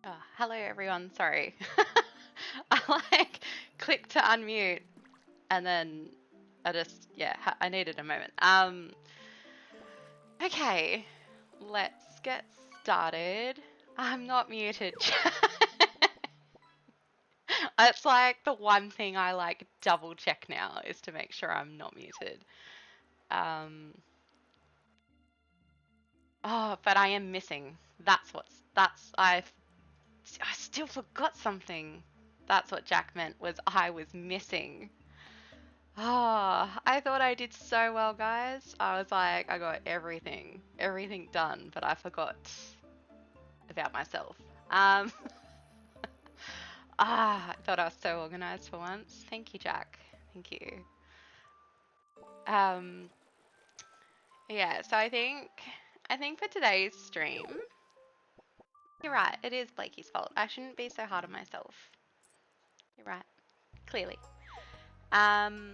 Oh, hello everyone, sorry. I like clicked to unmute and then I just I needed a moment. Okay, let's get started. I'm not muted. It's like the one thing I like double check now is to make sure I'm not muted. Um Oh, but I am missing. I still forgot something. That's what Jack meant was I was missing. Ah, I thought I did so well, guys. I was like, I got everything done, but I forgot about myself. Um, I thought I was so organized for once. Thank you, Jack. Thank you. Um, yeah, so I think for today's stream, you're right, it is Blakey's fault. I shouldn't be so hard on myself. You're right, clearly. Um,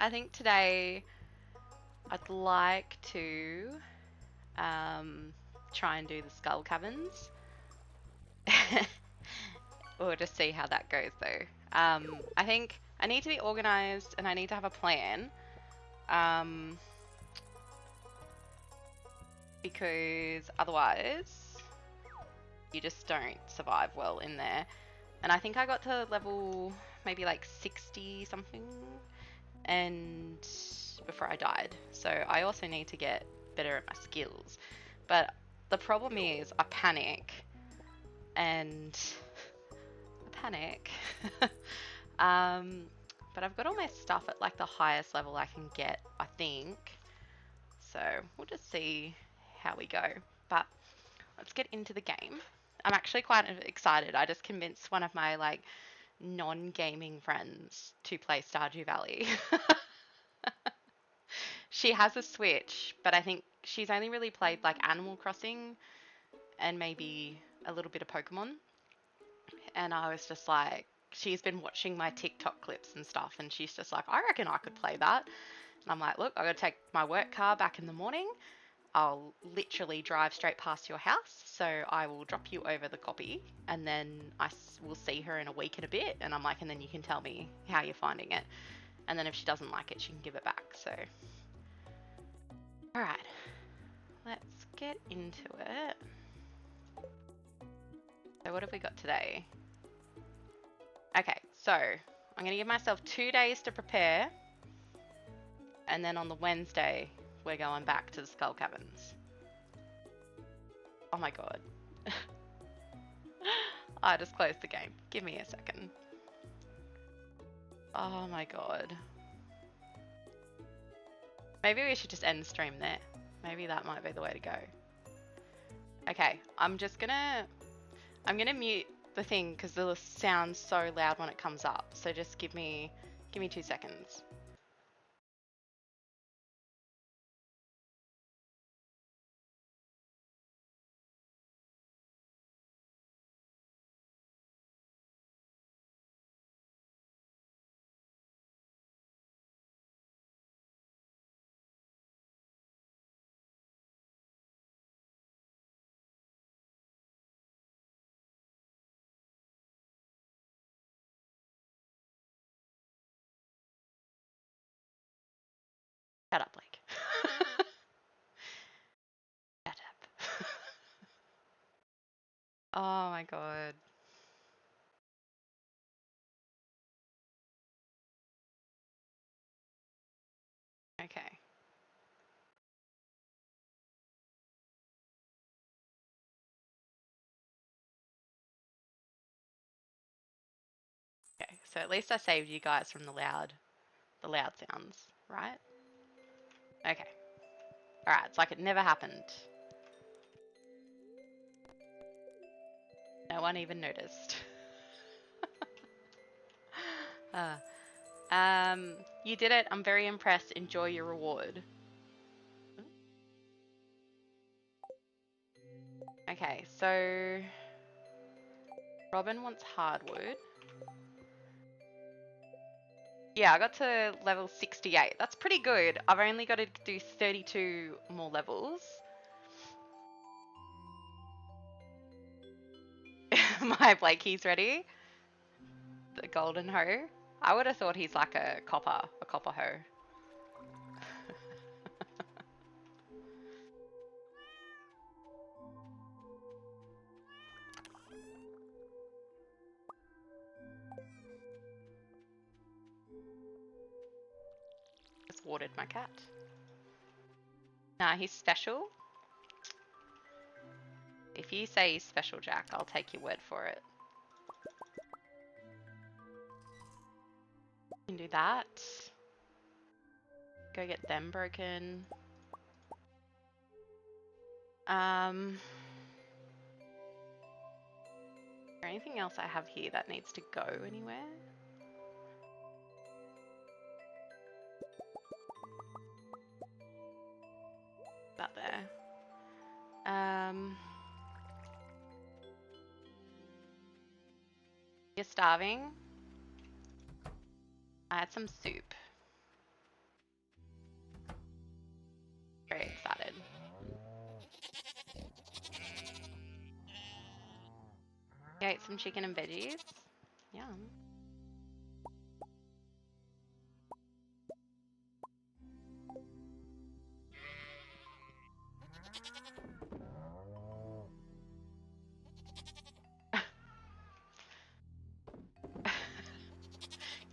I think today I'd like to try and do the skull caverns. We'll just see how that goes though. I think I need to be organized and I need to have a plan. Because otherwise you just don't survive well in there. And I think I got to level maybe like 60 something and before I died. So I also need to get better at my skills. But the problem is I panic and but I've got all my stuff at like the highest level I can get, I think. So we'll just see how we go. But let's get into the game. I'm actually quite excited. I just convinced one of my like non-gaming friends to play Stardew Valley. She has a Switch, but I think she's only really played like Animal Crossing and maybe a little bit of Pokemon. And I was just like, she's been watching my TikTok clips and stuff, and she's just like, I reckon I could play that. And I'm like, look, I got to take my work car back in the morning. I'll literally drive straight past your house, so I will drop you over the copy, and then I will see her in a week and a bit. And I'm like, and then you can tell me how you're finding it. And then if she doesn't like it, she can give it back. So, all right, let's get into it. So what have we got today? Okay, so I'm going to give myself 2 days to prepare. And then on the Wednesday, we're going back to the Skull Caverns. Oh my god. I just closed the game. Give me a second. Oh my god. Maybe we should just end the stream there. Maybe that might be the way to go. Okay, I'm gonna mute the thing because the sound's so loud when it comes up. So just give me 2 seconds. Shut up, Blake. Shut up. Oh my god. Okay. Okay, so at least I saved you guys from the loud sounds, right? Okay. Alright, it's like it never happened. No one even noticed. You did it. I'm very impressed. Enjoy your reward. Okay, so Robin wants hardwood. Yeah, I got to level 68. That's pretty good. I've only got to do 32 more levels. My Blakey's ready. The golden hoe. I would have thought he's like a copper hoe. Just watered my cat. Nah, he's special. If you say he's special, Jack, I'll take your word for it. You can do that. Go get them broken. Is there anything else I have here that needs to go anywhere? About there. You're starving? I had some soup. Very excited. You ate some chicken and veggies? Yum.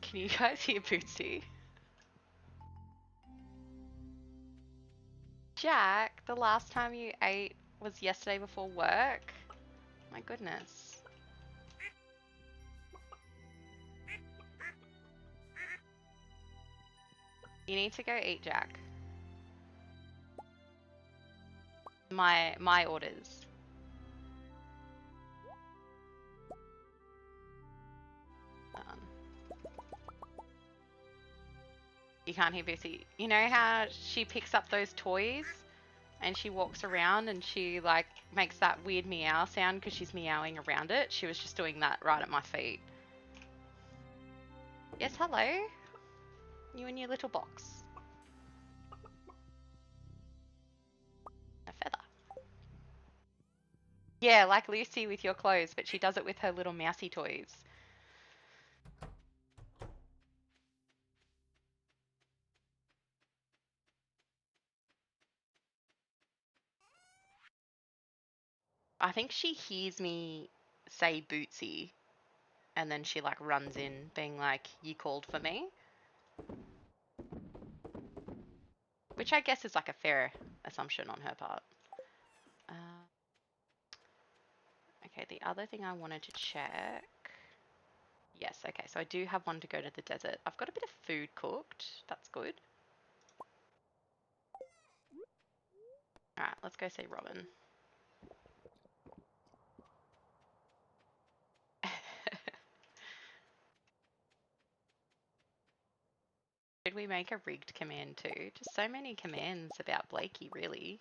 Can you guys hear Bootsy? Jack, the last time you ate was yesterday before work? My goodness. You need to go eat, Jack. My orders. You can't hear Bootsy. You know how she picks up those toys and she walks around and she like makes that weird meow sound because she's meowing around it? She was just doing that right at my feet. Yes, hello. You and your little box. A feather. Yeah, like Lucy with your clothes, but she does it with her little mousy toys. I think she hears me say Bootsy and then she like runs in being like, you called for me? Which I guess is like a fair assumption on her part. Okay, the other thing I wanted to check. Yes, okay, so I do have one to go to the desert. I've got a bit of food cooked. That's good. Alright, let's go see Robin. Should we make a rigged command too? Just so many commands about Blakey, really.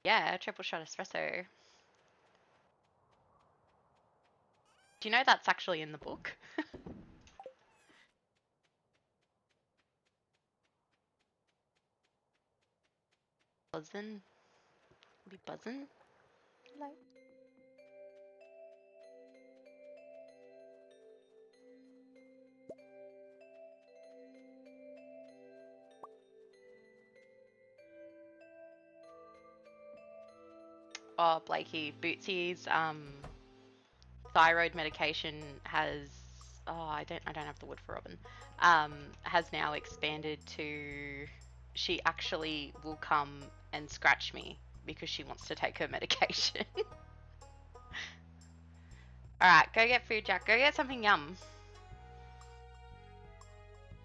Yeah, triple shot espresso. Do you know that's actually in the book? Buzzin'? Be buzzin'? Hello? Oh, Blakey, Bootsy's thyroid medication has I don't have the word for Robin. Has now expanded to she actually will come and scratch me because she wants to take her medication. Alright, go get food, Jack. Go get something yum.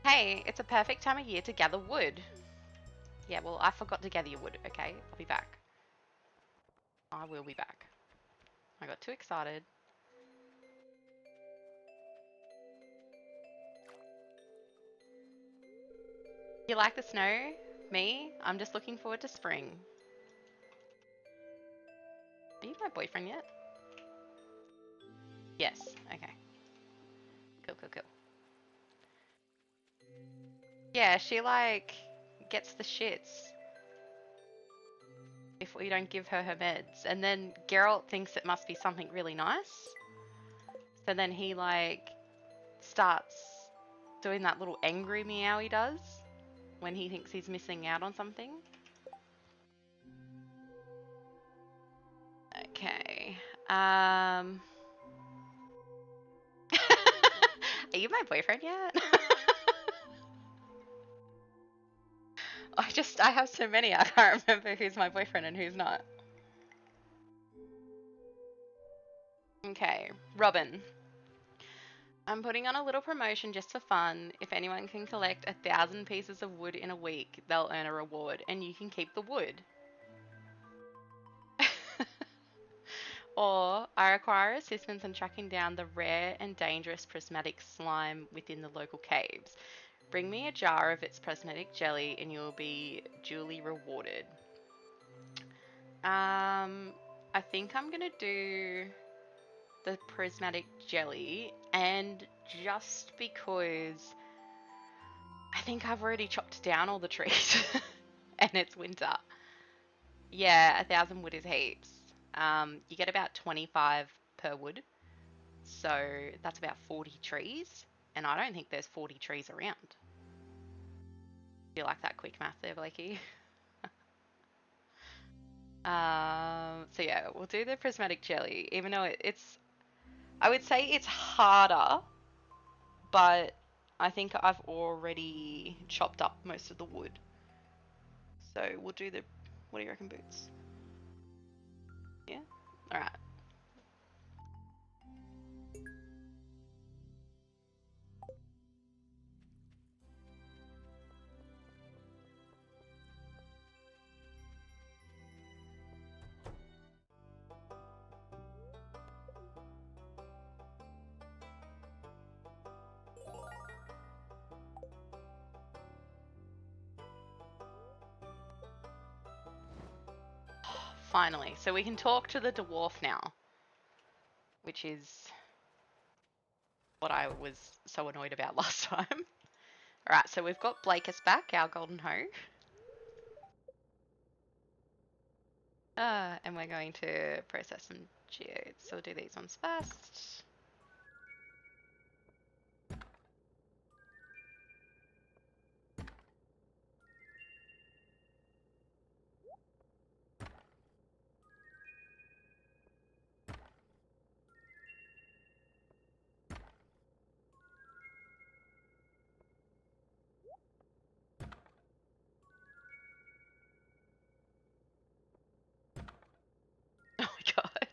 Hey, it's a perfect time of year to gather wood. Yeah, well, I forgot to gather your wood. Okay, I'll be back. I will be back. I got too excited. You like the snow? Me? I'm just looking forward to spring. Are you my boyfriend yet? Yes. Okay. Cool, cool, cool. Yeah, she like gets the shits if we don't give her her meds. And then Geralt thinks it must be something really nice. So then he like starts doing that little angry meow he does when he thinks he's missing out on something. Okay. Um Are you my boyfriend yet? I have so many I can't remember who's my boyfriend and who's not. Okay, Robin. I'm putting on a little promotion just for fun. If anyone can collect 1,000 pieces of wood in a week, they'll earn a reward, and you can keep the wood. Or I require assistance in tracking down the rare and dangerous prismatic slime within the local caves. Bring me a jar of its prismatic jelly, and you'll be duly rewarded. I think I'm gonna do the prismatic jelly, and just because I think I've already chopped down all the trees and it's winter. Yeah, 1,000 wood is heaps. You get about 25 per wood, so that's about 40 trees, and I don't think there's 40 trees around. Do you like that quick math there, Blakey? So yeah, we'll do the prismatic jelly, even though it's, I would say it's harder, but I think I've already chopped up most of the wood. So we'll do the, what do you reckon, Boots? Yeah? Alright. Finally. So we can talk to the dwarf now, which is what I was so annoyed about last time. Alright, so we've got Blakis back, our golden hoe. And we're going to process some geodes. So we'll do these ones first. Oh my god.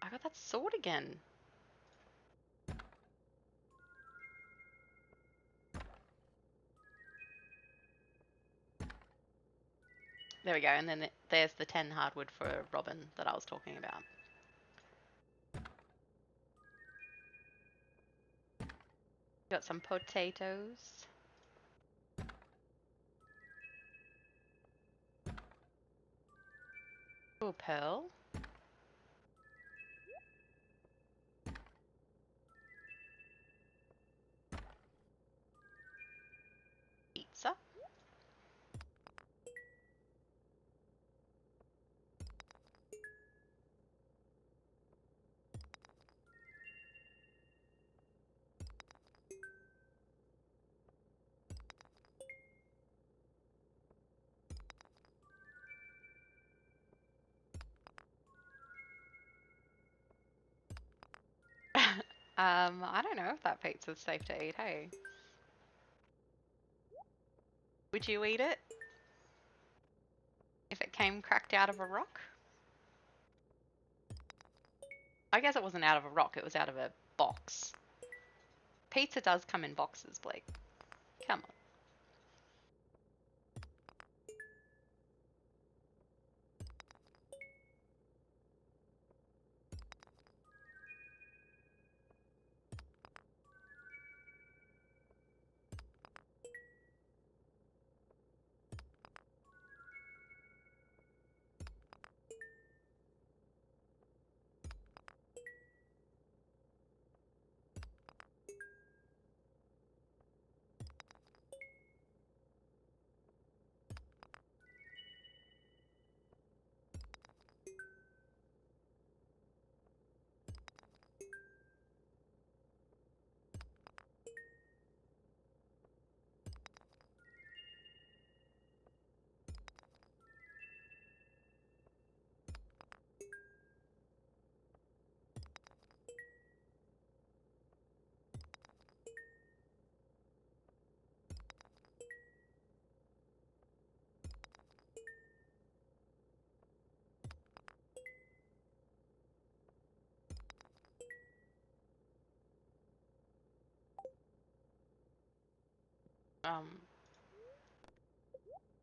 I got that sword again. There we go, and then there's the 10 hardwood for Robin that I was talking about. Got some potatoes. Ooh, pearl. Pizza. I don't know if that pizza's safe to eat, hey? Would you eat it if it came cracked out of a rock? I guess it wasn't out of a rock, it was out of a box. Pizza does come in boxes, Blake. Come on.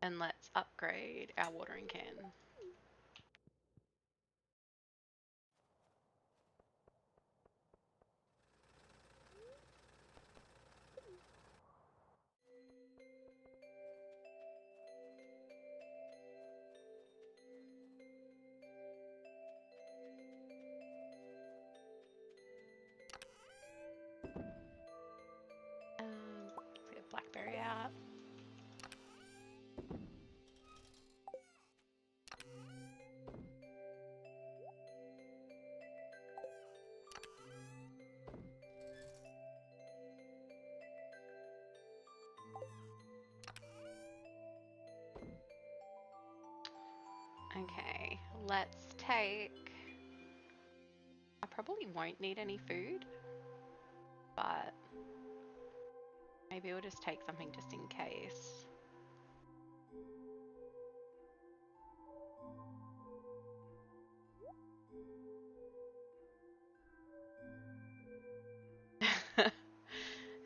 And let's upgrade our watering can. Let's get blackberry out. Okay, let's take... I probably won't need any food, but maybe we'll just take something just in case.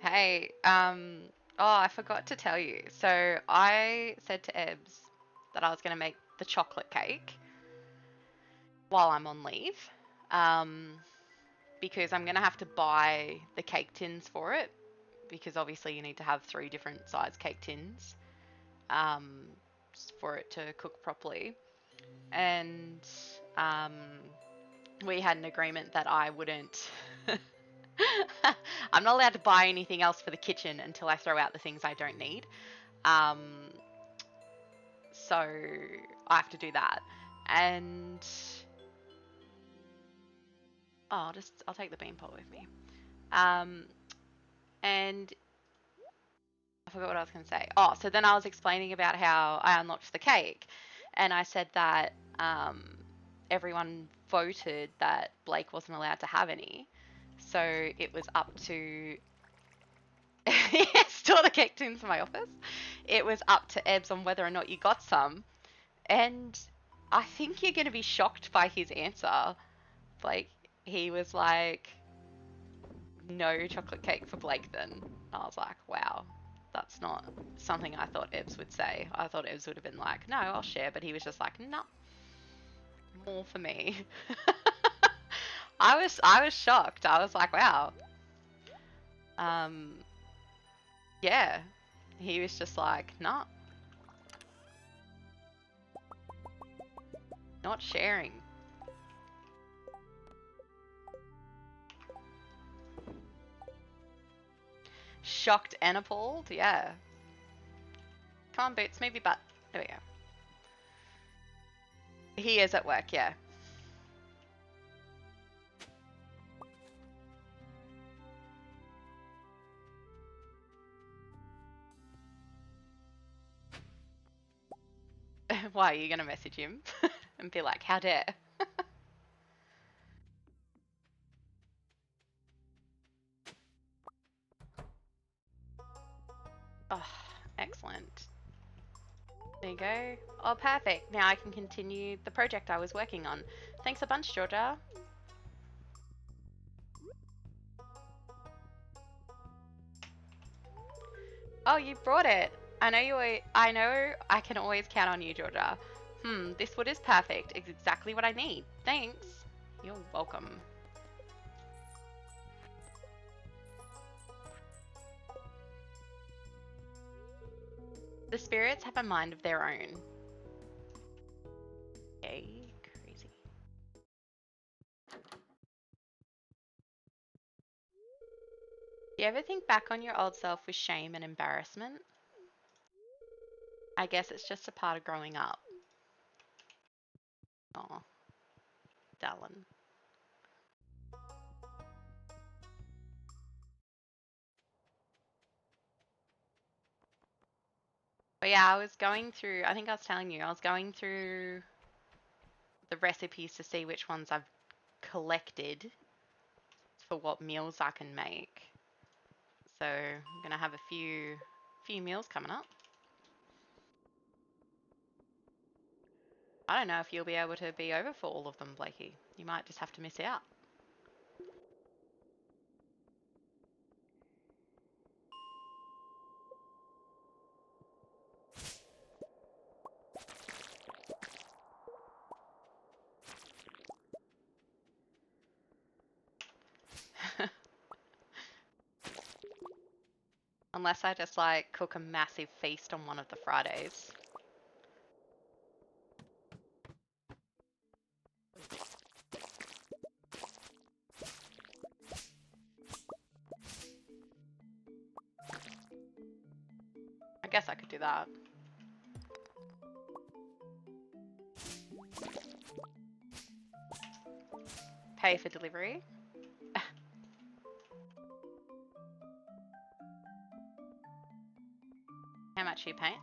Hey, oh, I forgot to tell you. So I said to Ebbs that I was going to make the chocolate cake while I'm on leave, because I'm going to have to buy the cake tins for it, because obviously you need to have 3 different size cake tins for it to cook properly. And we had an agreement that I wouldn't... I'm not allowed to buy anything else for the kitchen until I throw out the things I don't need. So I have to do that. And oh, I'll take the beanpole with me. And I forgot what I was going to say. Oh, so then I was explaining about how I unlocked the cake, and I said that everyone voted that Blake wasn't allowed to have any. So it was up to store the cake tins in my office. It was up to Ebbs on whether or not you got some. And I think you're going to be shocked by his answer. Like, he was like, no chocolate cake for Blake then. I was like, wow, that's not something I thought Ebbs would say. I thought Ebbs would have been like, no, I'll share. But he was just like, no, more for me. I was shocked. I was like, wow. Yeah. He was just like, nah. Not sharing. Shocked and appalled? Yeah. Come on, Boots, move your butt. There we go. He is at work, yeah. Why, are you going to message him and be like, how dare? Oh, excellent. There you go. Oh, perfect. Now I can continue the project I was working on. Thanks a bunch, Georgia. Oh, you brought it. I know I know I can always count on you, Georgia. This wood is perfect. It's exactly what I need. Thanks. You're welcome. The spirits have a mind of their own. Yay, crazy. Do you ever think back on your old self with shame and embarrassment? I guess it's just a part of growing up. Oh, Dallin. But yeah, I was going through, I think I was telling you, I was going through the recipes to see which ones I've collected for what meals I can make. So I'm gonna have a few meals coming up. I don't know if you'll be able to be over for all of them, Blakey. You might just have to miss out. Unless I just like cook a massive feast on one of the Fridays. I guess I could do that. Pay for delivery. How much are you paying?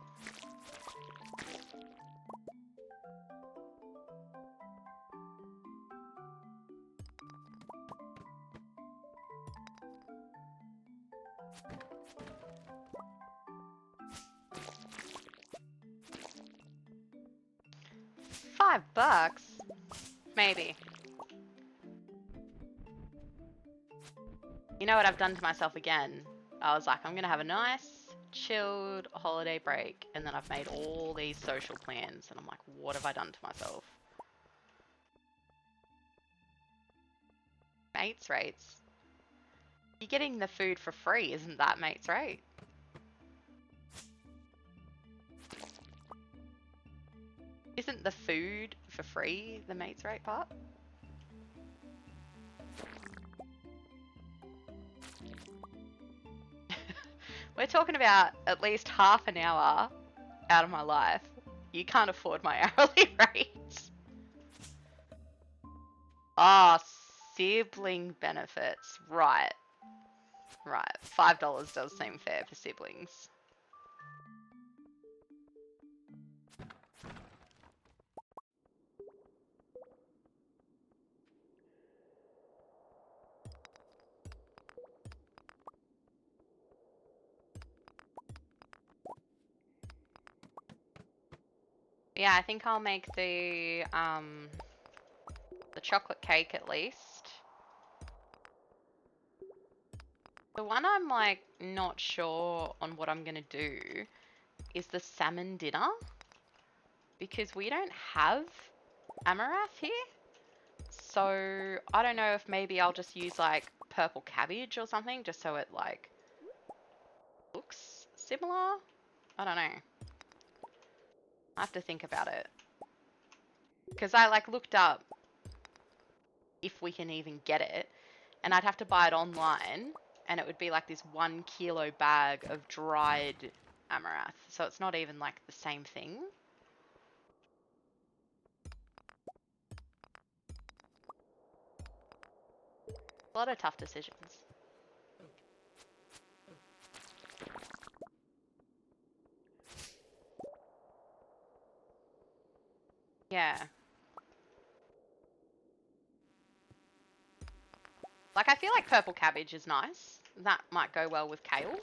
$5? Maybe. You know what I've done to myself again? I was like, I'm gonna have a nice, chilled holiday break, and then I've made all these social plans, and I'm like, what have I done to myself? Mates rates. You're getting the food for free, isn't that mates rate? Isn't the food for free the mates rate part? We're talking about at least half an hour out of my life. You can't afford my hourly rate. Ah, sibling benefits. Right. Right. $5 does seem fair for siblings. Yeah, I think I'll make the chocolate cake at least. The one I'm like not sure on what I'm gonna do is the salmon dinner, because we don't have amaranth here. So I don't know if maybe I'll just use like purple cabbage or something just so it like looks similar. I don't know. I have to think about it. Because I like looked up if we can even get it, and I'd have to buy it online, and it would be like this 1 kilo bag of dried amaranth. So it's not even like the same thing. A lot of tough decisions. Yeah. Like I feel like purple cabbage is nice. That might go well with kale.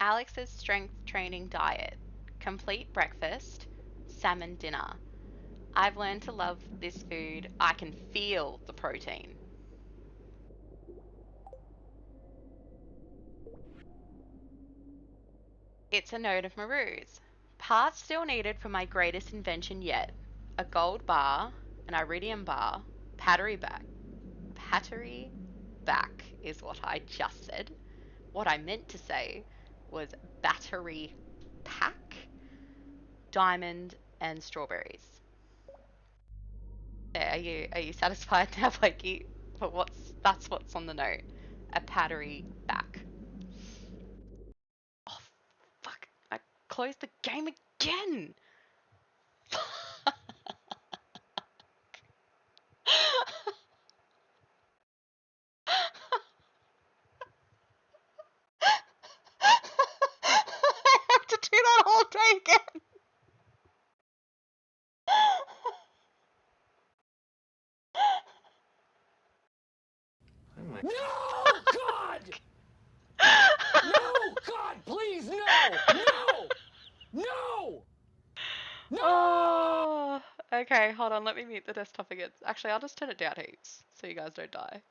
Alex's strength training diet. Complete breakfast, salmon dinner. I've learned to love this food. I can feel the protein. It's a note of Maru's. Parts still needed for my greatest invention yet. A gold bar, an iridium bar, battery back. Battery back is what I just said. What I meant to say was battery pack, diamond, and strawberries. Are you satisfied now, Blakey? But that's what's on the note. A battery back. Oh fuck! I closed the game again. I have to do that all day again. No, God! No, God, please, no! No! No! No! Oh, okay, hold on, let me mute the desktop again. Actually, I'll just turn it down heaps so you guys don't die.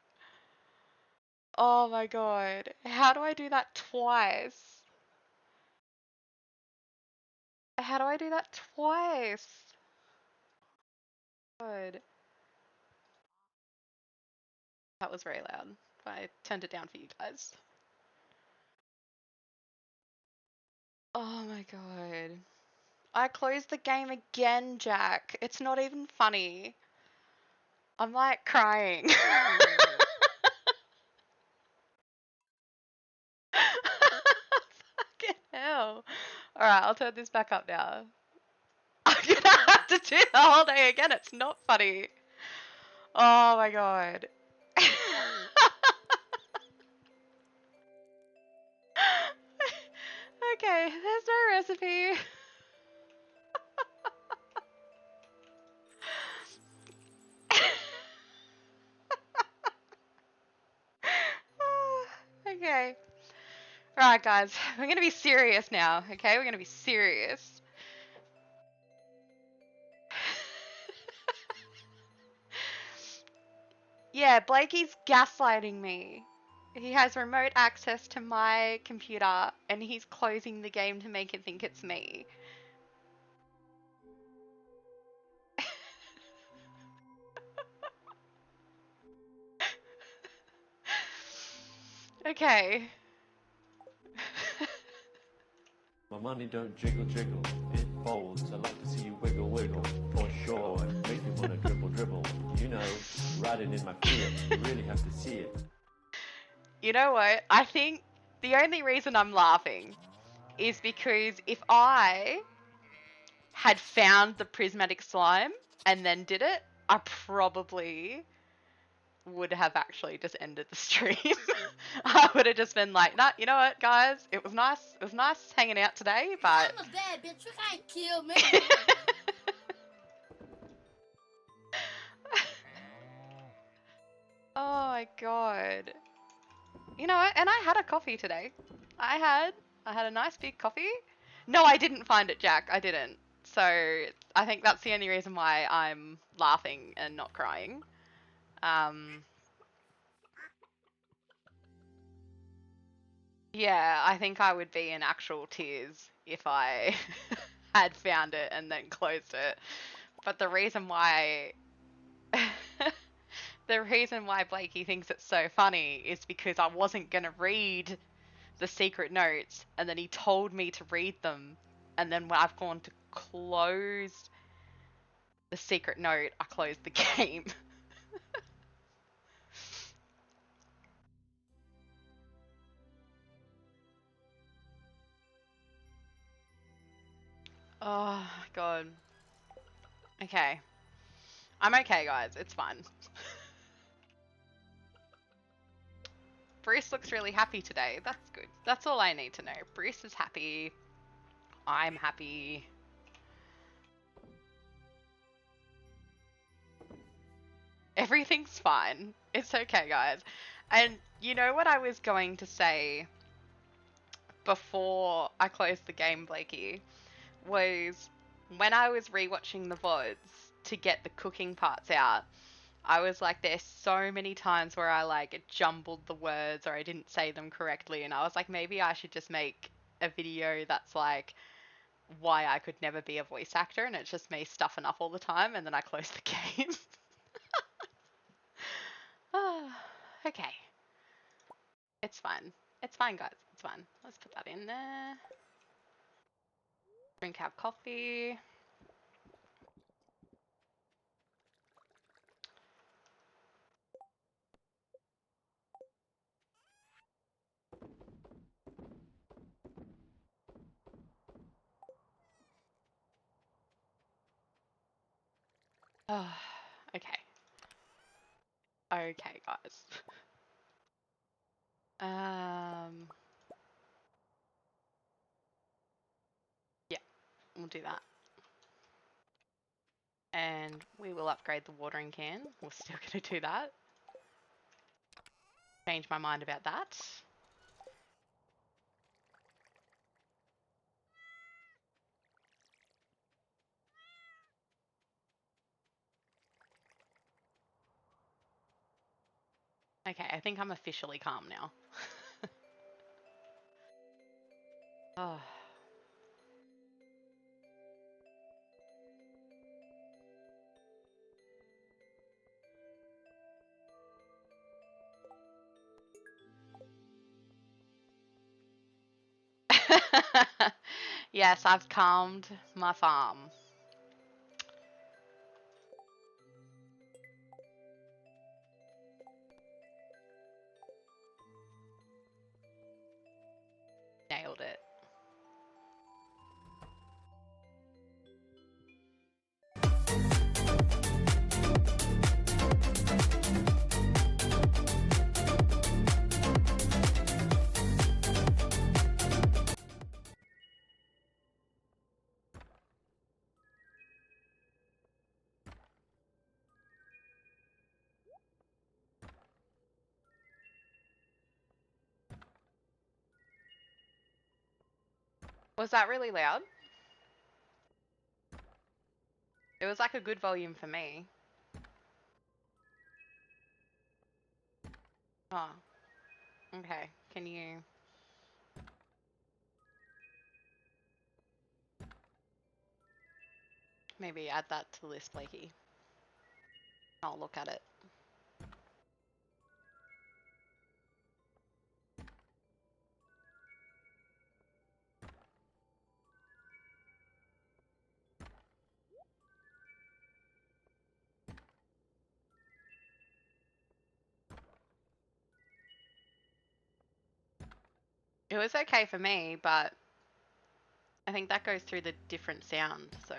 Oh my god, how do I do that twice? How do I do that twice? God. That was very loud. I turned it down for you guys. Oh my god. I closed the game again, Jack. It's not even funny. I'm like crying. Fucking hell. Alright, I'll turn this back up now. I'm gonna have to do the whole day again. It's not funny. Oh my god. Okay, there's no recipe. Okay. Alright, guys, we're gonna be serious now, okay? We're gonna be serious. Yeah, Blakey's gaslighting me. He has remote access to my computer and he's closing the game to make it think it's me. Okay. money don't jiggle jiggle, it folds. I like to see you wiggle wiggle, for sure. It makes me wanna dribble dribble. You know, riding in my Fiat, you really have to see it. You know what? I think the only reason I'm laughing is because if I had found the prismatic slime and then did it, I probably would have actually just ended the stream. I would have just been like, nah, you know what, guys? It was nice. It was nice hanging out today, but I'm a bad bitch. You can't kill me. oh my god. You know what? And I had a coffee today. I had a nice big coffee. No, I didn't find it, Jack. I didn't. So I think that's the only reason why I'm laughing and not crying. Yeah, I think I would be in actual tears if I had found it and then closed it. But the reason why the reason why Blakey thinks it's so funny is because I wasn't going to read the secret notes and then he told me to read them, and then when I've gone to close the secret note, I closed the game. Oh god. Okay. I'm okay, guys. It's fine. Bruce looks really happy today. That's good. That's all I need to know. Bruce is happy. I'm happy. Everything's fine. It's okay, guys. And you know what I was going to say before I closed the game, Blakey, was when I was rewatching the VODs to get the cooking parts out, I was like, there's so many times where I like jumbled the words or I didn't say them correctly, and I was like, maybe I should just make a video that's like why I could never be a voice actor, and it's just me stuffing up all the time, and then I close the game. Okay. It's fine. It's fine, guys. It's fine. Let's put that in there. Drink our coffee. Oh, okay. Okay, guys. Yeah, we'll do that. And we will upgrade the watering can. We're still going to do that. Change my mind about that. Okay, I think I'm officially calm now. Oh. Yes, I've calmed my farm. Nailed it. Was that really loud? It was like a good volume for me. Oh. Okay. Can you... maybe add that to the list, Blakey? I'll look at it. It was okay for me, but I think that goes through the different sound, so.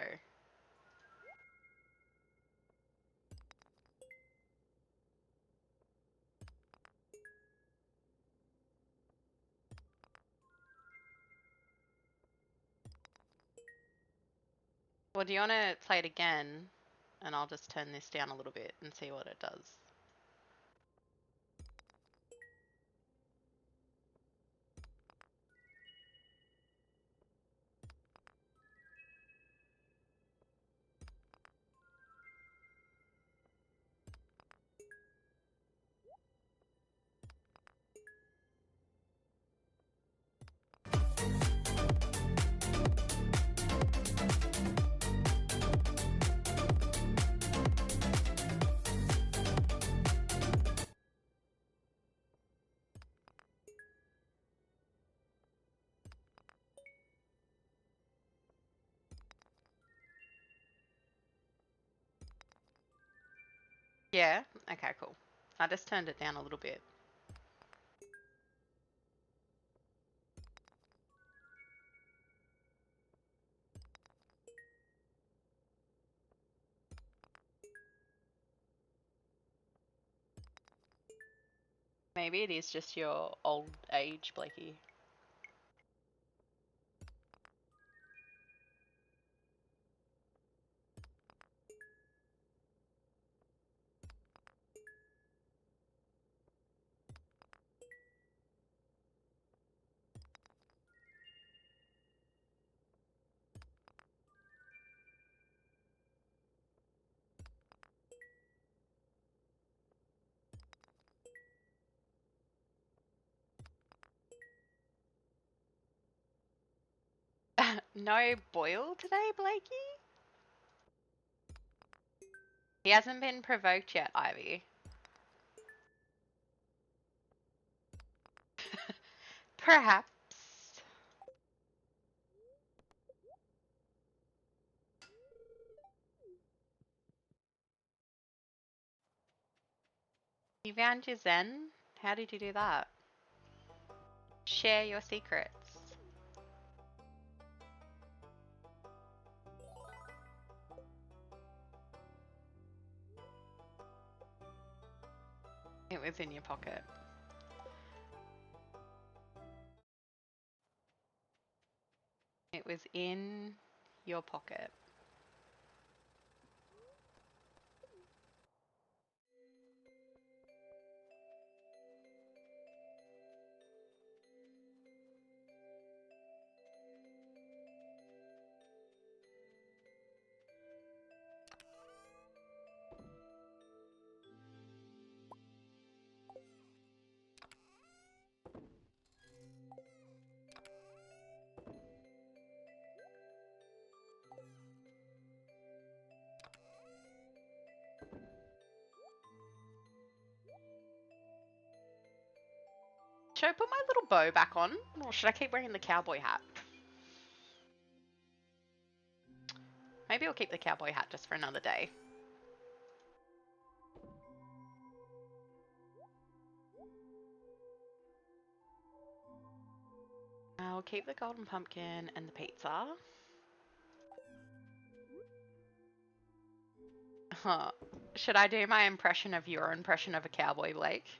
Well, do you want to play it again? And I'll just turn this down a little bit and see what it does. Yeah? Okay, cool. I just turned it down a little bit. Maybe it is just your old age, Blakey. No Boyle today, Blakey? He hasn't been provoked yet, Ivy. Perhaps. You found your Zen? How did you do that? Share your secrets. It was in your pocket. It was in your pocket. Should I put my little bow back on? Or should I keep wearing the cowboy hat? Maybe I'll keep the cowboy hat just for another day. I'll keep the golden pumpkin and the pizza. Huh. Should I do my impression of your impression of a cowboy, Blake?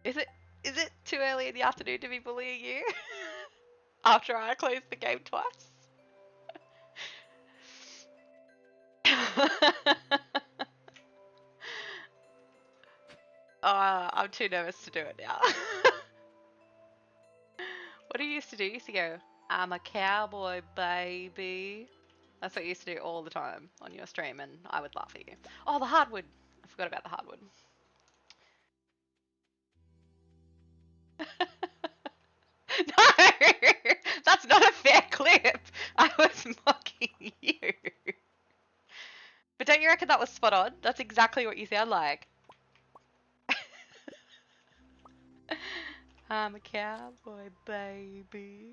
Is it too early in the afternoon to be bullying you? After I closed the game twice? I'm too nervous to do it now. What do you used to do? You used to go, I'm a cowboy, baby. That's what you used to do all the time on your stream, and I would laugh at you. Oh, the hardwood. I forgot about the hardwood. No! That's not a fair clip. I was mocking you. But don't you reckon that was spot on? That's exactly what you sound like. I'm a cowboy, baby.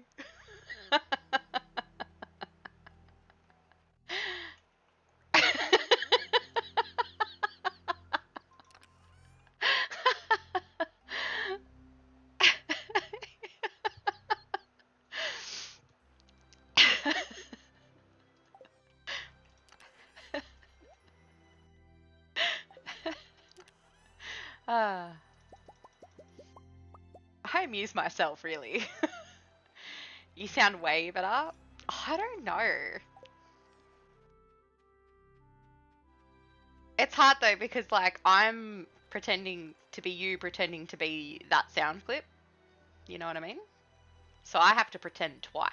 I amuse myself, really. You sound way better. I don't know. It's hard though because like I'm pretending to be you pretending to be that sound clip. You know what I mean? So I have to pretend twice.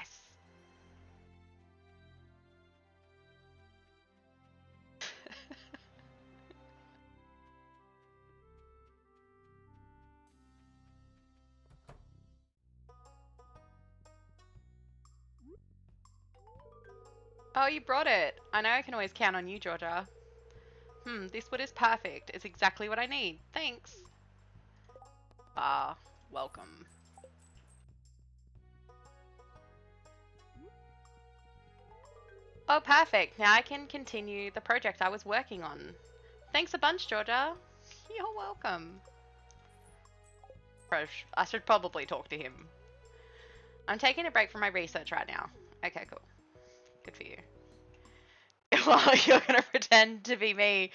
Oh, you brought it. I know I can always count on you, Georgia. This wood is perfect. It's exactly what I need. Thanks. Ah, welcome. Oh, perfect. Now I can continue the project I was working on. Thanks a bunch, Georgia. You're welcome. I should probably talk to him. I'm taking a break from my research right now. Okay, cool. Good for you. Well, you're gonna pretend to be me,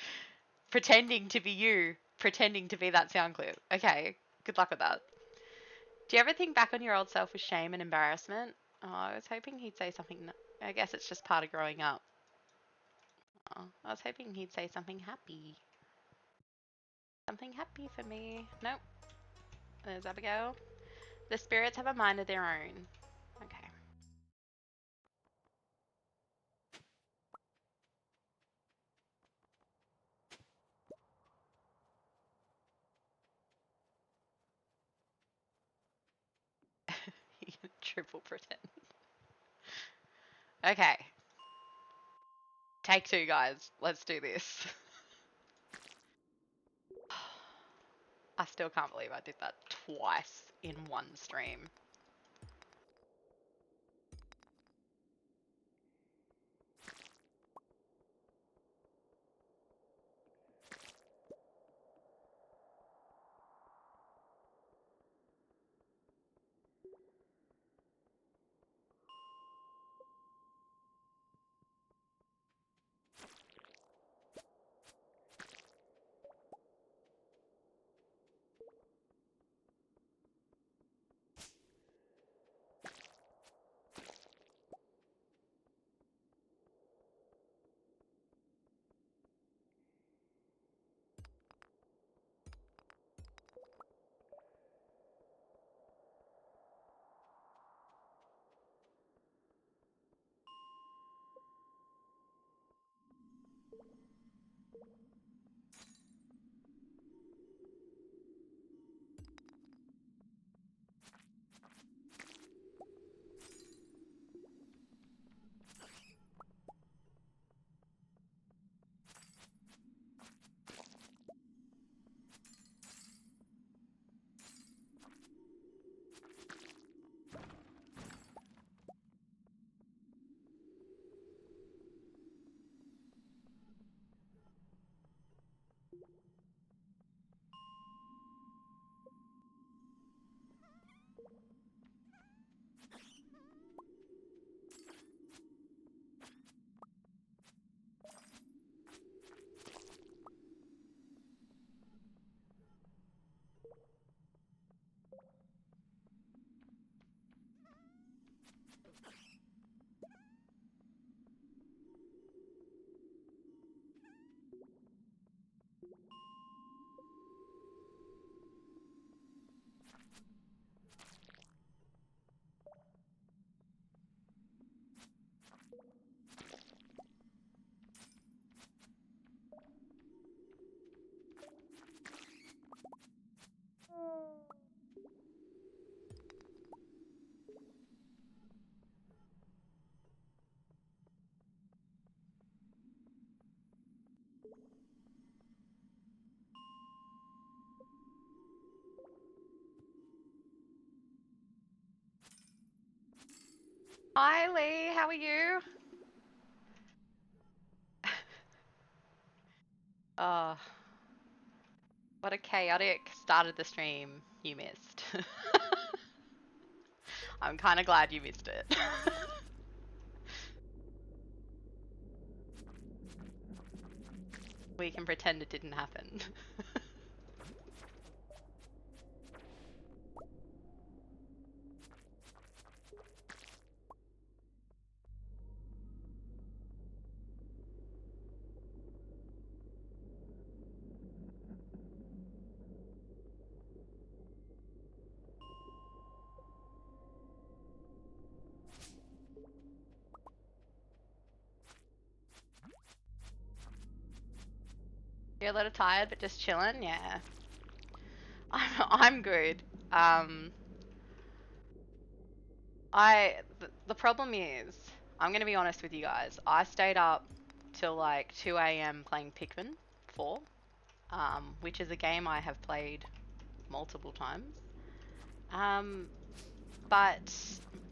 pretending to be you, pretending to be that sound clip. Okay, good luck with that. Do you ever think back on your old self with shame and embarrassment? Oh, I was hoping he'd say something. I guess it's just part of growing up. Oh, I was hoping he'd say something happy. Something happy for me. Nope. There's Abigail. The spirits have a mind of their own. Okay. Triple pretend. Okay. Take two, guys. Let's do this. I still can't believe I did that twice in one stream. Hi Lee, how are you? Oh, what a chaotic start of the stream you missed. I'm kind of glad you missed it. We can pretend it didn't happen. You're a little tired, but just chilling. Yeah, I'm good. The problem is, I'm gonna be honest with you guys. I stayed up till like 2 a.m. playing Pikmin 4, which is a game I have played multiple times. But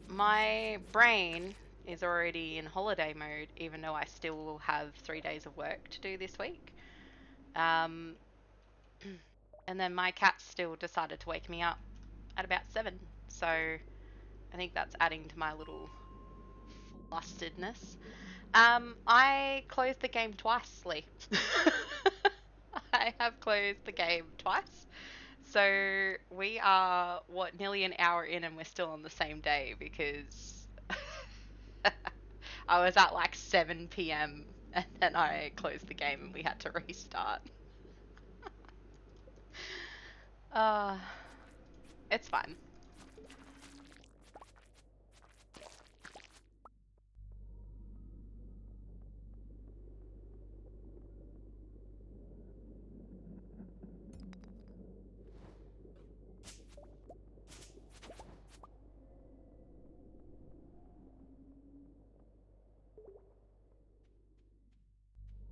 my brain is already in holiday mode, even though I still have 3 days of work to do this week. And then my cat still decided to wake me up at about 7, so I think that's adding to my little flustedness. I closed the game twice, Lee. I have closed the game twice. So we are, what, nearly an hour in and we're still on the same day because I was at like 7 p.m. and then I closed the game and we had to restart. uh, it's fine.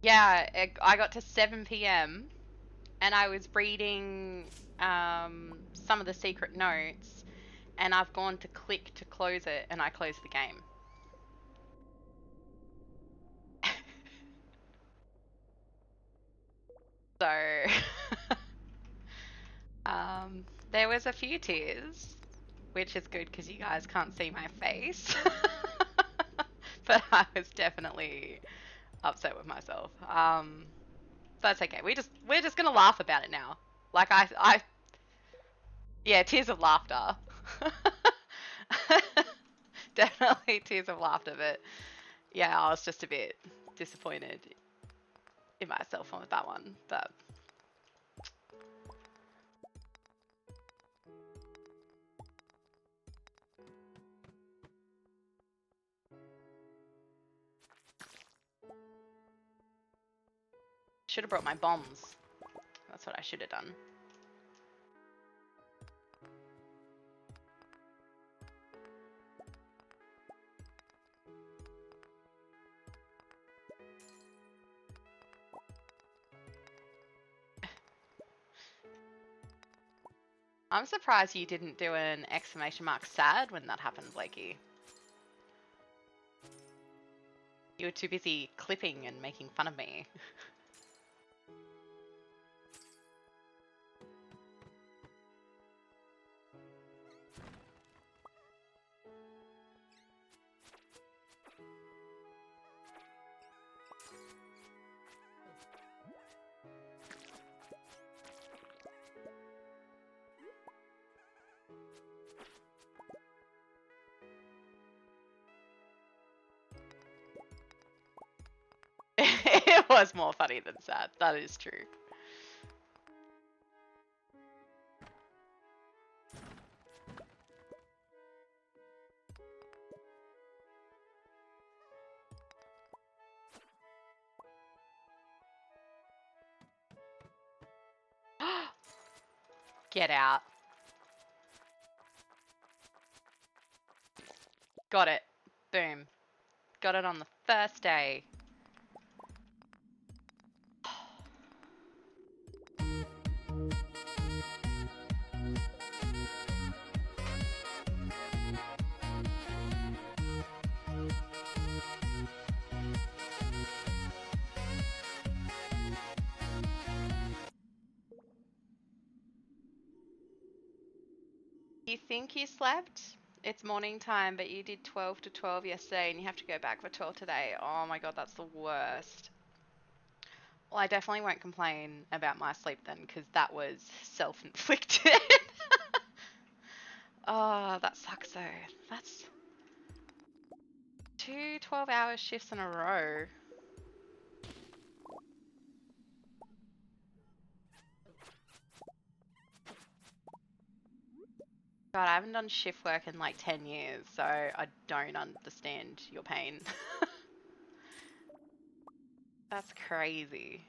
Yeah, I got to 7 p.m. and I was reading some of the secret notes, and I've gone to click to close it, and I closed the game. So, there was a few tears, which is good because you guys can't see my face. But I was definitely upset with myself. That's okay. We're just gonna laugh about it now. Like yeah, tears of laughter. Definitely tears of laughter, but yeah, I was just a bit disappointed in myself on that one. But should have brought my bombs. That's what I should have done. I'm surprised you didn't do an exclamation mark sad when that happened, Blakey. You were too busy clipping and making fun of me. It was more funny than sad. That is true. Get out. Got it. Boom. Got it on the first day. You think you slept? It's morning time, but you did 12 to 12 yesterday and you have to go back for 12 today. Oh my god, that's the worst. Well, I definitely won't complain about my sleep then, because that was self-inflicted. Oh, that sucks though. That's 2 12-hour shifts in a row. God, I haven't done shift work in like 10 years, so I don't understand your pain. That's crazy.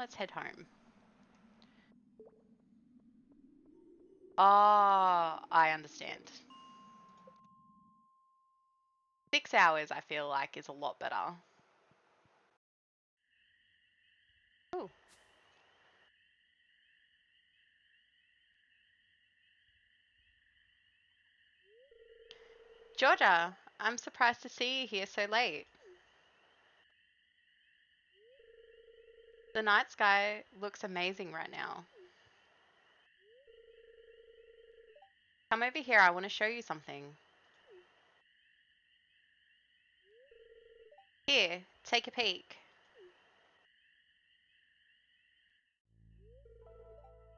Let's head home. Oh, I understand. 6 hours, I feel like, is a lot better. Ooh. Georgia, I'm surprised to see you here so late. The night sky looks amazing right now. Come over here, I want to show you something. Here, take a peek.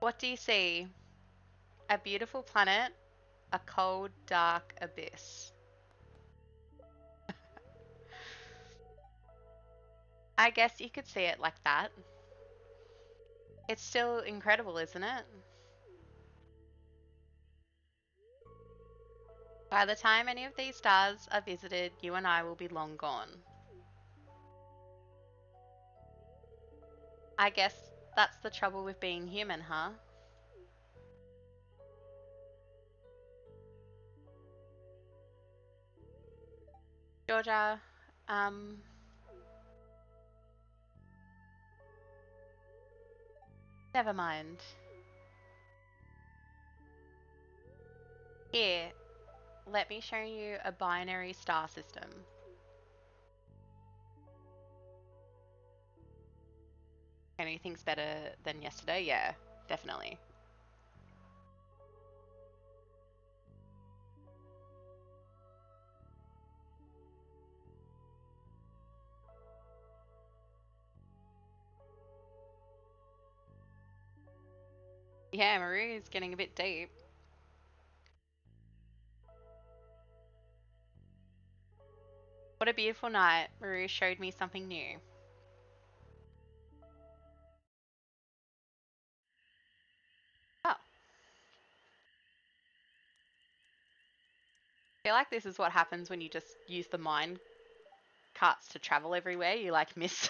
What do you see? A beautiful planet, a cold, dark abyss. I guess you could see it like that. It's still incredible, isn't it? By the time any of these stars are visited, you and I will be long gone. I guess that's the trouble with being human, huh? Georgia, never mind. Here, let me show you a binary star system. Anything's better than yesterday? Yeah, definitely. Yeah, Marie's getting a bit deep. What a beautiful night. Marie showed me something new. Oh. I feel like this is what happens when you just use the mine carts to travel everywhere. You like miss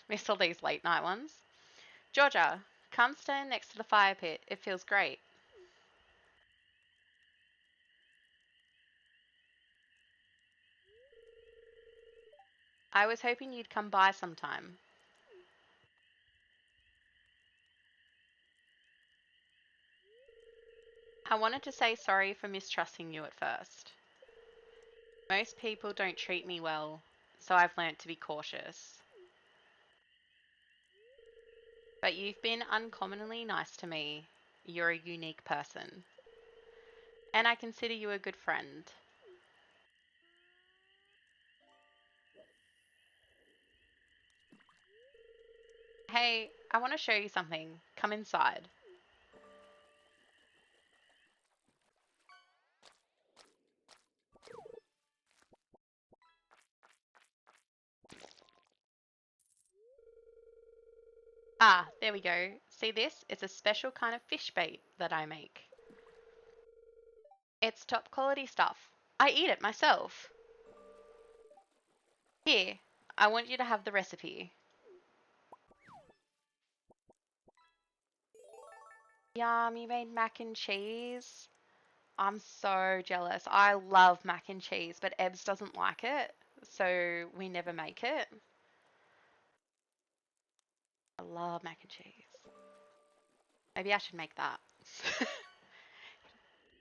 miss all these late night ones. Georgia, come stand next to the fire pit. It feels great. I was hoping you'd come by sometime. I wanted to say sorry for mistrusting you at first. Most people don't treat me well, so I've learnt to be cautious. But you've been uncommonly nice to me. You're a unique person. And I consider you a good friend. Hey, I want to show you something. Come inside. Ah, there we go. See this? It's a special kind of fish bait that I make. It's top quality stuff. I eat it myself. Here, I want you to have the recipe. Yum, you made mac and cheese. I'm so jealous. I love mac and cheese, but Ebbs doesn't like it, so we never make it. I love mac and cheese. Maybe I should make that.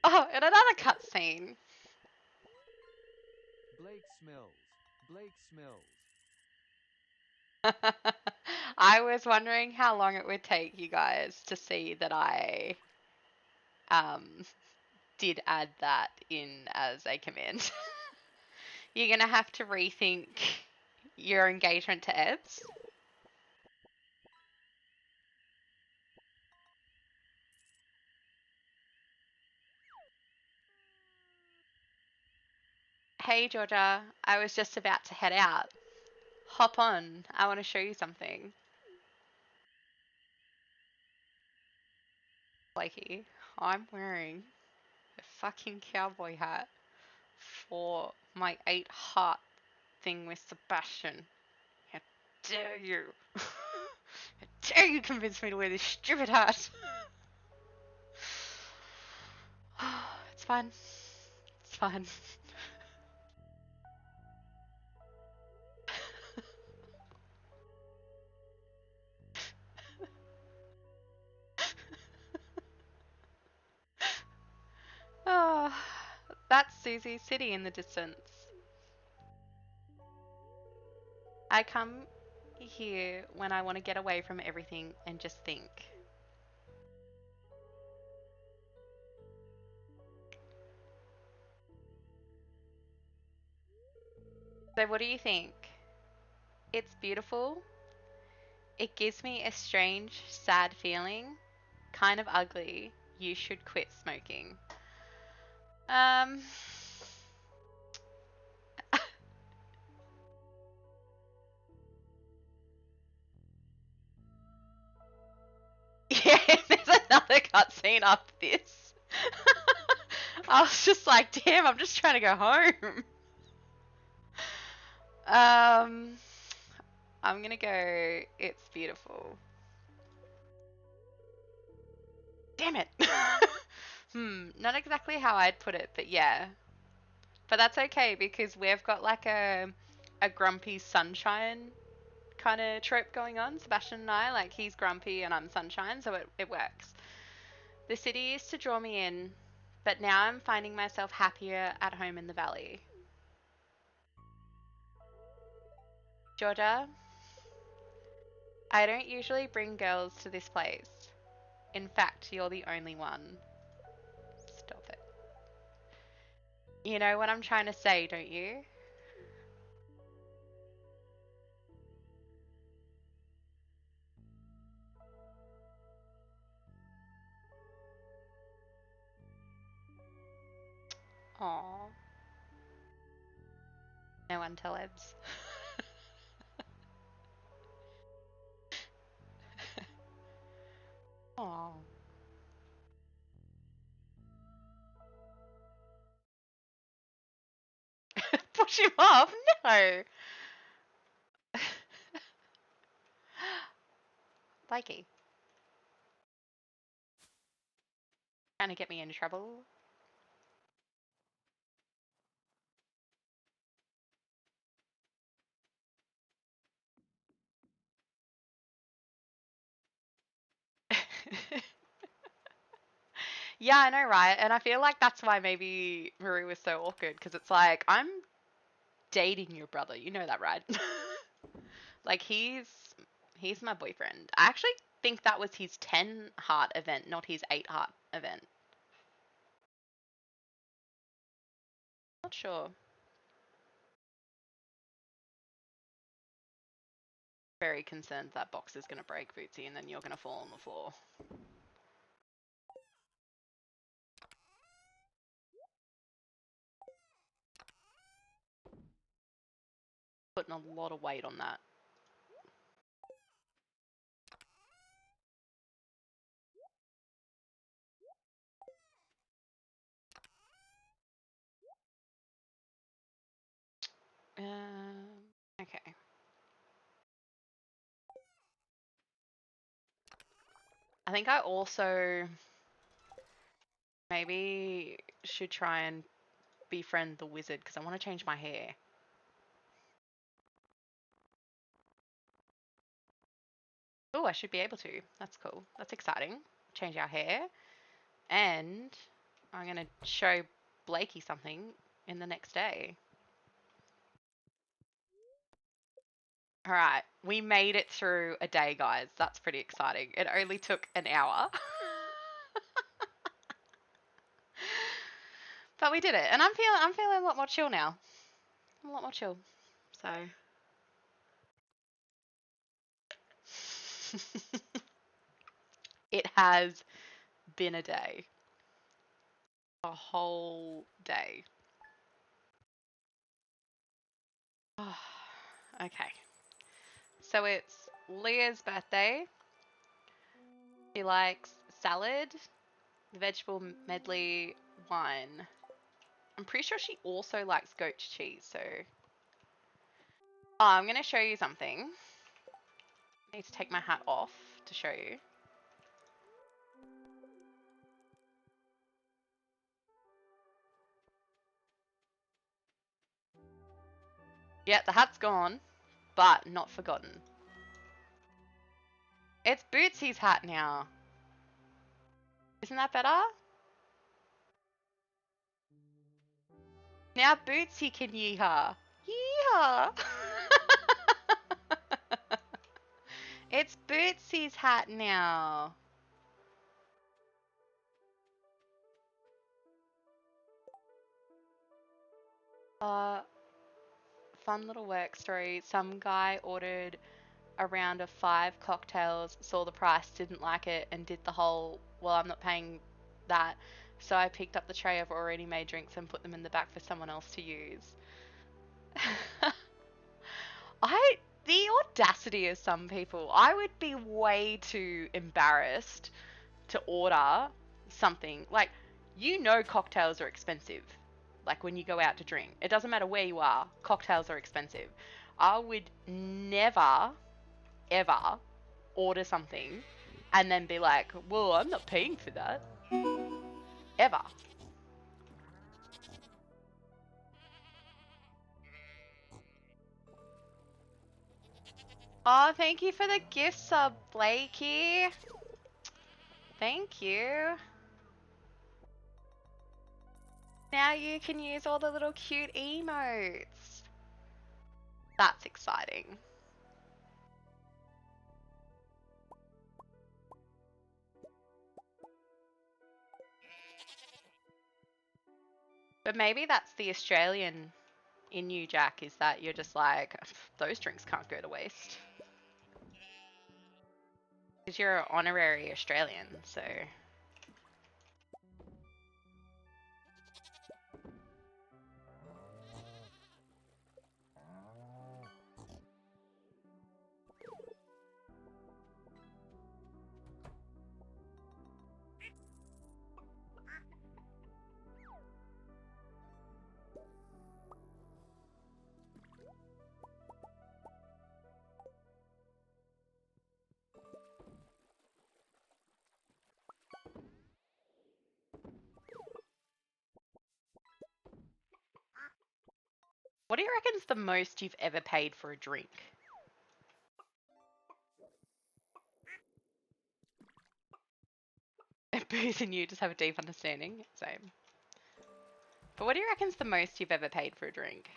Oh, and another cutscene. Blake smells. Blake smells. I was wondering how long it would take you guys to see that I um, did add that in as a command. You're gonna have to rethink your engagement to Ebbs. Hey Georgia, I was just about to head out. Hop on, I want to show you something. Blakey, I'm wearing a fucking cowboy hat for my 8 heart thing with Sebastian. How dare you? How dare you convince me to wear this stupid hat? It's fine. It's fine. Oh, that's Susie's city in the distance. I come here when I want to get away from everything and just think. So what do you think? It's beautiful. It gives me a strange, sad feeling. Kind of ugly. You should quit smoking. Yeah, there's another cutscene after this. I was just like, damn, I'm just trying to go home. I'm gonna go, it's beautiful. Damn it. Not exactly how I'd put it, but yeah. But that's okay because we've got like a grumpy sunshine kind of trope going on. Sebastian and I, like he's grumpy and I'm sunshine, so it works. The city used to draw me in, but now I'm finding myself happier at home in the valley. Georgia, I don't usually bring girls to this place. In fact, you're the only one. Stop it. You know what I'm trying to say, don't you? Aww. No one tell Ebs. Aww. Push him off? No. Blakey. Trying to get me in trouble. Yeah, I know, right? And I feel like that's why maybe Marie was so awkward because it's like, I'm dating your brother. You know that, right? Like he's my boyfriend. I actually think that was his 10 heart event, not his 8 heart event. Not sure. Very concerned that box is going to break, Bootsy, and then you're going to fall on the floor. Putting a lot of weight on that. Okay. I think I also maybe should try and befriend the wizard because I want to change my hair. Oh, I should be able to. That's cool. That's exciting. Change our hair. And I'm going to show Blakey something in the next day. All right. We made it through a day, guys. That's pretty exciting. It only took an hour. But we did it. And I'm feeling a lot more chill now. I'm a lot more chill. So it has been a day. A whole day. Oh, okay. So it's Leah's birthday. She likes salad, vegetable medley, wine. I'm pretty sure she also likes goat cheese, so... Oh, I'm going to show you something. I need to take my hat off to show you. Yeah, the hat's gone, but not forgotten. It's Bootsy's hat now. Isn't that better? Now Bootsy can yeehaw. Yeehaw! It's Bootsy's hat now. Fun little work story. Some guy ordered a round of 5 cocktails, saw the price, didn't like it, and did the whole, well, I'm not paying that. So I picked up the tray of already made drinks and put them in the back for someone else to use. The audacity of some people. I would be way too embarrassed to order something. Like, you know cocktails are expensive. Like when you go out to drink. It doesn't matter where you are, cocktails are expensive. I would never, ever order something and then be like, well, I'm not paying for that. Ever. Oh, thank you for the gift sub, Blakey. Thank you. Now you can use all the little cute emotes. That's exciting. But maybe that's the Australian in you, Jack, is that you're just like, those drinks can't go to waste. Because you're an honorary Australian, so... What do you reckon's the most you've ever paid for a drink? Booze and you just have a deep understanding. Same. But what do you reckon's the most you've ever paid for a drink?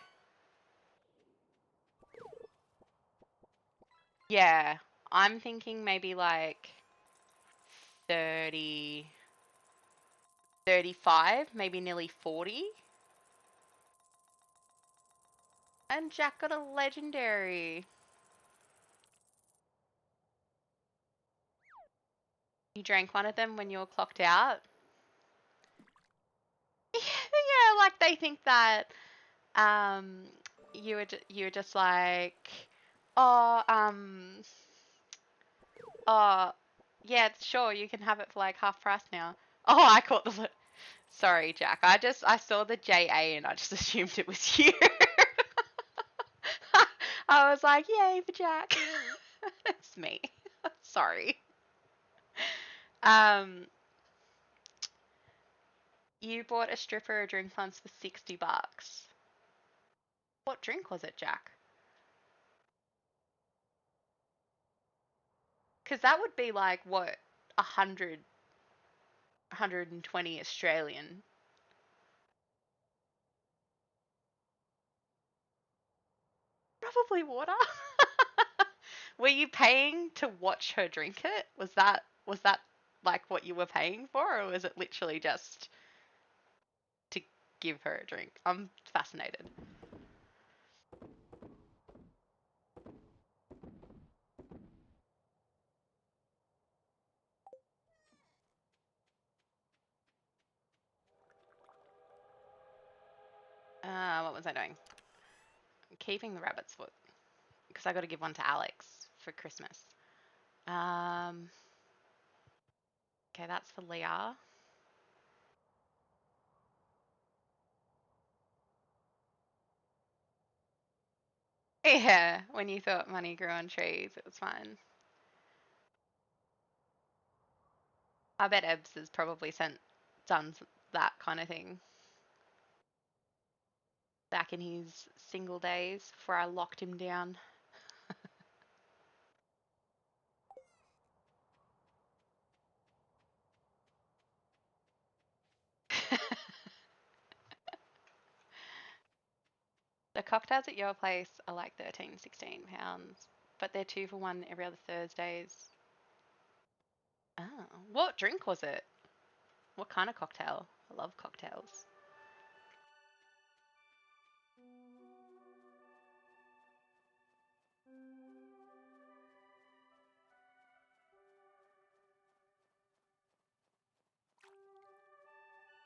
Yeah, I'm thinking maybe like 30, 35, maybe nearly 40. And Jack got a legendary. You drank one of them when you were clocked out? Yeah, like they think that you were just like, oh, oh, yeah, sure, you can have it for like half price now. Oh, I caught the. Sorry, Jack. I saw the JA and I just assumed it was you. I was like, yay for Jack. It's me. Sorry. You bought a stripper a drink once for $60. What drink was it, Jack? Because that would be like, what, 100, 120 Australian. Probably water. Were you paying to watch her drink it? Was that like what you were paying for, or was it literally just to give her a drink? I'm fascinated. What was I doing? Keeping the rabbit's foot because I got to give one to Alex for Christmas. Okay, that's for Leah. Yeah, when you thought money grew on trees, it was fine. I bet Ebbs has probably done that kind of thing back in his single days before I locked him down. The cocktails at your place are like 13, 16 pounds, but they're 2 for 1 every other Thursdays. Oh, what drink was it? What kind of cocktail? I love cocktails.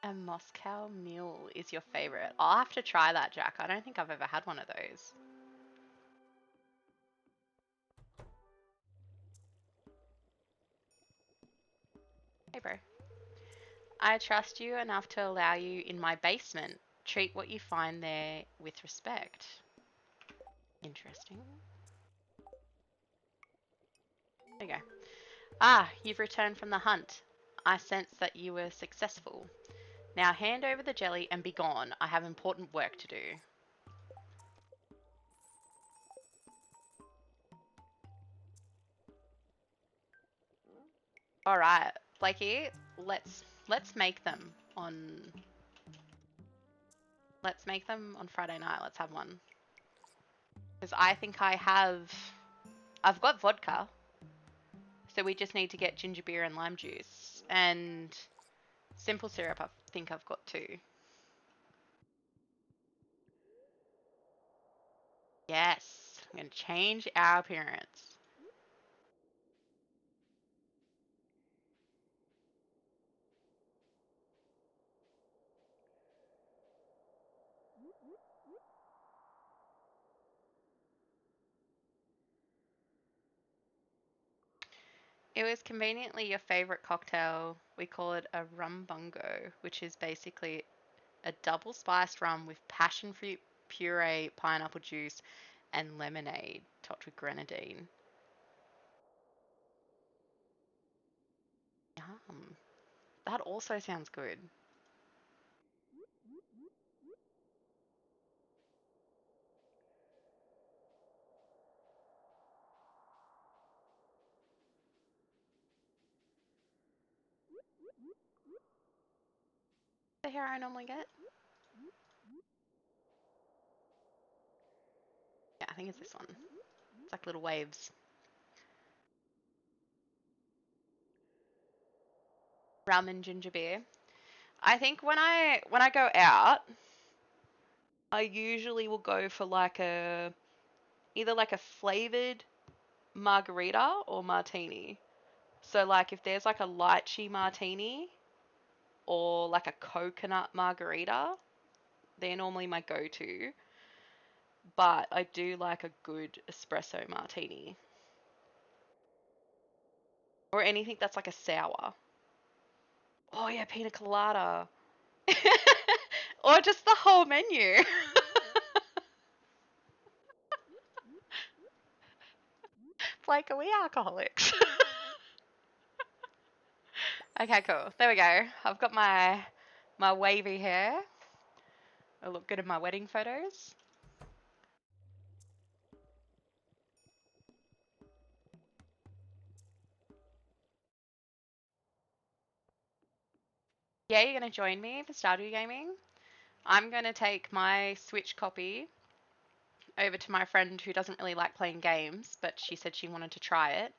A Moscow Mule is your favorite. I'll have to try that, Jack. I don't think I've ever had one of those. Hey, bro. I trust you enough to allow you in my basement. Treat what you find there with respect. Interesting. There you go. Ah, you've returned from the hunt. I sense that you were successful. Now hand over the jelly and be gone. I have important work to do. All right, Blakey, let's make them on Friday night. Let's have one. Because I think I've got vodka. So we just need to get ginger beer and lime juice and simple syrup. I think I've got too. Yes, I'm going to change our appearance. It was conveniently your favorite cocktail. We call it a rum bungo, which is basically a double spiced rum with passion fruit puree, pineapple juice, and lemonade topped with grenadine. Yum. That also sounds good. The hair I normally get? Yeah, I think it's this one. It's like little waves. Rum and ginger beer. I think when I go out, I usually will go for like either like a flavored margarita or martini. So like if there's like a lychee martini or like a coconut margarita, they're normally my go-to. But I do like a good espresso martini. Or anything that's like a sour. Oh yeah, pina colada. Or just the whole menu. Like, are we alcoholics? Okay, cool. There we go. I've got my wavy hair. I look good in my wedding photos. Yeah, you're gonna join me for Stardew Gaming. I'm gonna take my Switch copy over to my friend who doesn't really like playing games, but she said she wanted to try it.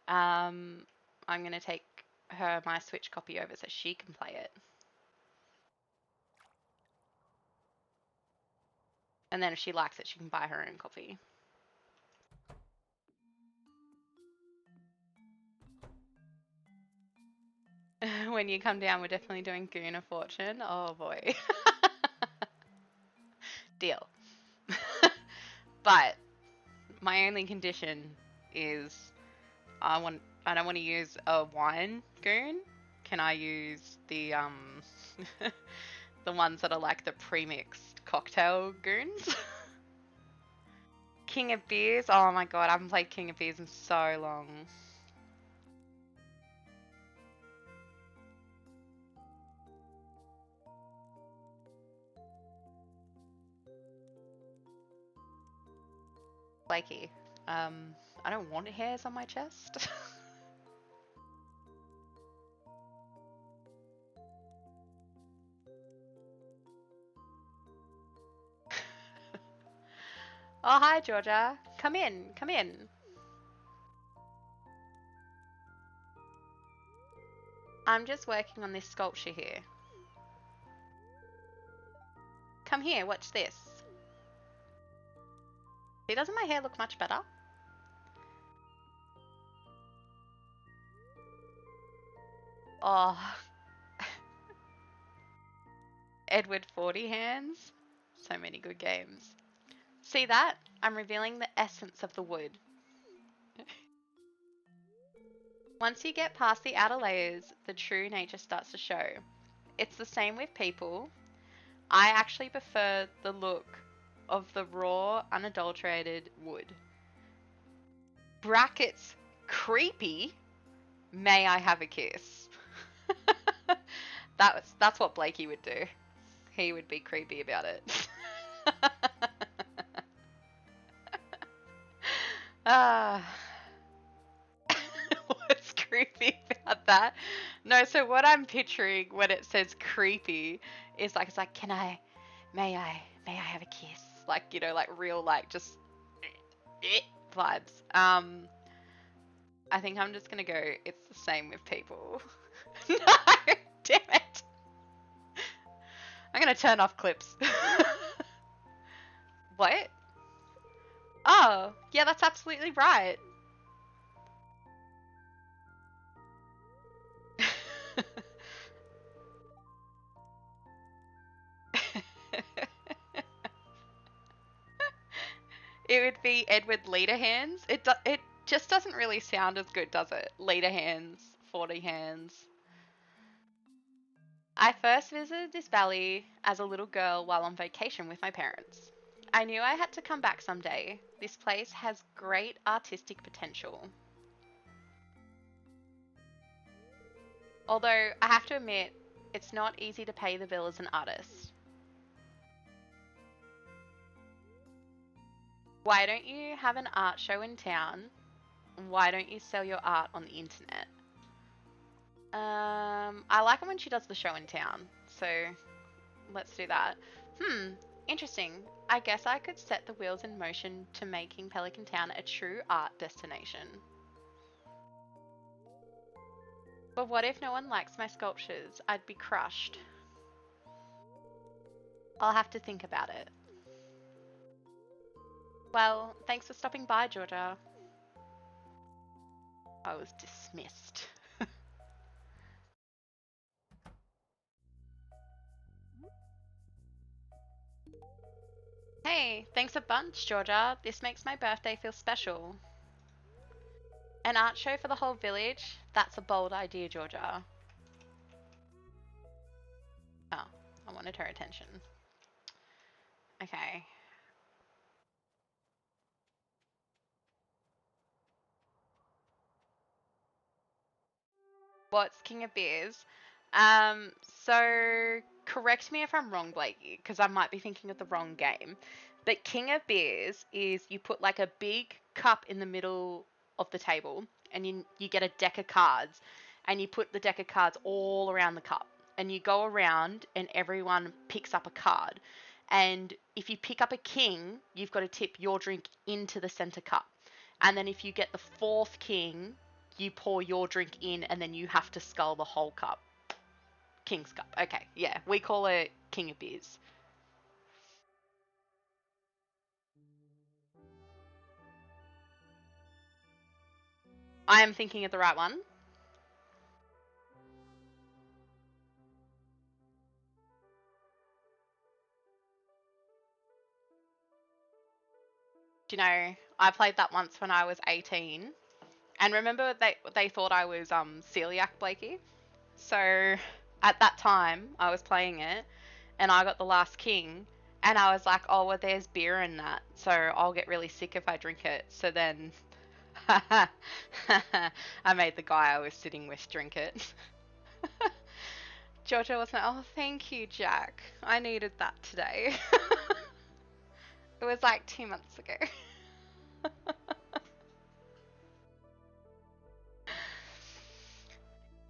I'm gonna take her my Switch copy over so she can play it. And then if she likes it, she can buy her own copy. When you come down, we're definitely doing Goon of Fortune. Oh boy. Deal. But my only condition is I don't want to use a wine goon. Can I use the the ones that are like the pre-mixed cocktail goons? King of Beers. Oh my god, I haven't played King of Beers in so long. Blakey, I don't want hairs on my chest. Oh, hi, Georgia. Come in, come in. I'm just working on this sculpture here. Come here, watch this. See, doesn't my hair look much better? Oh. Edward 40 hands. So many good games. See that? I'm revealing the essence of the wood. Once you get past the outer layers, the true nature starts to show. It's the same with people. I actually prefer the look of the raw, unadulterated wood. Brackets creepy. May I have a kiss? That's what Blakey would do. He would be creepy about it. Ah. What's creepy about that? No, so what I'm picturing when it says creepy is like, it's like, may I have a kiss? Like, you know, like real, like just vibes. I think I'm just gonna go, it's the same with people. No, damn it. I'm gonna turn off clips. What? Oh, yeah, that's absolutely right. It would be Edward Leaderhands. It just doesn't really sound as good, does it? Leaderhands, 40 hands. I first visited this valley as a little girl while on vacation with my parents. I knew I had to come back someday. This place has great artistic potential. Although, I have to admit, it's not easy to pay the bill as an artist. Why don't you have an art show in town? Why don't you sell your art on the internet? I like it when she does the show in town, so let's do that. Interesting. I guess I could set the wheels in motion to making Pelican Town a true art destination. But what if no one likes my sculptures? I'd be crushed. I'll have to think about it. Well, thanks for stopping by, Georgia. I was dismissed. Hey, thanks a bunch, Georgia. This makes my birthday feel special. An art show for the whole village? That's a bold idea, Georgia. Oh, I wanted her attention. Okay. What's King of Beers? So correct me if I'm wrong, Blakey, because I might be thinking of the wrong game. But King of Beers is you put like a big cup in the middle of the table and you get a deck of cards and you put the deck of cards all around the cup and you go around and everyone picks up a card. And if you pick up a king, you've got to tip your drink into the center cup. And then if you get the fourth king, you pour your drink in and then you have to scull the whole cup. King's Cup. Okay, yeah. We call it King of Beers. I am thinking of the right one. Do you know, I played that once when I was 18. And remember they thought I was celiac, Blakey? So at that time I was playing it and I got the last king and I was like, oh well there's beer in that, so I'll get really sick if I drink it. So then I made the guy I was sitting with drink it. Georgia was like, oh thank you, Jack. I needed that today. It was like 2 months ago.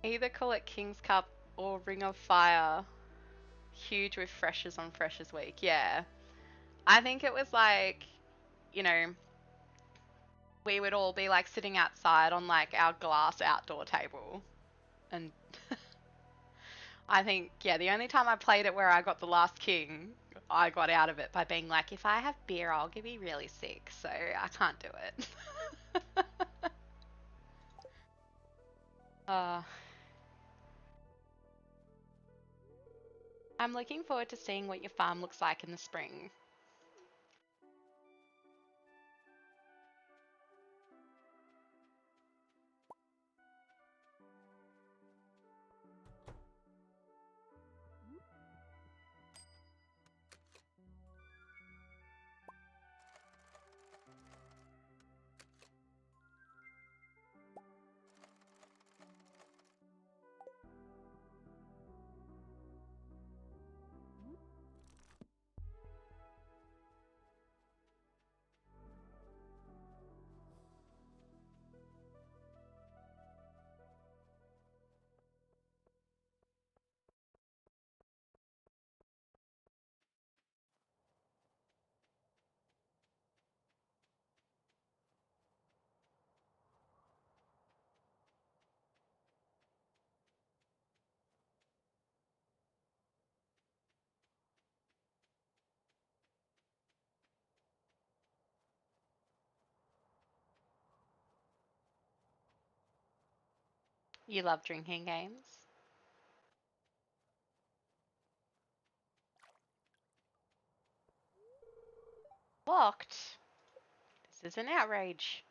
Either call it King's Cup or Ring of Fire. Huge with Freshers on Freshers Week. Yeah. I think it was like, you know, we would all be like sitting outside on like our glass outdoor table. And I think, yeah, the only time I played it where I got the last king, I got out of it by being like, if I have beer, I'll be really sick. So I can't do it. uh, I'm looking forward to seeing what your farm looks like in the spring. You love drinking games? Locked. This is an outrage.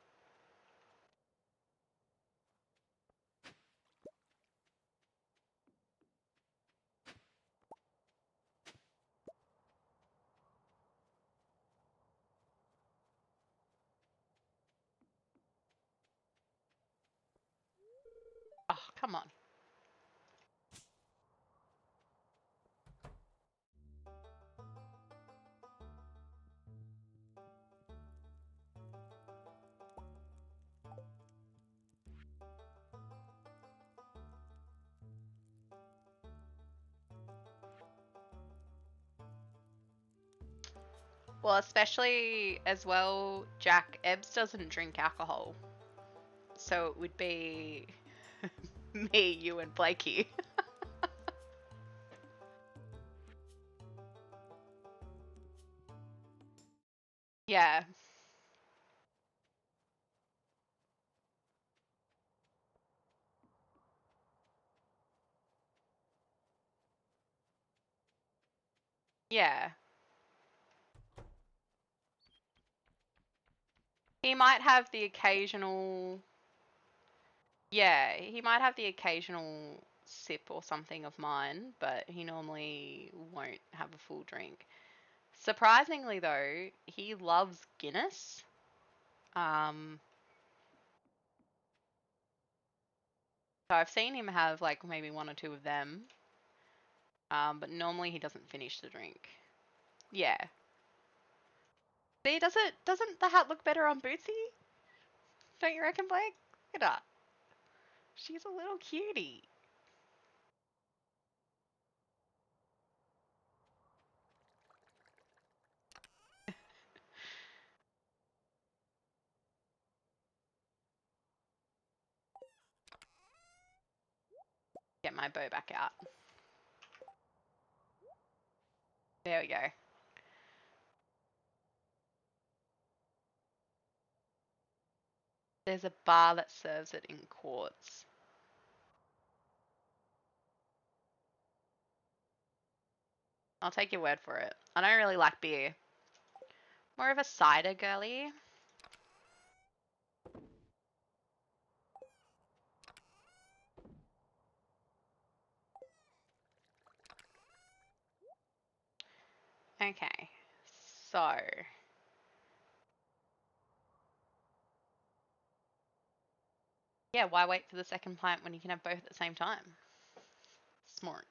Oh, come on. Well, especially as well, Jack Ebbs doesn't drink alcohol. So it would be me, you, and Blakey. Yeah. Yeah. He might have the occasional. Yeah, he might have the occasional sip or something of mine, but he normally won't have a full drink. Surprisingly, though, he loves Guinness. Um, so I've seen him have like maybe one or two of them, but normally he doesn't finish the drink. Yeah. See, doesn't the hat look better on Bootsy? Don't you reckon, Blake? Look at her. She's a little cutie. Get my bow back out. There we go. There's a bar that serves it in quarts. I'll take your word for it. I don't really like beer. More of a cider girly. Okay. So. Yeah, why wait for the second plant when you can have both at the same time? Smart.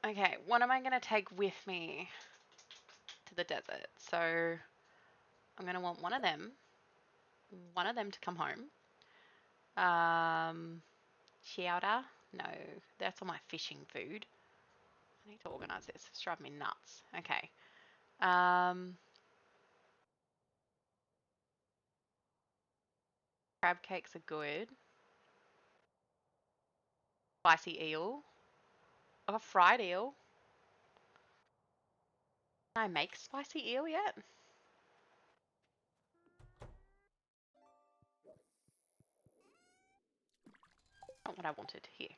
Okay, what am I going to take with me to the desert? So I'm going to want one of them to come home. Chowder? No, that's all my fishing food. I need to organize this. It's driving me nuts. Okay. Crab cakes are good. Spicy eel. I've got fried eel. Can I make spicy eel yet? Not what I wanted here.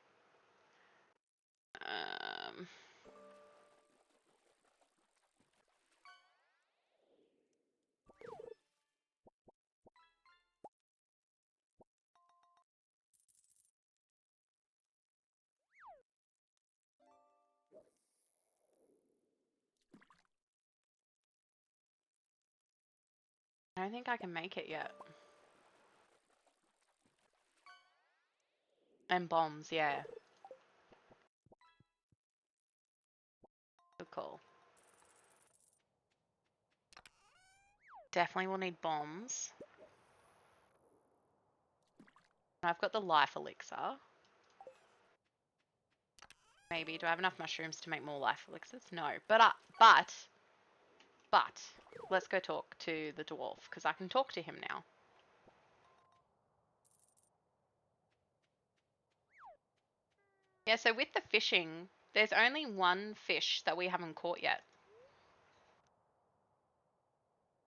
I don't think I can make it yet. And bombs, yeah. Good call. Definitely will need bombs. I've got the life elixir. Maybe. Do I have enough mushrooms to make more life elixirs? No. But let's go talk to the dwarf because I can talk to him now. Yeah, so with the fishing, there's only one fish that we haven't caught yet.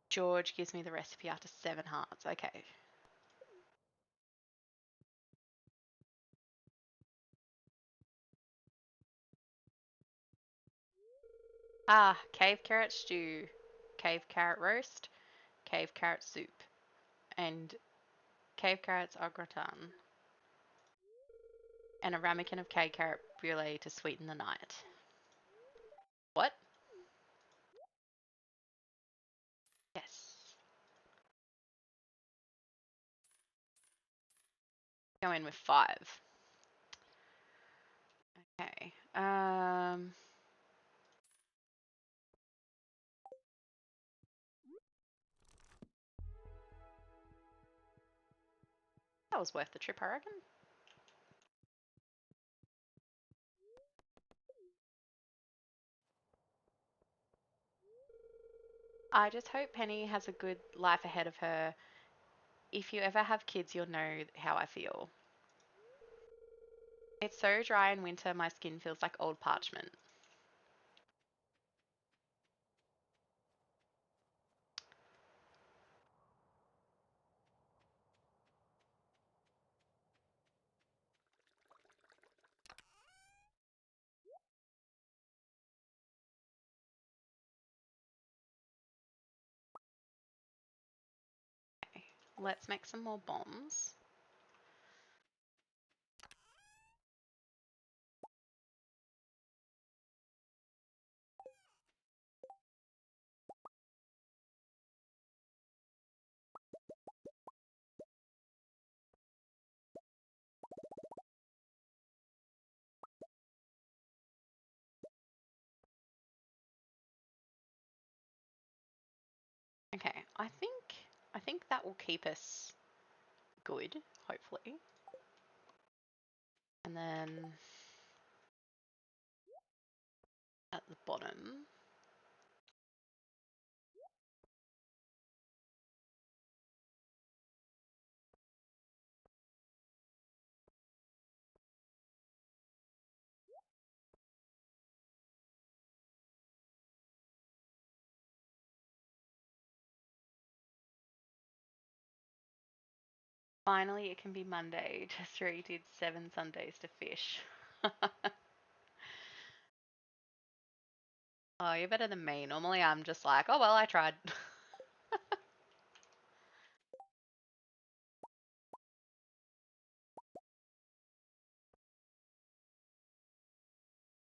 George gives me the recipe after 7 hearts. Okay. Ah, cave carrot stew, cave carrot roast, cave carrot soup, and cave carrots au gratin, and a ramekin of cave carrot brulee to sweeten the night. What? Yes. Go in with 5. Okay. That was worth the trip, I reckon. I just hope Penny has a good life ahead of her. If you ever have kids, you'll know how I feel. It's so dry in winter, my skin feels like old parchment. Okay, let's make some more bombs. Okay, I think that will keep us good, hopefully. And then at the bottom, finally it can be Monday. Tesseri did 7 Sundays to fish. Oh, you're better than me. Normally I'm just like, oh well, I tried.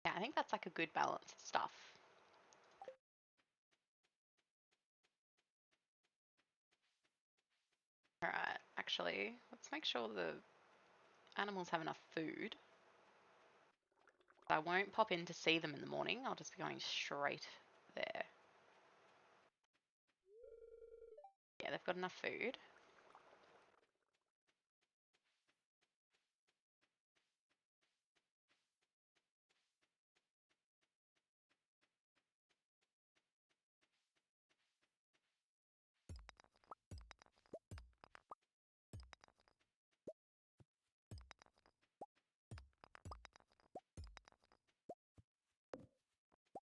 Yeah, I think that's like a good balance of stuff. Alright, actually, let's make sure the animals have enough food. I won't pop in to see them in the morning. I'll just be going straight there. they've got enough food.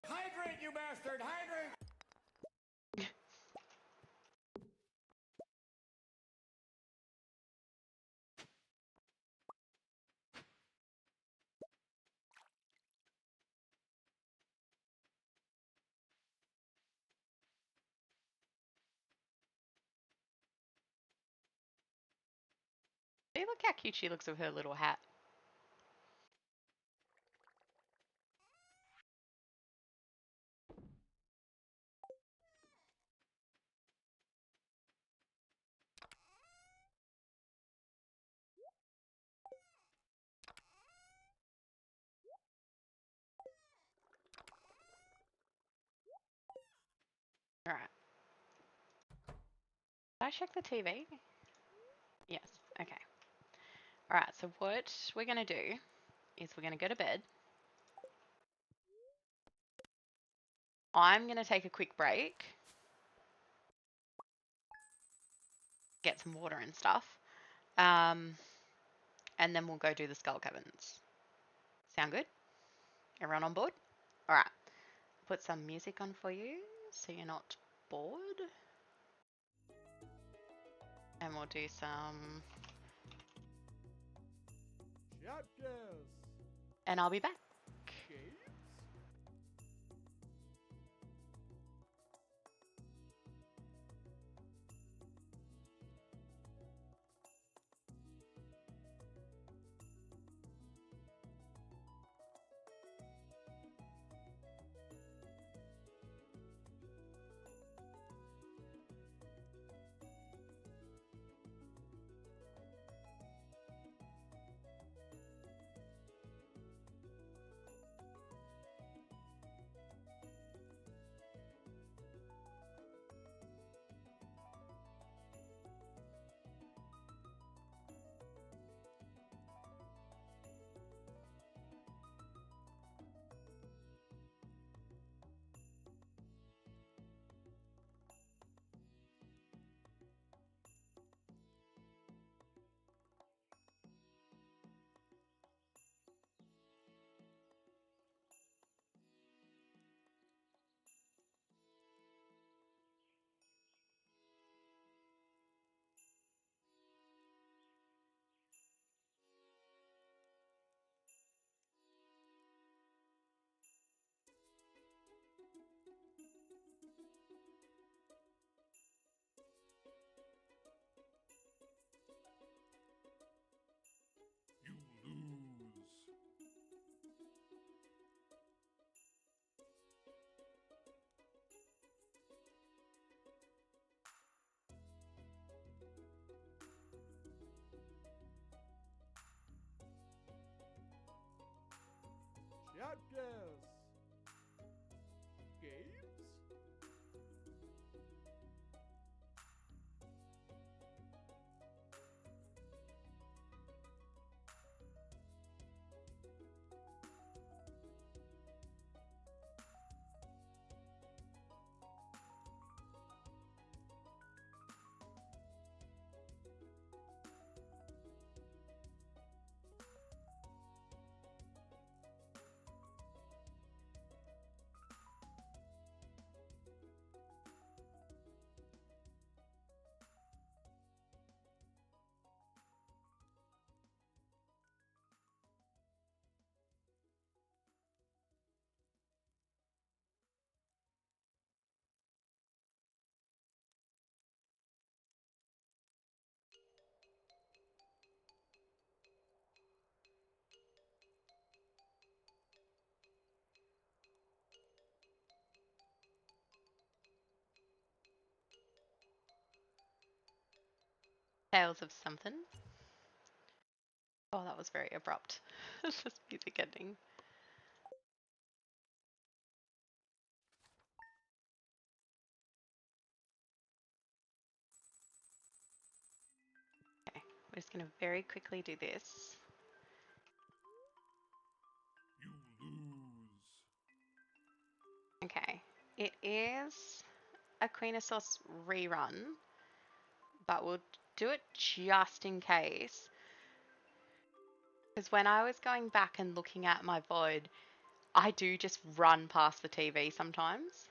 Hydrate, you bastard! Hydrate! See, look how cute she looks with her little hat. All right. Did I check the TV? Yes. Okay. All right. So what we're gonna do is we're gonna go to bed. I'm gonna take a quick break, get some water and stuff, and then we'll go do the skull cabins. Sound good? Everyone on board? All right. Put some music on for you so you're not bored. And we'll do some, Chapters. and I'll be back. Games. You lose. Chapters. Games. Tales of something. Oh, that was very abrupt. This music ending. We're just going to very quickly do this. You lose. Okay. It is a Queen of Sauce rerun, but we'll do it just in case. Because when I was going back and looking at my VOD, I do just run past the TV sometimes.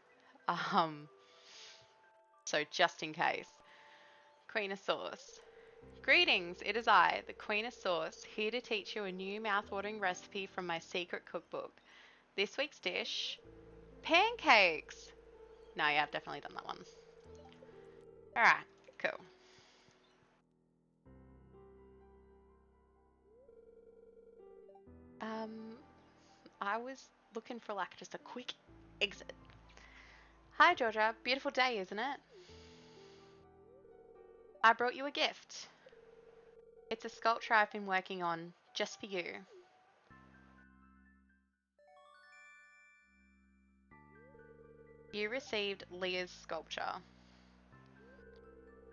So just in case. Queen of Sauce. Greetings, it is I, the Queen of Sauce, here to teach you a new mouth-watering recipe from my secret cookbook. This week's dish, pancakes. No, yeah, I've definitely done that one. Alright, cool. I was looking for like just a quick exit. Hi Georgia, beautiful day, isn't it? I brought you a gift. It's a sculpture I've been working on just for you. You received Leah's sculpture.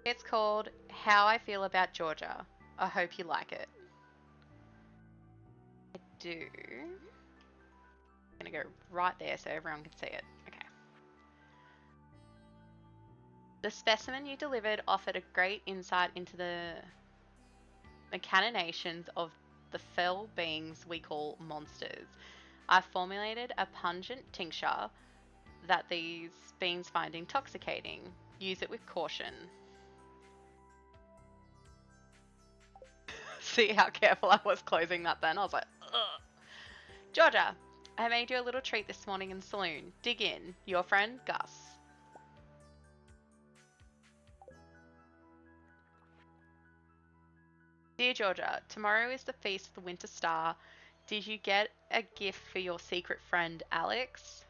It's called How I Feel About Georgia. I hope you like it. I do. I'm gonna go right there so everyone can see it. Okay. The specimen you delivered offered a great insight into the machinations of the fell beings we call monsters. I formulated a pungent tincture that these beings find intoxicating. Use it with caution. See how careful I was closing that then? I was like, ugh. Georgia, I made you a little treat this morning in the saloon. Dig in. Your friend, Gus. Dear Georgia, tomorrow is the Feast of the Winter Star. Did you get a gift for your secret friend, Alex?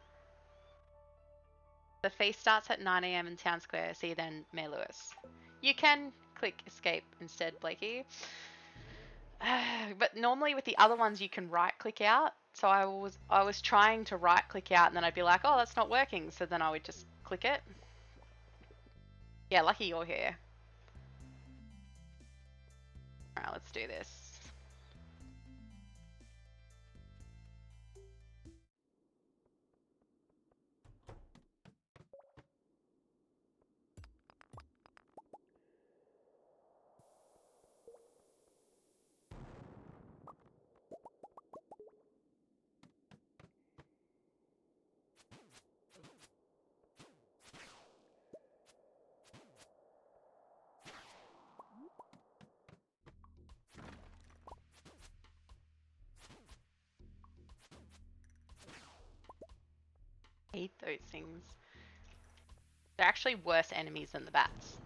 The feast starts at 9 AM in Town Square. See you then, Mayor Lewis. You can click escape instead, Blakey. But normally with the other ones you can right click out. So I was trying to right click out and then I'd be like, oh, that's not working. So then I would just click it. Yeah, lucky you're here. Alright, let's do this. Hate those things. They're actually worse enemies than the bats.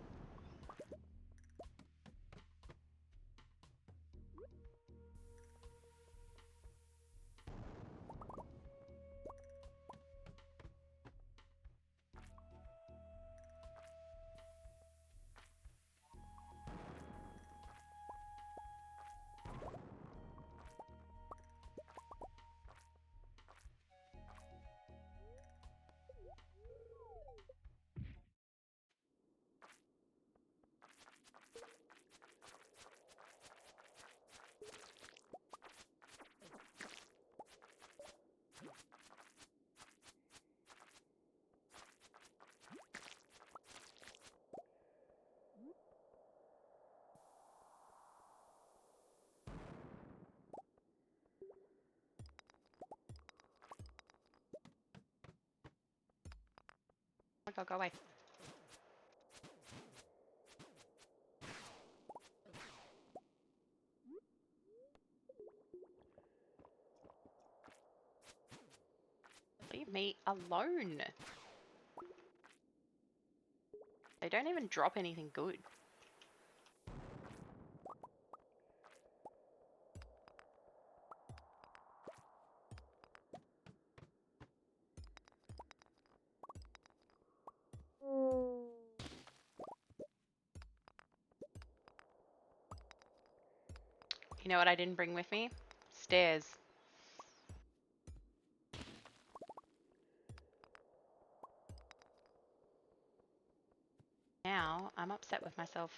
Go away. Leave me alone. They don't even drop anything good. You know what I didn't bring with me? Stairs. Now I'm upset with myself.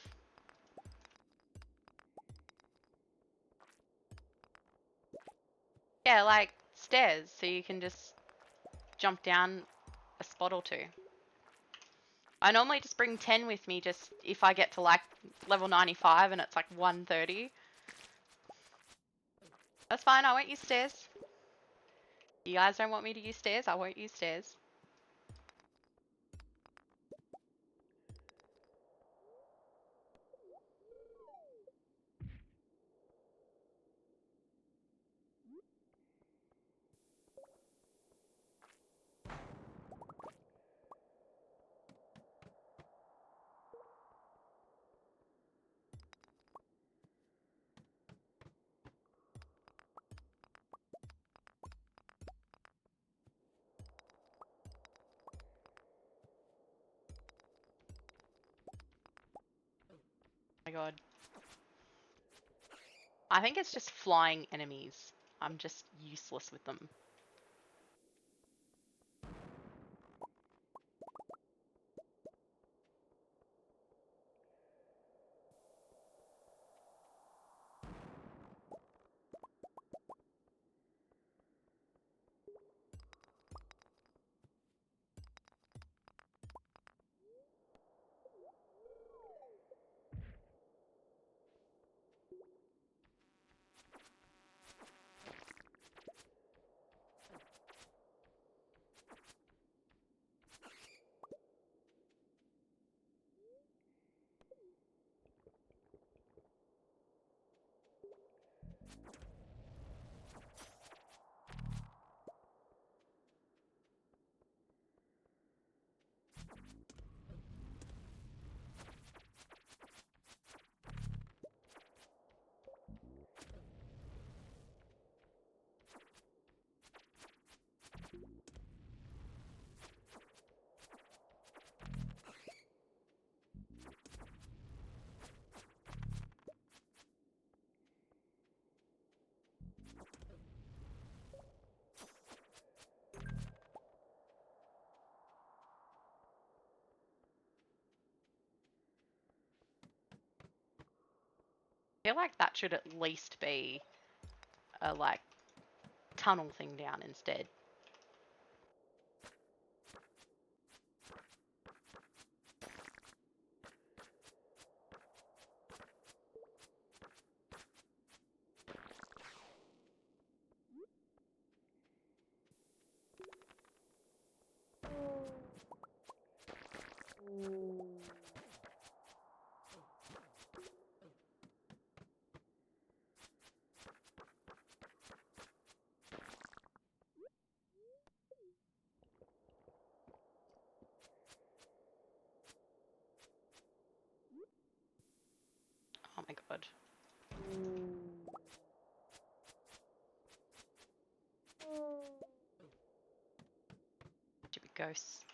Yeah, like stairs, so you can just jump down a spot or two. I normally just bring 10 with me just if I get to like level 95 and it's like 130. That's fine, I won't use stairs. You guys don't want me to use stairs? I won't use stairs. Oh my god. I think it's just flying enemies. I'm just useless with them. I feel like that should at least be a like tunnel thing down instead. Oh my god. Stupid ghosts.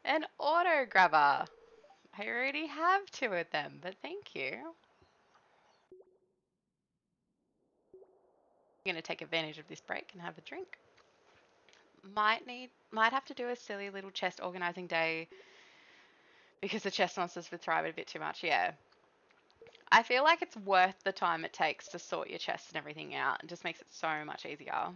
An auto grabber. I already have two of them, but thank you. I'm gonna take advantage of this break and have a drink. Might have to do a silly little chest organizing day because the chest monsters would thrive it a bit too much. Yeah. I feel like it's worth the time it takes to sort your chest and everything out. It just makes it so much easier.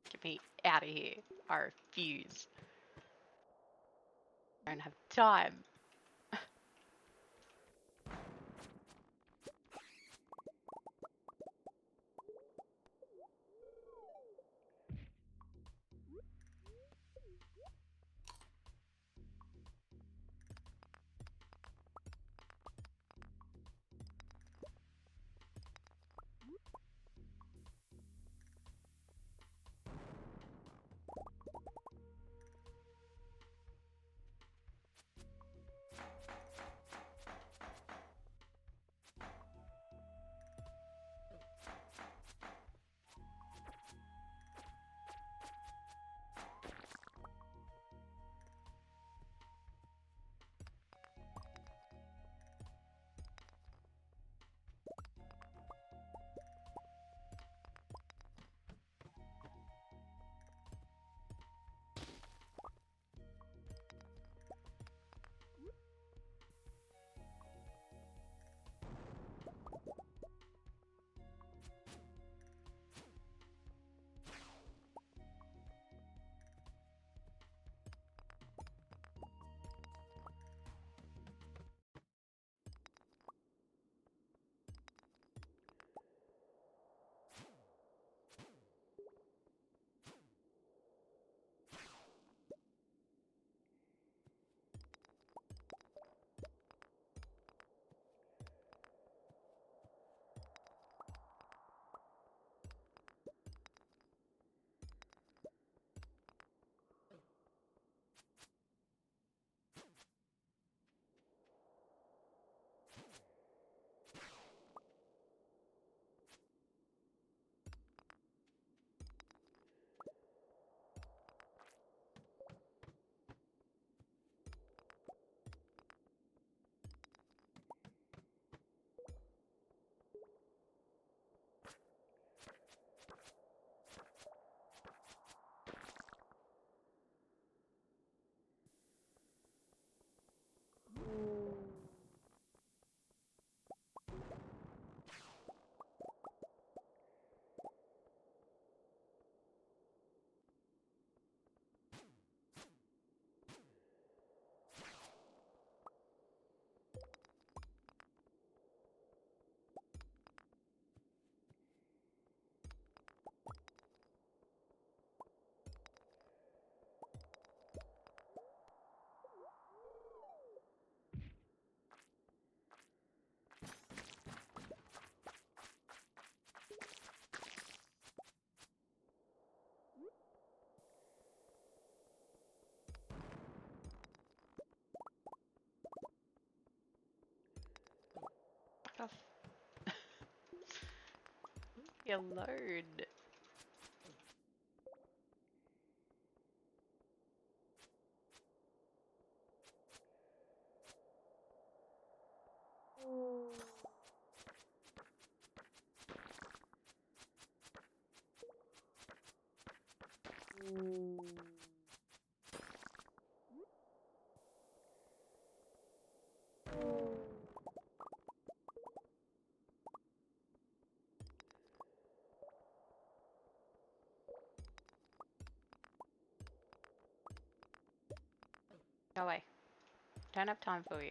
Get me out of here. I refuse. I don't have time. Off. Your load. Go away. Don't have time for you.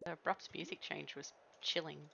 The abrupt music change was chilling.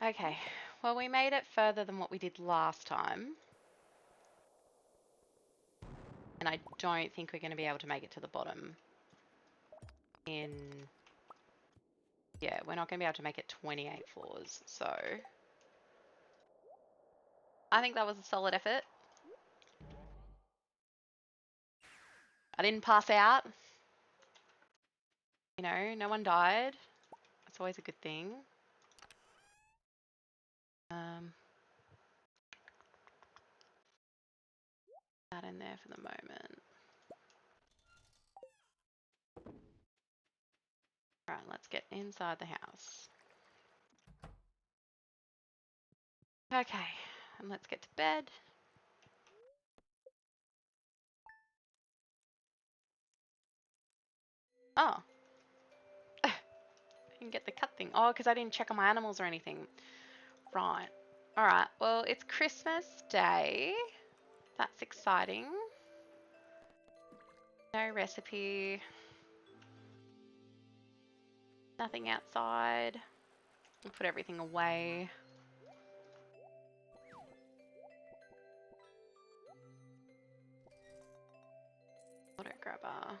Okay, well, we made it further than what we did last time. And I don't think we're going to be able to make it to the bottom in... Yeah, we're not going to be able to make it 28 floors, so... I think that was a solid effort. I didn't pass out. You know, no one died. That's always a good thing. That in there for the moment. Alright, let's get inside the house. Okay, and let's get to bed. Oh. I didn't get the cut thing. Oh, because I didn't check on my animals or anything. Right. Alright, well, it's Christmas Day. That's exciting. No recipe. Nothing outside. We'll put everything away. Auto grabber.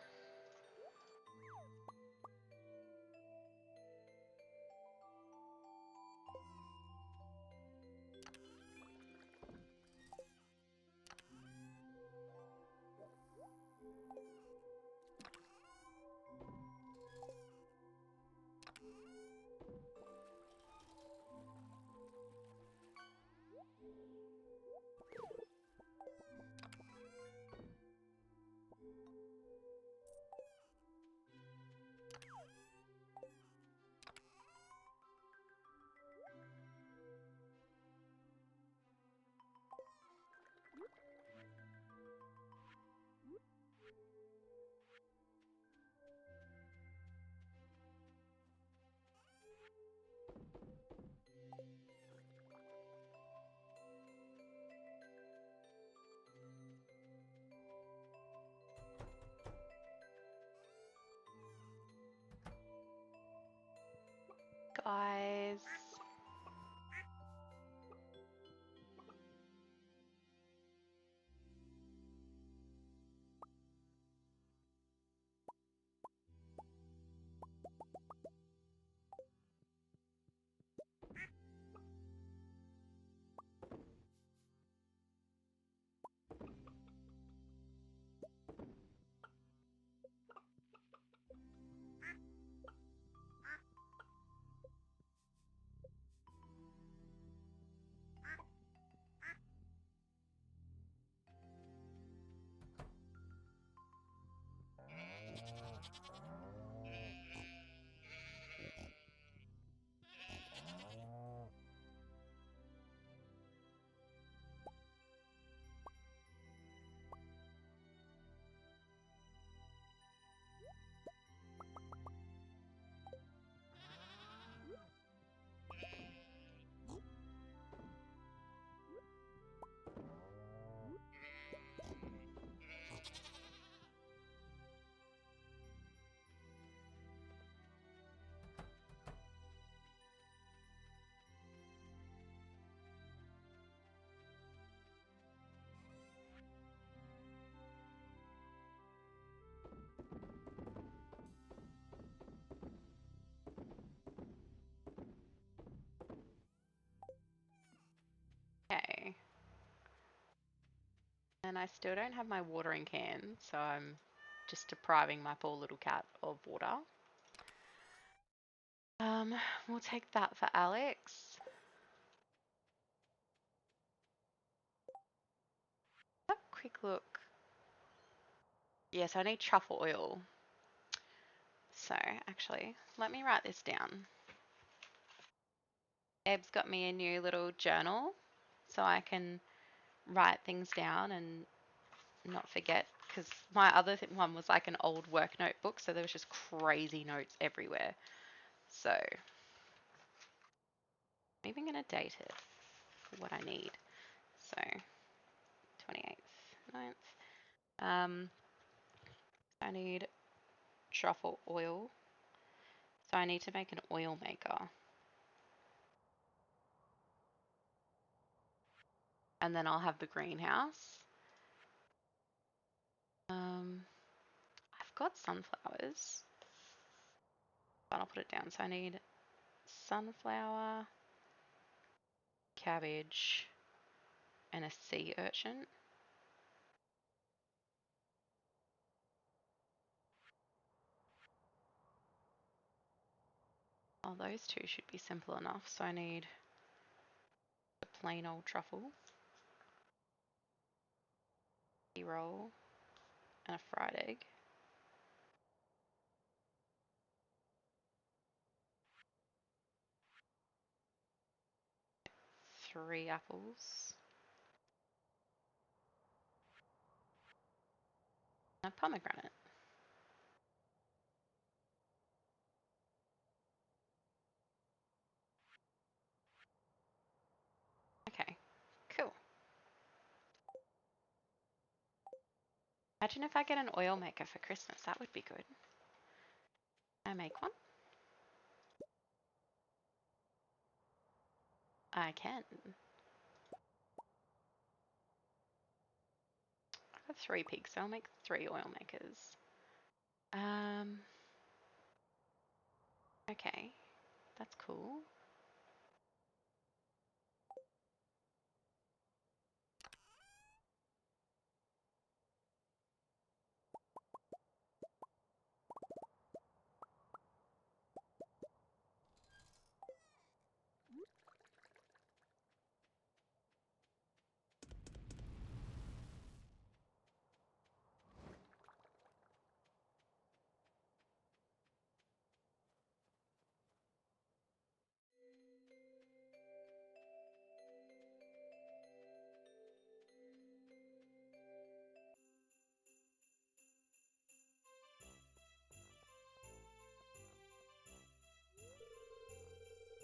Guys. Okay. And I still don't have my watering can, so I'm just depriving my poor little cat of water. We'll take that for Alex. Have a quick look. Yes, I need truffle oil. So, actually, let me write this down. Eb's got me a new little journal so I can write things down and not forget, because my other one was like an old work notebook, so there was just crazy notes everywhere. So I'm even going to date it for what I need. So 28th, 9th. I need truffle oil. So I need to make an oil maker. and then I'll have the greenhouse. I've got sunflowers, but I'll put it down. So I need sunflower, cabbage, and a sea urchin. Oh, those two should be simple enough. So I need a plain old truffle, a roll, and a fried egg. Three apples. And a pomegranate. Okay, cool. Imagine if I get an oil maker for Christmas. That would be good. Can I make one? I can. I've got 3 pigs, so I'll make 3 oil makers. Okay, that's cool.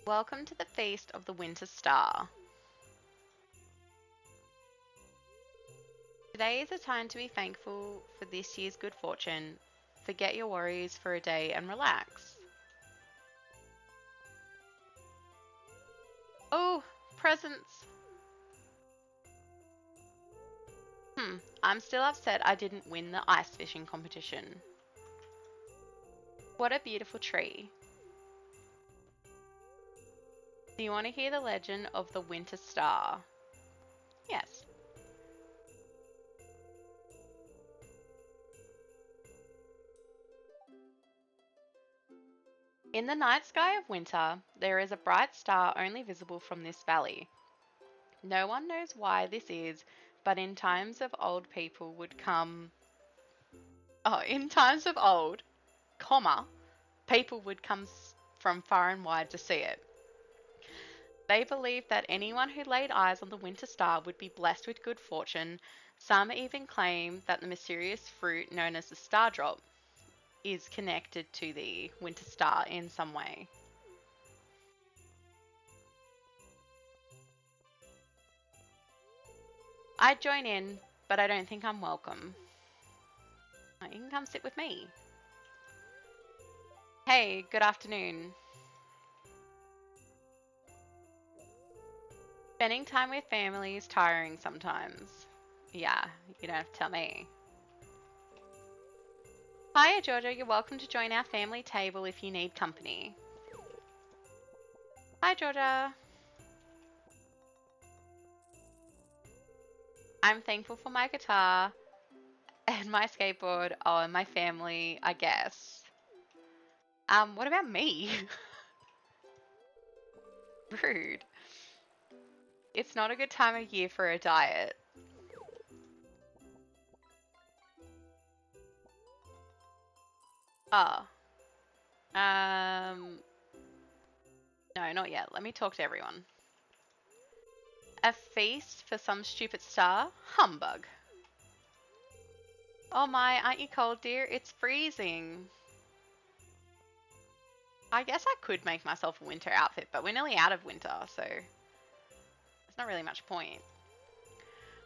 Welcome to the Feast of the Winter Star. Today is a time to be thankful for this year's good fortune. Forget your worries for a day and relax. Oh, presents! I'm still upset I didn't win the ice fishing competition. What a beautiful tree. Do you want to hear the legend of the Winter Star? Yes. In the night sky of winter, there is a bright star only visible from this valley. No one knows why this is, but in times of old, people would come from far and wide to see it. They believed that anyone who laid eyes on the winter star would be blessed with good fortune. Some even claim that the mysterious fruit known as the star drop is connected to the winter star in some way. I'd join in, but I don't think I'm welcome. Oh, you can come sit with me. Hey, good afternoon. Spending time with family is tiring sometimes. Yeah, you don't have to tell me. Hiya, Georgia. You're welcome to join our family table if you need company. Hi, Georgia. I'm thankful for my guitar and my skateboard. Oh, and my family, I guess. What about me? Rude. It's not a good time of year for a diet. Oh. No, not yet. Let me talk to everyone. A feast for some stupid star? Humbug. Oh my, aren't you cold, dear? It's freezing. I guess I could make myself a winter outfit, but we're nearly out of winter, so there's not really much point.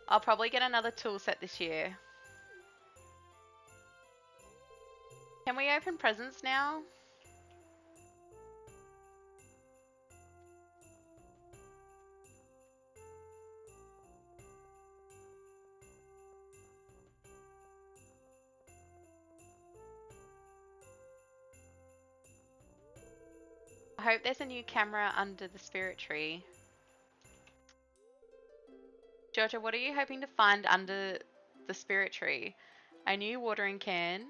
I'll probably get another tool set this year. Can we open presents now? hope there's a new camera under the spirit tree. Georgia, what are you hoping to find under the spirit tree? A new watering can,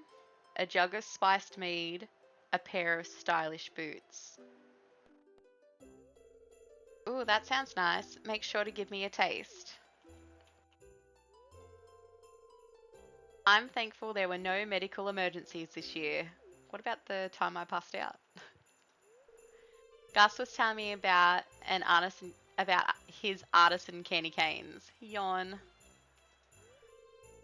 a jug of spiced mead, a pair of stylish boots. Ooh, that sounds nice. Make sure to give me a taste. I'm thankful there were no medical emergencies this year. What about the time I passed out? Gus was telling me about his artisan candy canes. Yawn.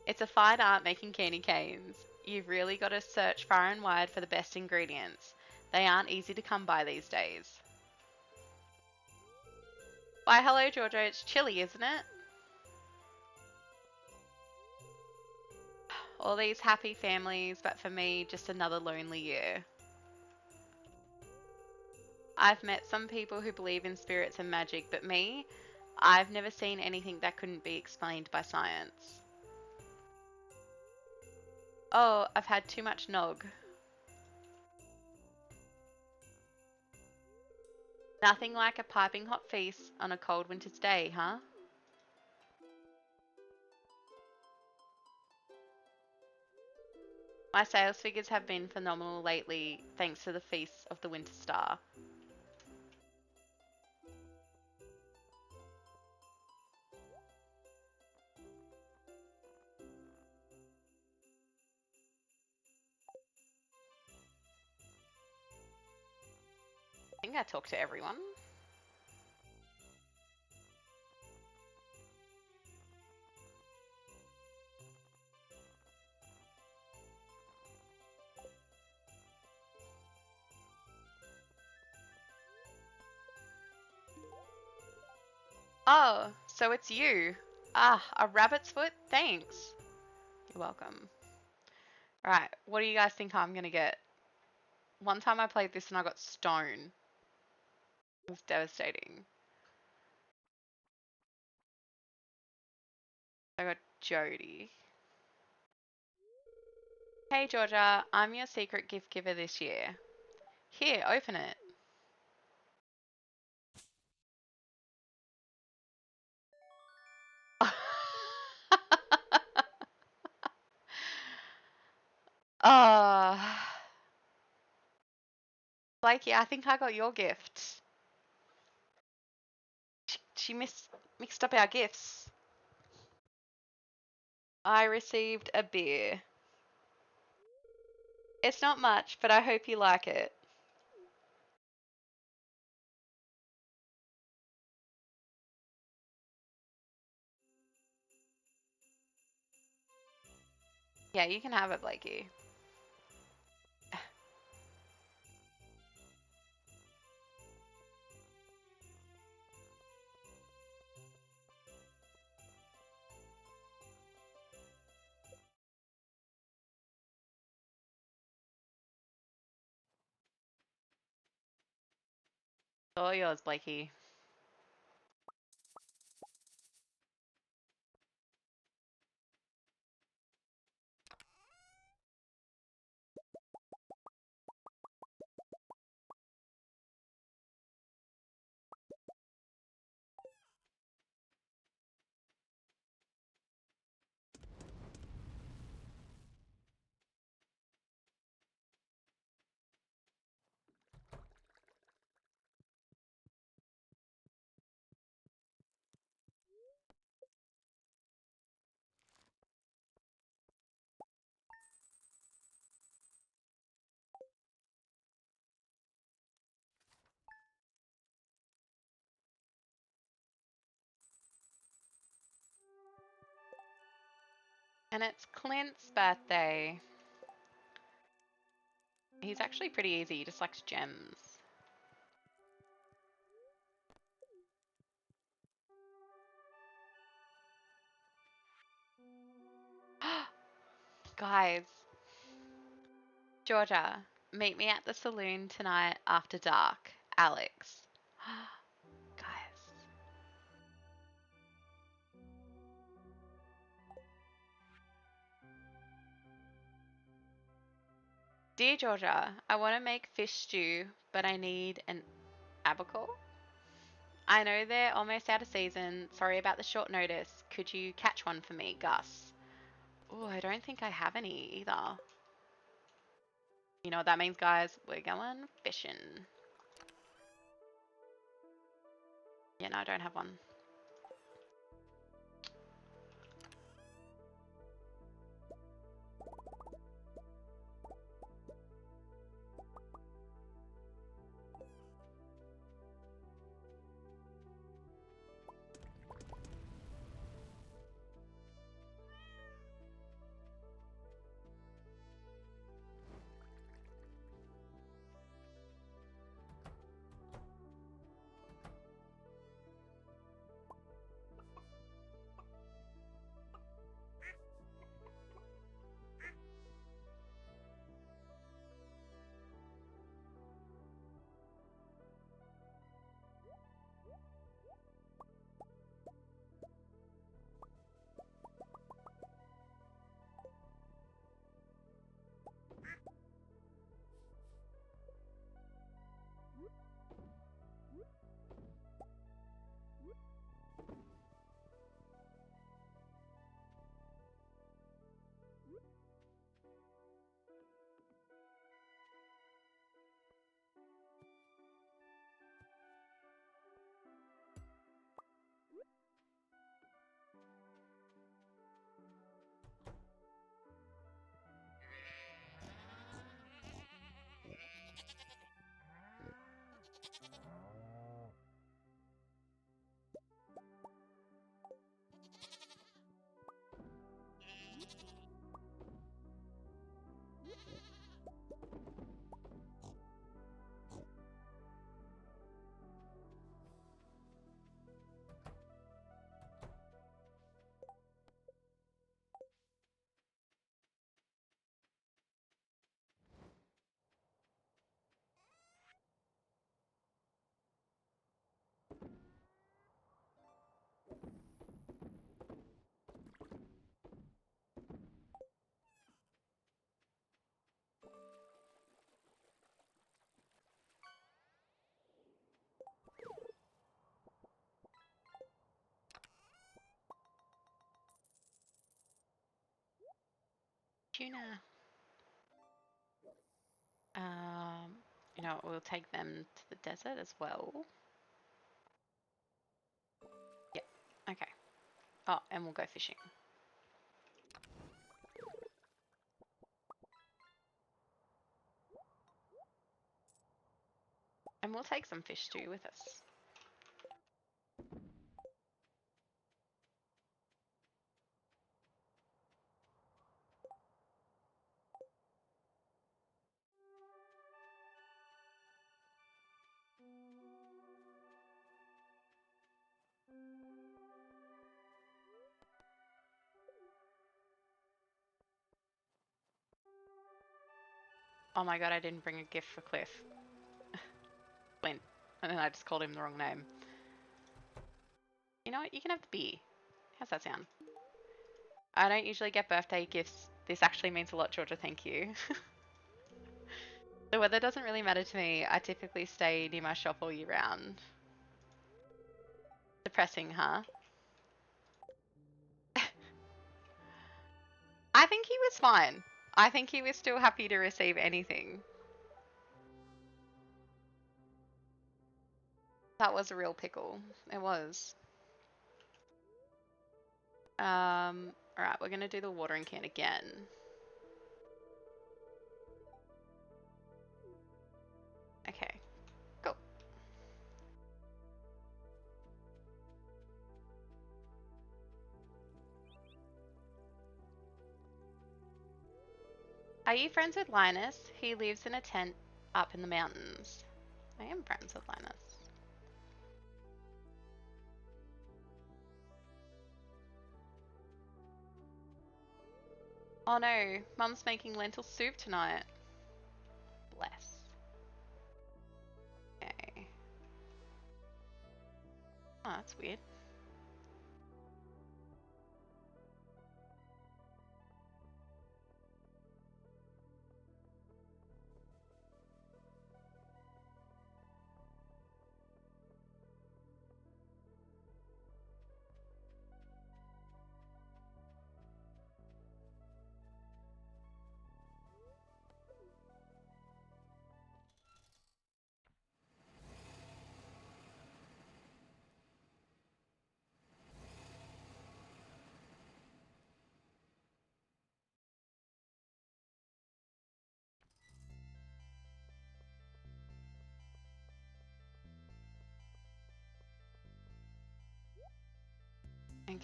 It's a fine art making candy canes. You've really got to search far and wide for the best ingredients. They aren't easy to come by these days. Why, hello, Georgia. It's chilly, isn't it? All these happy families, but for me, just another lonely year. I've met some people who believe in spirits and magic, but me, I've never seen anything that couldn't be explained by science. Oh, I've had too much nog. Nothing like a piping hot feast on a cold winter's day, huh? My sales figures have been phenomenal lately thanks to the Feast of the Winter Star. I think I talked to everyone. Oh, so it's you. Ah, a rabbit's foot? Thanks. You're welcome. Alright, what do you guys think I'm gonna get? One time I played this and I got stone. It was devastating. I got Jody. Hey Georgia, I'm your secret gift giver this year. Here, open it. Oh, Blakey, I think I got your gift. She mixed up our gifts. I received a beer. It's not much, but I hope you like it. Yeah, you can have it, Blakey. All yours, Blakey. And it's Clint's birthday. He's actually pretty easy. He just likes gems. Guys, Georgia, meet me at the saloon tonight after dark. Alex. Guys. Dear Georgia, I want to make fish stew, but I need an Abacore? I know they're almost out of season. Sorry about the short notice. Could you catch one for me, Gus? Oh, I don't think I have any either. You know what that means, guys? We're going fishing. Yeah, no, I don't have one. Tuna. You know, we'll take them to the desert as well. Yep. Okay. Oh, and we'll go fishing. And we'll take some fish too with us. Oh my god, I didn't bring a gift for Cliff. Flint. And then I just called him the wrong name. You know what? You can have the beer. How's that sound? I don't usually get birthday gifts. This actually means a lot, Georgia. Thank you. The weather doesn't really matter to me. I typically stay near my shop all year round. Depressing, huh? I think he was fine. I think he was still happy to receive anything. That was a real pickle. It was. Alright, we're gonna do the watering can again. Okay, go. Are you friends with Linus? He lives in a tent up in the mountains. I am friends with Linus. Oh no, Mum's making lentil soup tonight. Bless. Okay. Oh, that's weird.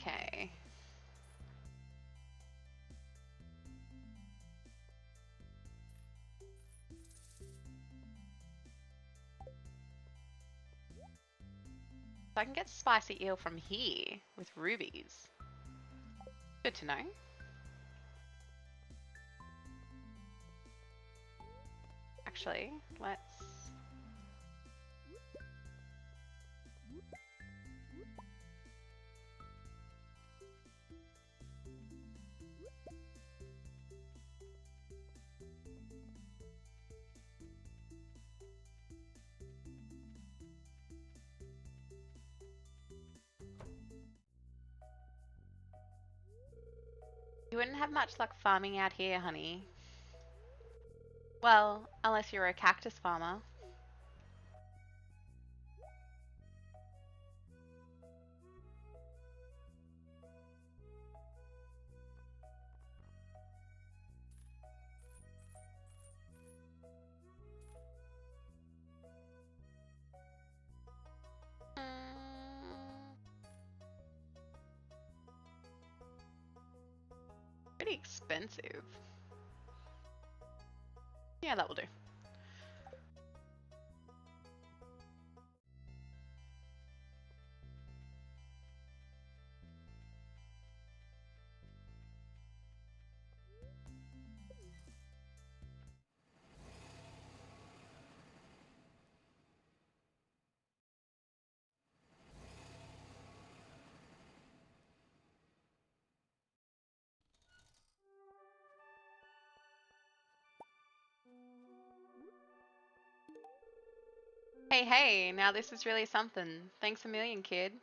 Okay. So I can get spicy eel from here with rubies. Good to know. Actually, let's... You wouldn't have much luck farming out here, honey. Well, unless you're a cactus farmer. Pretty expensive. Yeah, that will do. Hey, hey, now this is really something. Thanks a million, kid.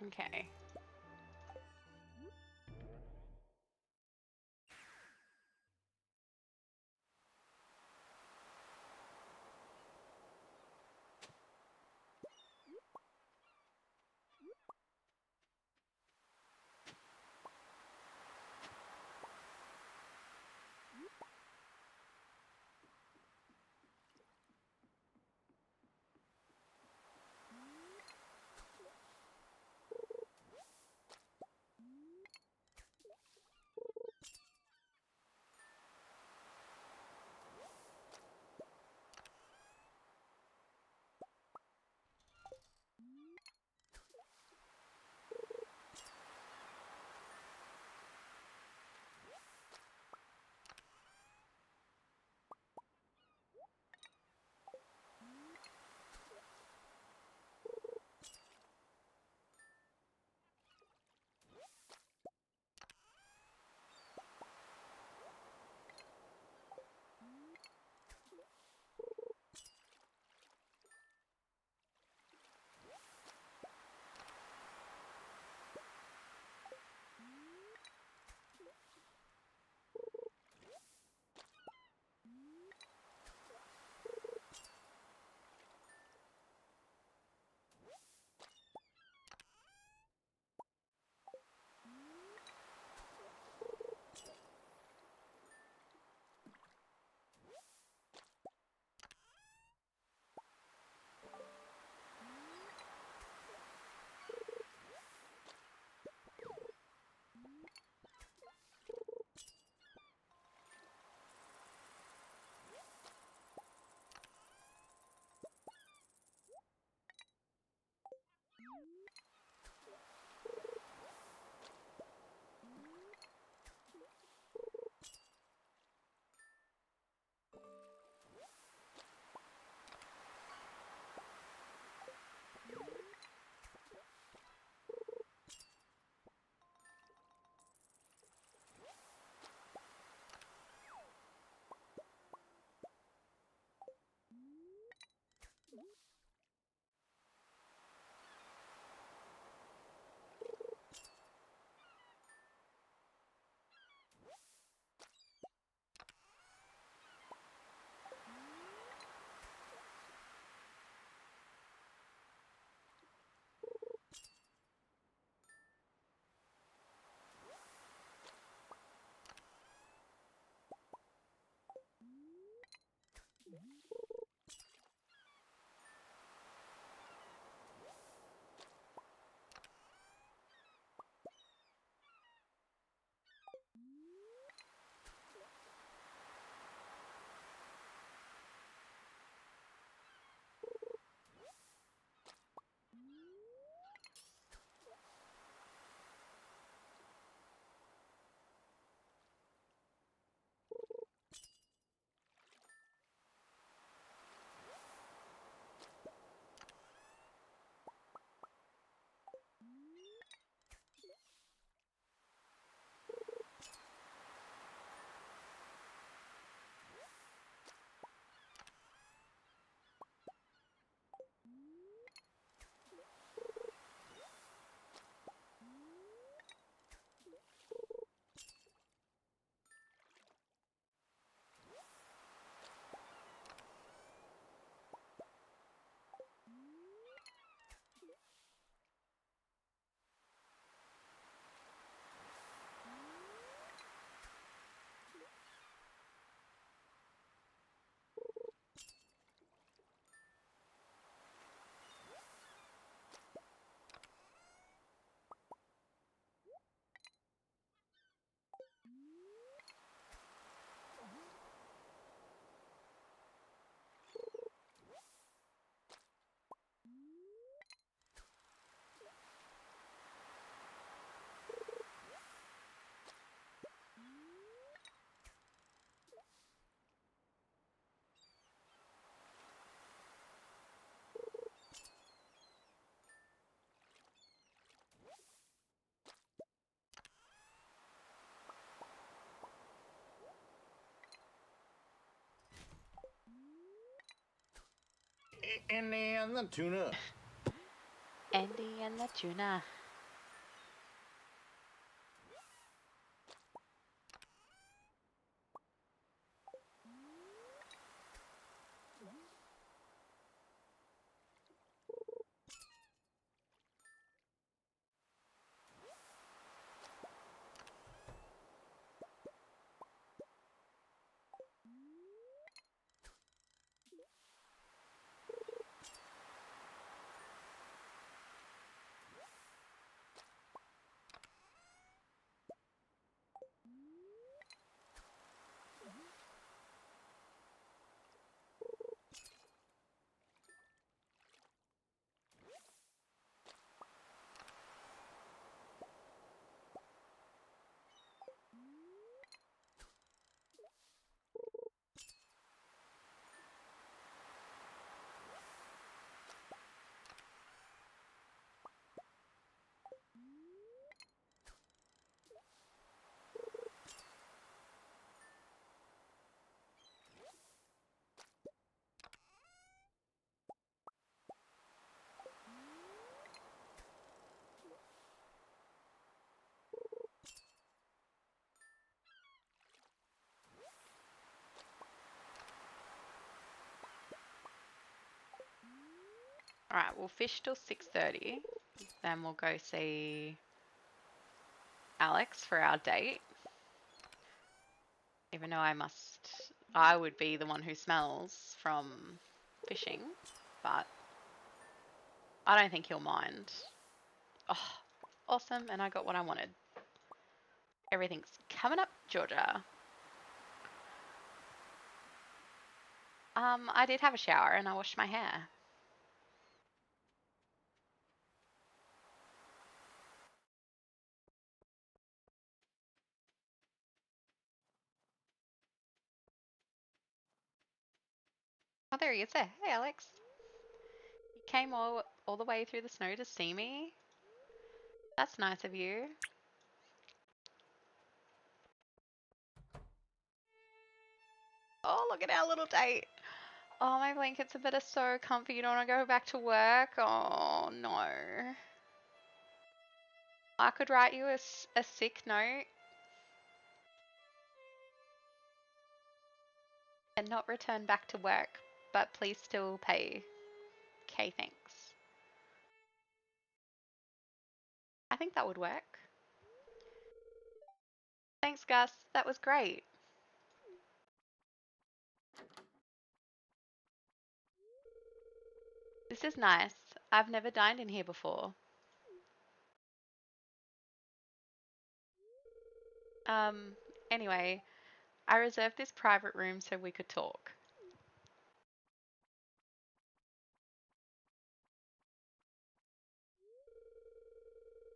Okay. Andy and the tuna. Andy and the tuna. Alright, we'll fish till 6:30. Then we'll go see Alex for our date. Even though I would be the one who smells from fishing, but I don't think he'll mind. Oh, awesome, and I got what I wanted. Everything's coming up, Georgia. I did have a shower and I washed my hair. Oh, there he is there. Hey, Alex. You came all the way through the snow to see me? That's nice of you. Oh, look at our little date. Oh, my blankets are so comfy. You don't want to go back to work? Oh, no. I could write you a sick note and not return back to work, but please still pay. Okay, thanks. I think that would work. Thanks, Gus. That was great. This is nice. I've never dined in here before. Anyway, I reserved this private room so we could talk.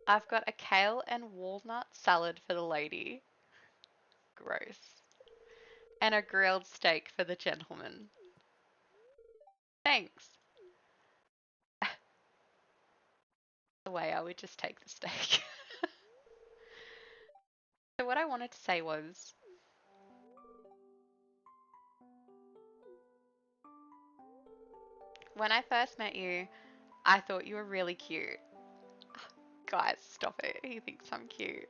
I've got a kale and walnut salad for the lady. Gross. And a grilled steak for the gentleman. Thanks. The way I would just take the steak. So what I wanted to say was, when I first met you, I thought you were really cute. Guys, stop it. He thinks I'm cute.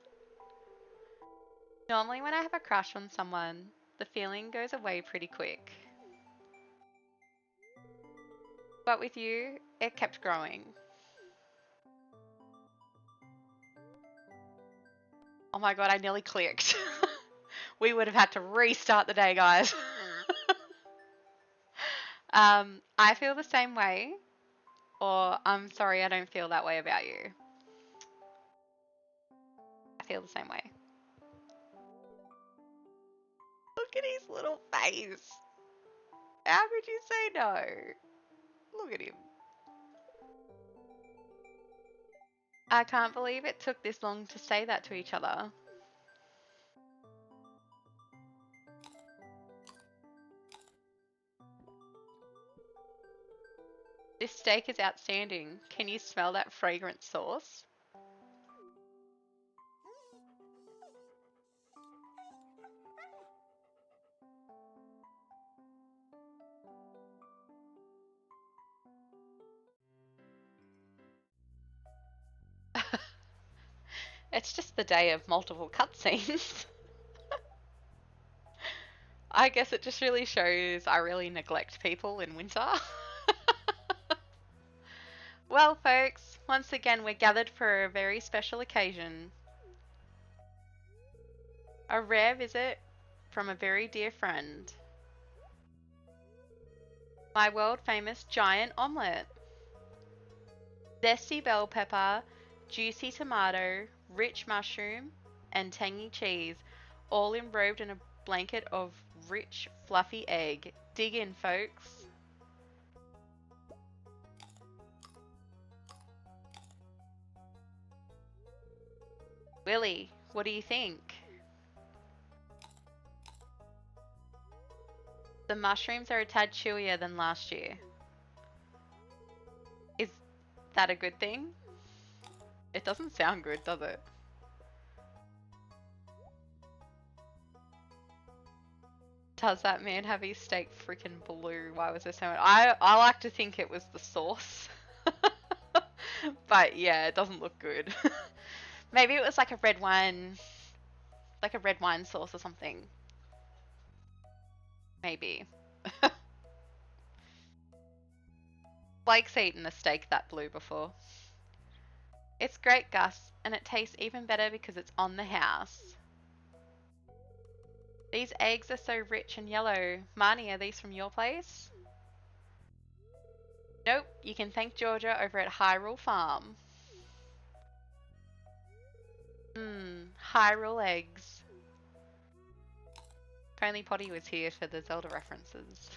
Normally when I have a crush on someone, the feeling goes away pretty quick. But with you, it kept growing. Oh my god, I nearly clicked. We would have had to restart the day, guys. I feel the same way, or I'm sorry, I don't feel that way about you. I feel the same way. Look at his little face. How could you say no? Look at him. I can't believe it took this long to say that to each other. This steak is outstanding. Can you smell that fragrant sauce? It's just the day of multiple cutscenes. I guess it just really shows I really neglect people in winter. Well, folks, once again, we're gathered for a very special occasion. A rare visit from a very dear friend. My world famous giant omelette. Zesty bell pepper, juicy tomato, rich mushroom, and tangy cheese, all enrobed in a blanket of rich, fluffy egg. Dig in, folks. Willie, what do you think? The mushrooms are a tad chewier than last year. Is that a good thing? It doesn't sound good, does it? Does that man have his steak freaking blue? Why was there so much? I like to think it was the sauce. But yeah, it doesn't look good. Maybe it was like a red wine sauce or something. Maybe. Blake's eaten a steak that blue before. It's great, Gus, and it tastes even better because it's on the house. These eggs are so rich and yellow. Marnie, are these from your place? Nope, you can thank Georgia over at Hyrule Farm. Hyrule eggs. If only Potty was here for the Zelda references.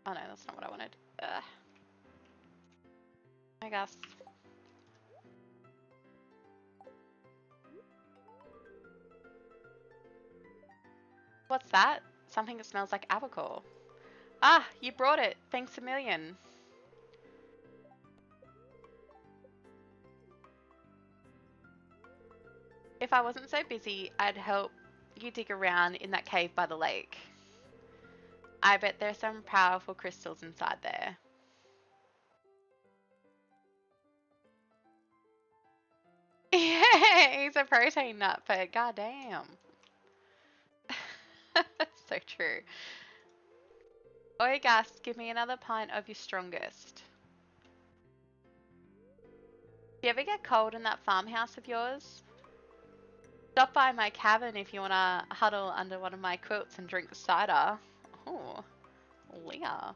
Oh no, that's not what I wanted. I guess. What's that? Something that smells like Abacore. Ah, you brought it. Thanks a million. If I wasn't so busy, I'd help you dig around in that cave by the lake. I bet there's some powerful crystals inside there. Yeah, he's a protein nut, but goddamn. So true. Oi, Gus, give me another pint of your strongest. Do you ever get cold in that farmhouse of yours? Stop by my cabin if you want to huddle under one of my quilts and drink cider. Oh, Leah.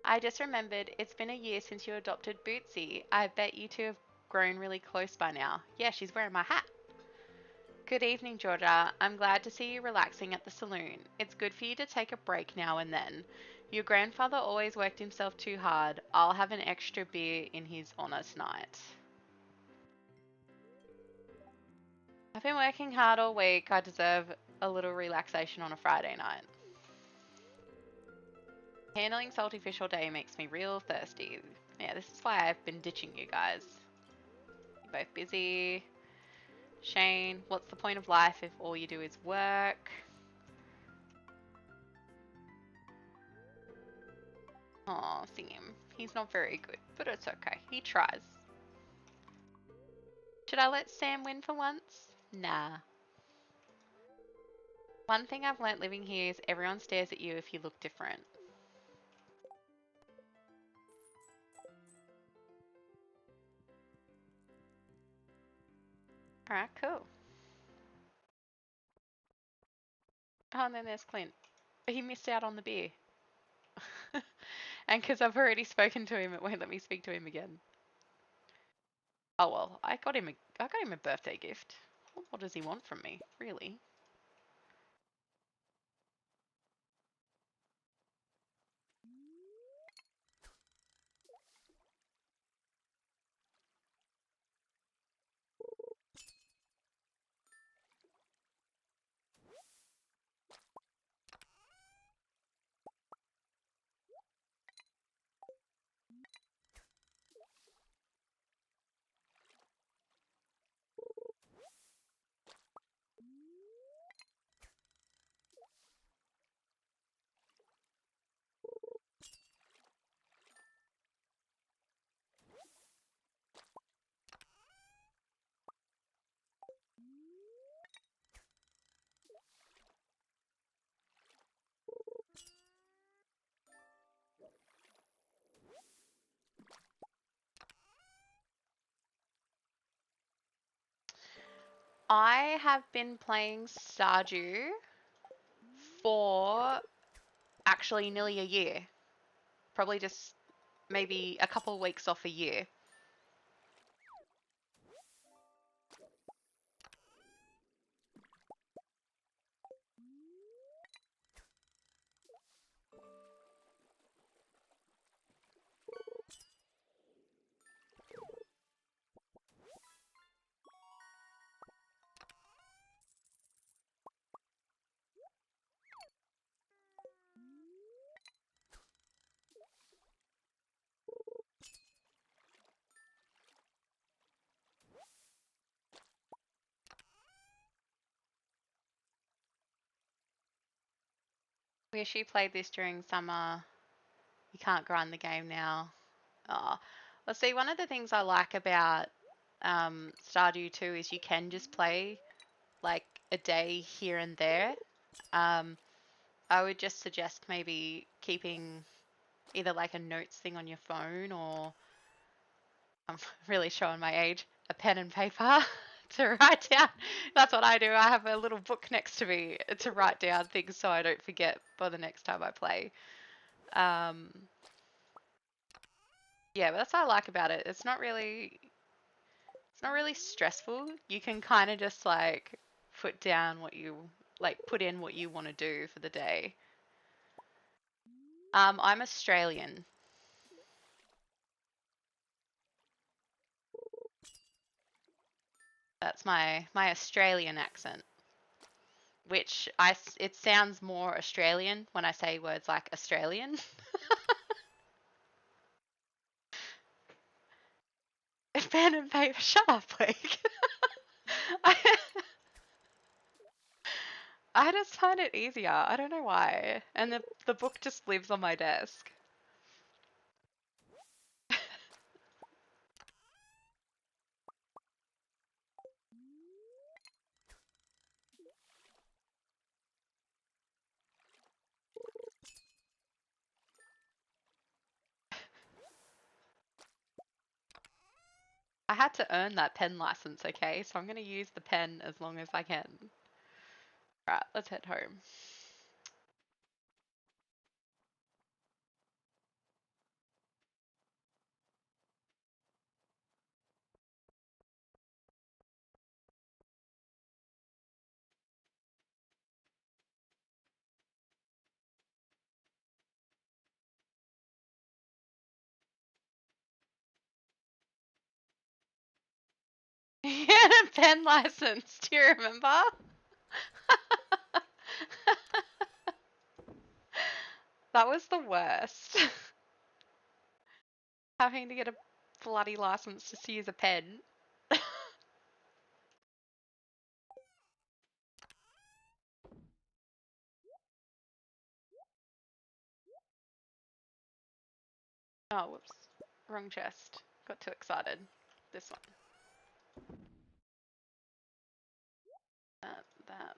I just remembered it's been a year since you adopted Bootsy. I bet you two have grown really close by now. Yeah, she's wearing my hat. Good evening, Georgia. I'm glad to see you relaxing at the saloon. It's good for you to take a break now and then. Your grandfather always worked himself too hard. I'll have an extra beer in his honor tonight. I've been working hard all week. I deserve a little relaxation on a Friday night. Handling salty fish all day makes me real thirsty. Yeah, this is why I've been ditching you guys. You're both busy. Shane, what's the point of life if all you do is work? Oh, sing him. He's not very good, but it's okay. He tries. Should I let Sam win for once? Nah. One thing I've learnt living here is everyone stares at you if you look different. Alright, cool. Oh, and then there's Clint. But he missed out on the beer. And because I've already spoken to him, it won't let me speak to him again. Oh well, I got him a birthday gift. What more does he want from me, really? I have been playing Stardew for actually nearly a year. Probably just maybe a couple of weeks off a year. Wish you played this during summer. You can't grind the game now. Oh. Well, see, one of the things I like about Stardew 2 is you can just play like a day here and there. Um, I would just suggest maybe keeping either like a notes thing on your phone or I'm really showing my age, a pen and paper to write down. That's what I do. I have a little book next to me to write down things so I don't forget for the next time I play. Um, yeah, but that's what I like about it. It's not really stressful. You can kind of just like put down what you like put in what you want to do for the day. I'm Australian. That's my Australian accent, which it sounds more Australian when I say words like Australian. Pen and paper. Shut up, Blake. I, I just find it easier. I don't know why. And the book just lives on my desk. I had to earn that pen license, okay? So I'm going to use the pen as long as I can. Right, let's head home. He had a pen license. Do you remember? That was the worst. Having to get a bloody license just to use a pen. Oh, whoops. Wrong chest. Got too excited. This one. That.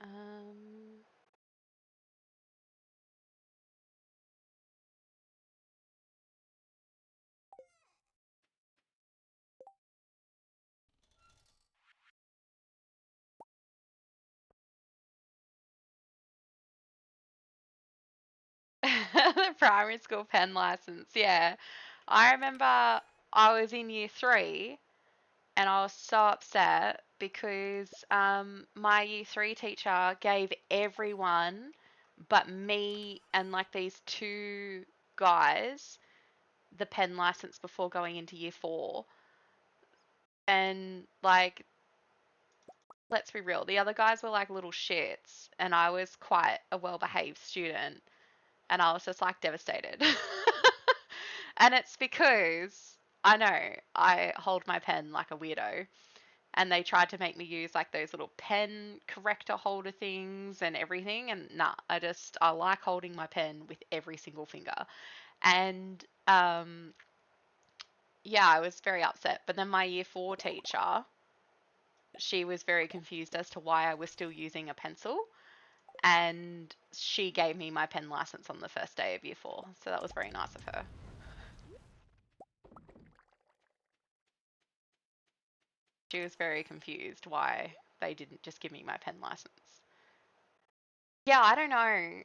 Um. primary school pen license. Yeah. I remember I was in year 3 and I was so upset because my year 3 teacher gave everyone but me and like these 2 guys the pen license before going into year 4. And like, let's be real, the other guys were like little shits, and I was quite a well behaved student, and I was just like devastated. And it's because I know I hold my pen like a weirdo, and they tried to make me use like those little pen corrector holder things and everything, and nah, I like holding my pen with every single finger. And yeah, I was very upset. But then my year 4 teacher, she was very confused as to why I was still using a pencil, and she gave me my pen license on the first day of year 4. So that was very nice of her. She was very confused why they didn't just give me my pen license. Yeah, I don't know.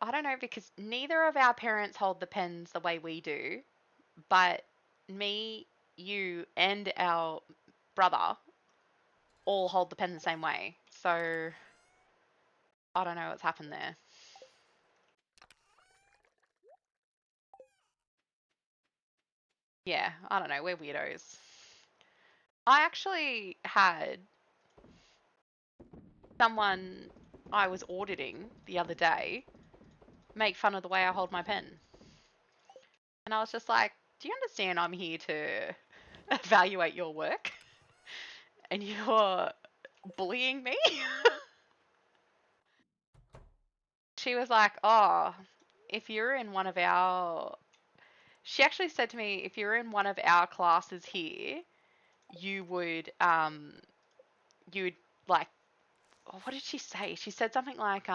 I don't know because neither of our parents hold the pens the way we do, but me, you, and our brother all hold the pen the same way. So I don't know what's happened there. Yeah, I don't know. We're weirdos. I actually had someone I was auditing the other day make fun of the way I hold my pen. And I was just like, do you understand I'm here to evaluate your work? And you're bullying me? She was like, oh, if you're in one of our... She actually said to me, if you're in one of our classes here, you would like, oh, what did she say? She said something like,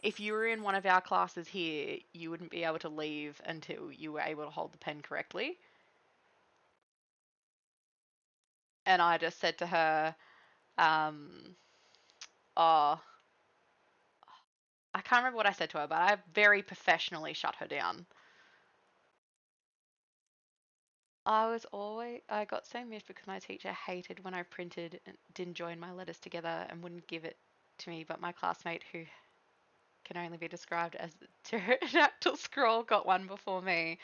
if you were in one of our classes here, you wouldn't be able to leave until you were able to hold the pen correctly. And I just said to her, oh, I can't remember what I said to her, but I very professionally shut her down. I got so miffed because my teacher hated when I printed and didn't join my letters together and wouldn't give it to me, but my classmate who can only be described as the pterodactyl scroll got one before me.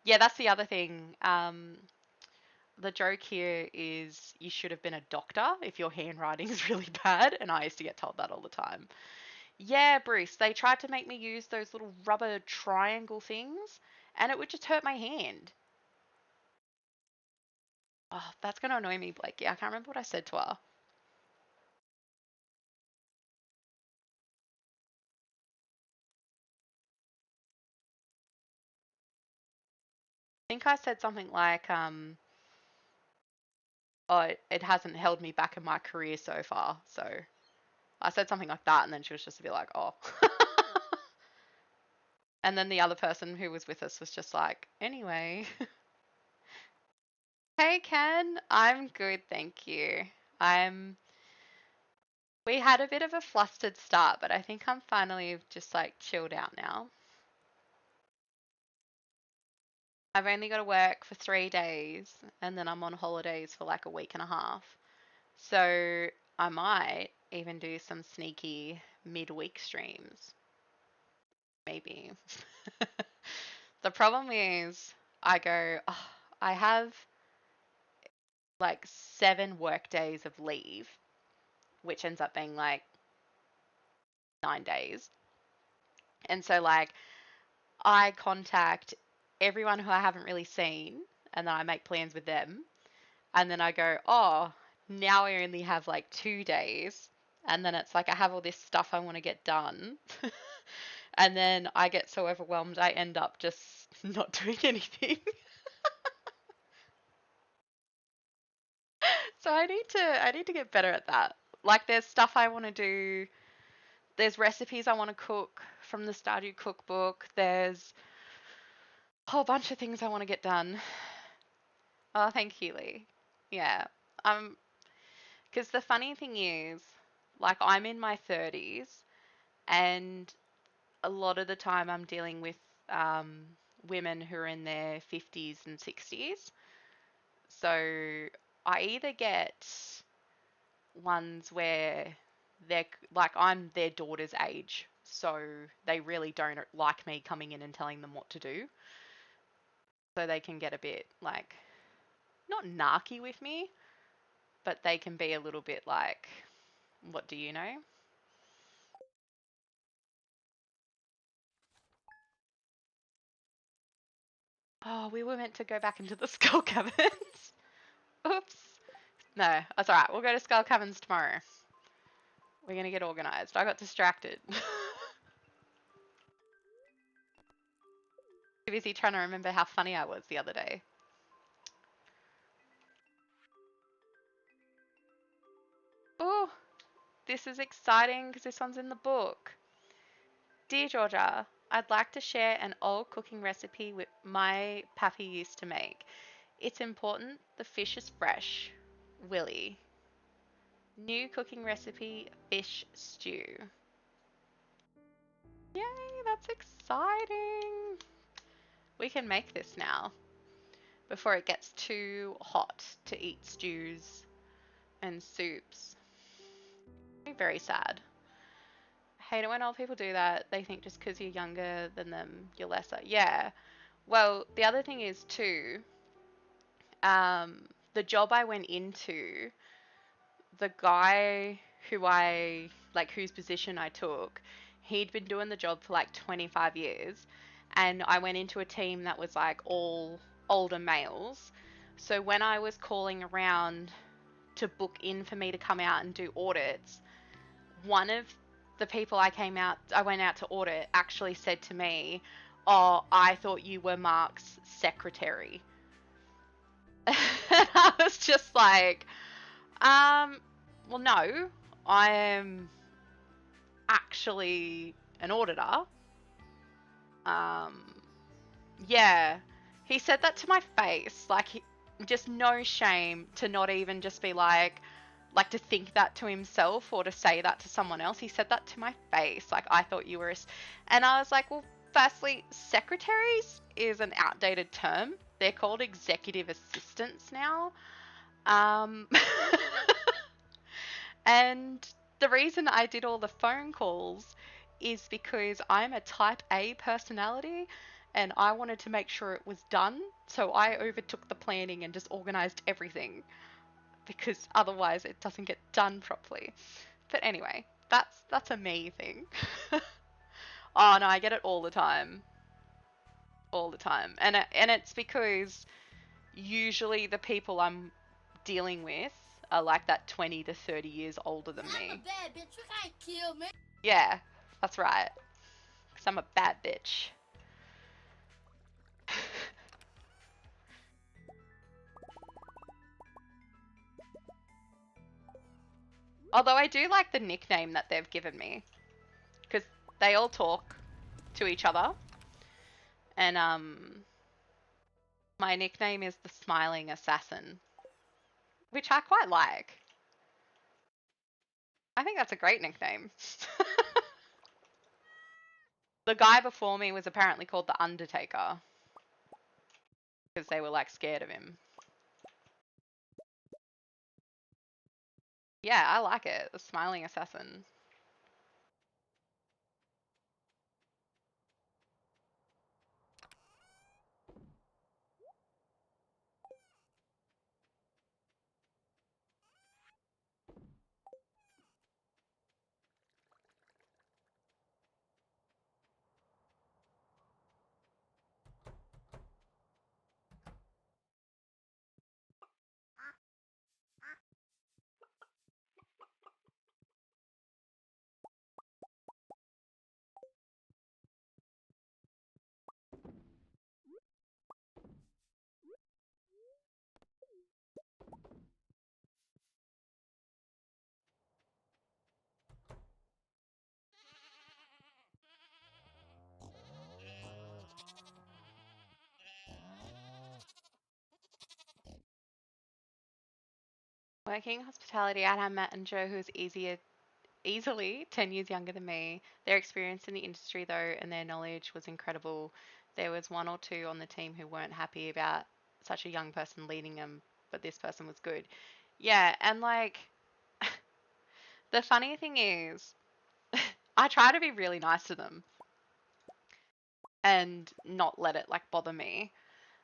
Yeah, that's the other thing. The joke here is you should have been a doctor if your handwriting is really bad, and I used to get told that all the time. Yeah, Bruce, they tried to make me use those little rubber triangle things, and it would just hurt my hand. Oh, that's going to annoy me, Blakey. I can't remember what I said to her. I think I said something like, oh, it hasn't held me back in my career so far. So I said something like that, and then she was just a bit like, oh. And then the other person who was with us was just like, anyway. Hey, Ken. I'm good, thank you. We had a bit of a flustered start, but I think I'm finally just like chilled out now. I've only got to work for 3 days, and then I'm on holidays for like a week and a half. So I might even do some sneaky midweek streams. Maybe. The problem is I go, oh, I have like 7 work days of leave, which ends up being like 9 days. And so like I contact everyone who I haven't really seen, and then I make plans with them. And then I go, oh, now I only have like 2 days. And then it's like I have all this stuff I want to get done. And then I get so overwhelmed, I end up just not doing anything. So I need to get better at that. Like there's stuff I want to do. There's recipes I want to cook from the Stardew cookbook. There's a whole bunch of things I want to get done. Oh, thank you, Lee. Yeah. Because the funny thing is, like I'm in my 30s and a lot of the time I'm dealing with women who are in their 50s and 60s. So I either get ones where they're like I'm their daughter's age, so they really don't like me coming in and telling them what to do. So they can get a bit like not narky with me, but they can be a little bit like, what do you know? Oh, we were meant to go back into the Skull Caverns. Oops. No, that's alright. We'll go to Skull Caverns tomorrow. We're gonna get organized. I got distracted. Too busy trying to remember how funny I was the other day. Oh, this is exciting because this one's in the book. Dear Georgia, I'd like to share an old cooking recipe my pappy used to make. It's important the fish is fresh. Willie. New cooking recipe, fish stew. Yay, that's exciting. We can make this now before it gets too hot to eat stews and soups. Very sad. I hate it when old people do that. They think just because you're younger than them, you're lesser. Yeah. Well, the other thing is too, the job I went into, the guy whose position I took, he'd been doing the job for like 25 years. And I went into a team that was like all older males. So when I was calling around to book in for me to come out and do audits, one of the people I went out to audit actually said to me, "Oh, I thought you were Mark's secretary." And I was just like, well, no, I am actually an auditor. Yeah, he said that to my face, like, just no shame to not even just be like to think that to himself or to say that to someone else. He said that to my face, like, I thought you were and I was like, well, firstly, secretaries is an outdated term. They're called executive assistants now. And the reason I did all the phone calls is because I'm a type A personality and I wanted to make sure it was done. So I overtook the planning and just organized everything because otherwise it doesn't get done properly. But anyway, that's a me thing. Oh no, I get it all the time. All the time. And it's because usually the people I'm dealing with are like that 20 to 30 years older than I'm a me. bad bitch. You can't kill me. Yeah, that's right. Because I'm a bad bitch. Although I do like the nickname that they've given me. Because they all talk to each other. And my nickname is the Smiling Assassin. Which I quite like. I think that's a great nickname. The guy before me was apparently called the Undertaker. Because they were like scared of him. Yeah, I like it. The Smiling Assassin. Working hospitality at Matt and Joe, who's easily 10 years younger than me. Their experience in the industry, though, and their knowledge was incredible. there was one or two on the team who weren't happy about such a young person leading them, but this person was good. Yeah, and like the funny thing is, I try to be really nice to them and not let it like bother me.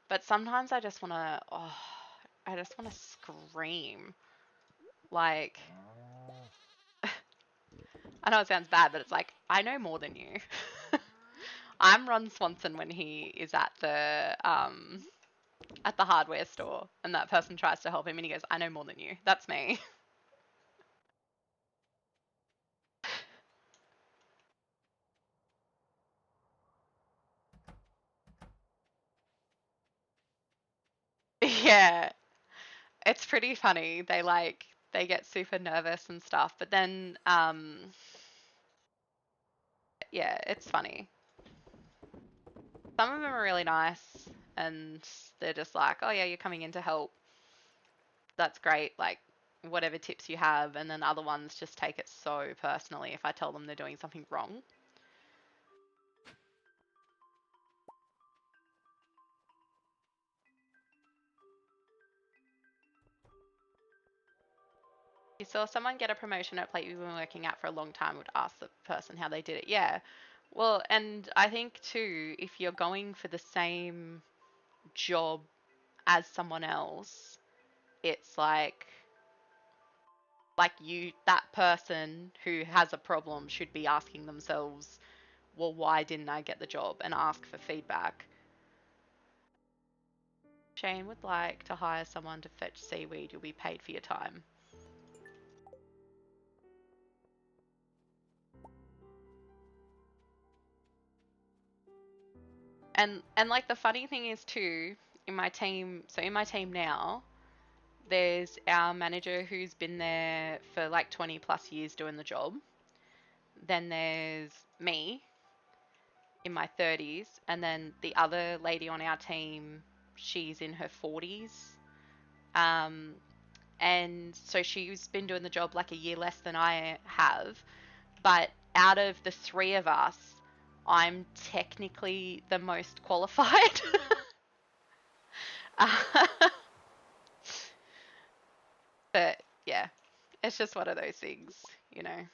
But sometimes I just want to, oh, I just want to scream. Like, I know it sounds bad, but it's like, I know more than you. I'm Ron Swanson when he is at the hardware store and that person tries to help him and he goes, I know more than you. That's me. Yeah, it's pretty funny. They get super nervous and stuff, but then yeah, it's funny. Some of them are really nice and they're just like, "Oh yeah, you're coming in to help. That's great. Like whatever tips you have." And then other ones just take it so personally if I tell them they're doing something wrong. You saw someone get a promotion at a place you've been working at for a long time, would ask the person how they did it. Yeah. Well, and I think too, if you're going for the same job as someone else, it's like you, that person who has a problem should be asking themselves, well, why didn't I get the job? And ask for feedback. Shane would like to hire someone to fetch seaweed. You'll be paid for your time. And like the funny thing is too, in my team, so in my team now, there's our manager who's been there for like 20 plus years doing the job. Then there's me in my 30s, and then the other lady on our team, she's in her 40s. And so she's been doing the job like a year less than I have. But out of the three of us, I'm technically the most qualified. But yeah, it's just one of those things, you know.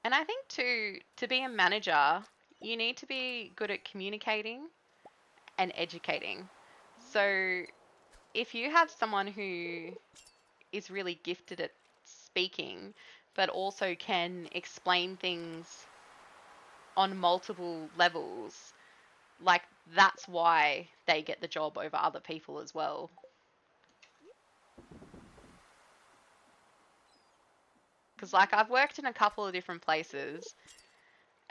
And I think to be a manager, you need to be good at communicating and educating. So if you have someone who is really gifted at speaking, but also can explain things on multiple levels, like that's why they get the job over other people as well. Because like I've worked in a couple of different places,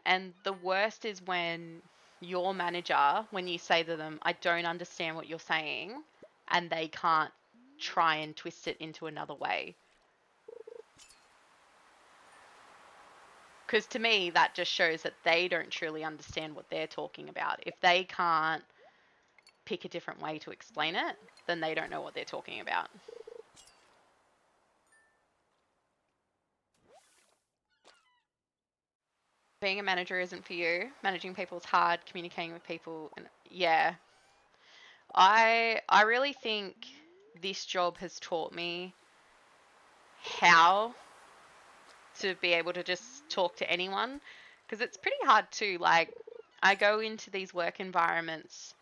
and the worst is when your manager, when you say to them, I don't understand what you're saying, and they can't try and twist it into another way. Because to me, that just shows that they don't truly understand what they're talking about. If they can't pick a different way to explain it, then they don't know what they're talking about. Being a manager isn't for you. Managing people is hard. Communicating with people, and yeah, I really think this job has taught me how to be able to just talk to anyone, because it's pretty hard too. Like I go into these work environments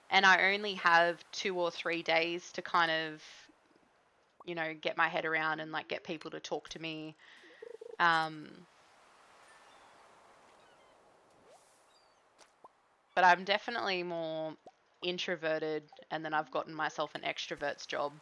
and I only have 2 or 3 days to kind of, you know, get my head around and like get people to talk to me. But I'm definitely more introverted, and then I've gotten myself an extrovert's job.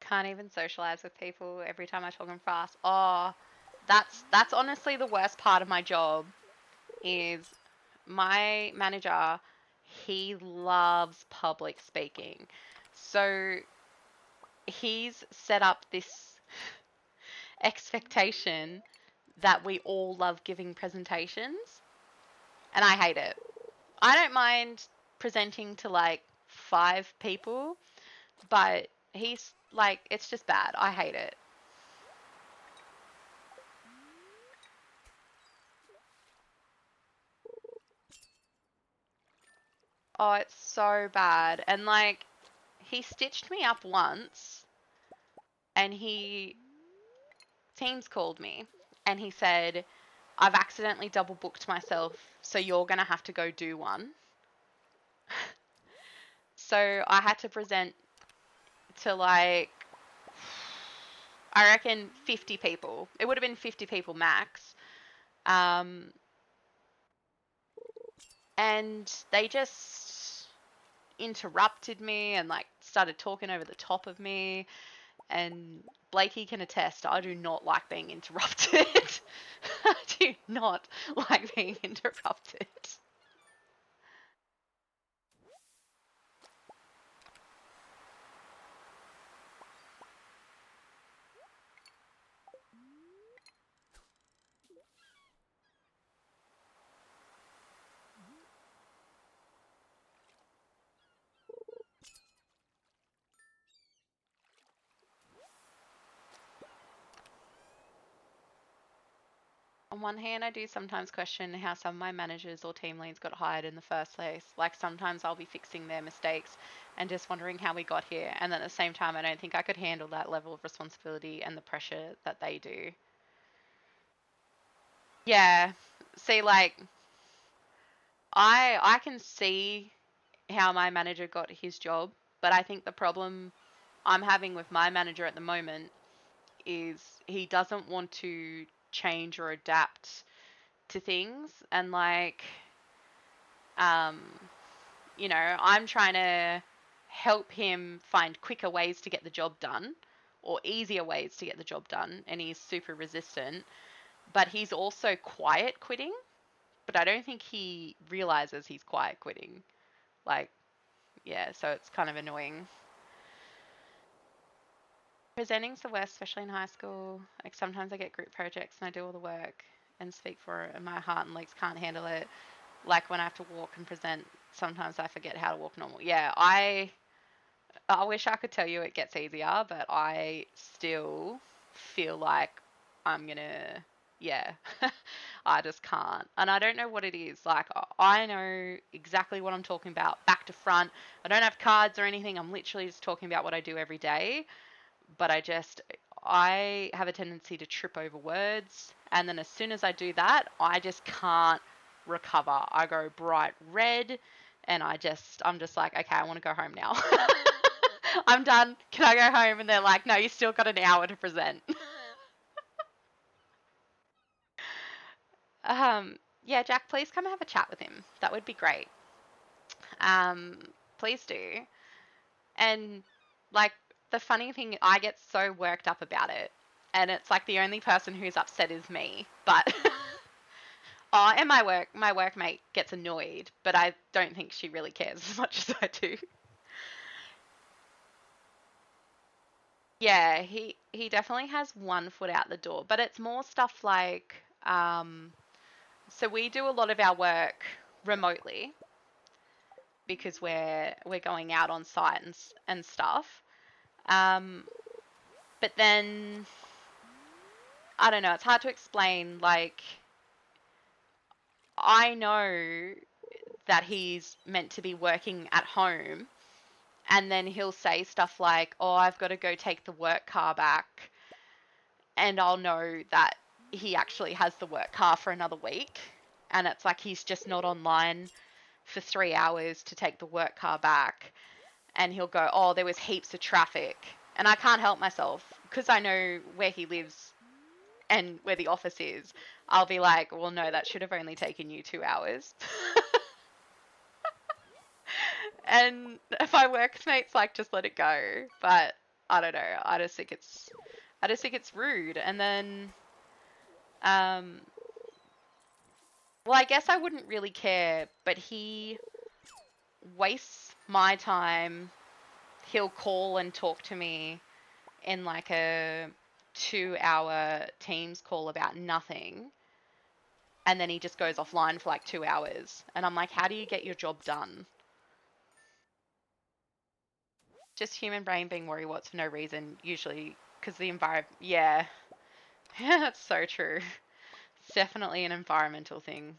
Can't even socialize with people every time I talk in fast. Oh, that's honestly the worst part of my job is my manager, he loves public speaking. So he's set up this expectation that we all love giving presentations, and I hate it. I don't mind presenting to like 5 people, but he's like, it's just bad. I hate it. Oh, it's so bad. And like, he stitched me up once and he Teams called me and he said, I've accidentally double booked myself, so you're going to have to go do one. So I had to present to like, I reckon 50 people. It would have been 50 people max. And they just interrupted me and like started talking over the top of me. And Blakey can attest, I do not like being interrupted. I do not like being interrupted. On one hand, I do sometimes question how some of my managers or team leads got hired in the first place. Like sometimes I'll be fixing their mistakes and just wondering how we got here. And then at the same time, I don't think I could handle that level of responsibility and the pressure that they do. Yeah. See, like I can see how my manager got his job, but I think the problem I'm having with my manager at the moment is he doesn't want to change or adapt to things. And like um I'm trying to help him find quicker ways to get the job done or easier ways to get the job done, and he's super resistant, but he's also quiet quitting, but I don't think he realizes he's quiet quitting. Like, yeah, so it's kind of annoying. Presenting's the worst, especially in high school. Like sometimes I get group projects and I do all the work and speak for it, and my heart and legs can't handle it. Like when I have to walk and present, sometimes I forget how to walk normal. Yeah, I wish I could tell you it gets easier, but I still feel like I'm gonna, yeah, I just can't. And I don't know what it is. Like, I know exactly what I'm talking about, back to front. I don't have cards or anything. I'm literally just talking about what I do every day. But I have a tendency to trip over words. And then as soon as I do that, I just can't recover. I go bright red and I'm just like, okay, I want to go home now. I'm done. Can I go home? And they're like, no, you still got an hour to present. Yeah, Jack, please come have a chat with him. That would be great. Um, please do. And like the funny thing, I get so worked up about it, and it's like the only person who's upset is me. But oh, and my workmate gets annoyed, but I don't think she really cares as much as I do. Yeah, he definitely has one foot out the door, but it's more stuff like so we do a lot of our work remotely because we're going out on site and stuff. Um, but then I don't know, it's hard to explain. Like I know that he's meant to be working at home, and then he'll say stuff like, "Oh, I've got to go take the work car back." And I'll know that he actually has the work car for another week, and it's like he's just not online for 3 hours to take the work car back, and he'll go, oh, there was heaps of traffic, and I can't help myself because I know where he lives and where the office is. I'll be like, well, no, that should have only taken you 2 hours. And my workmate's like, just let it go. But I don't know. I just think it's rude. And then, um, well, I guess I wouldn't really care, but he wastes my time. He'll call and talk to me in like a 2 hour Teams call about nothing. And then he just goes offline for like 2 hours. And I'm like, how do you get your job done? Just human brain being worrywarts for no reason, usually because the environment. Yeah, that's so true. It's definitely an environmental thing.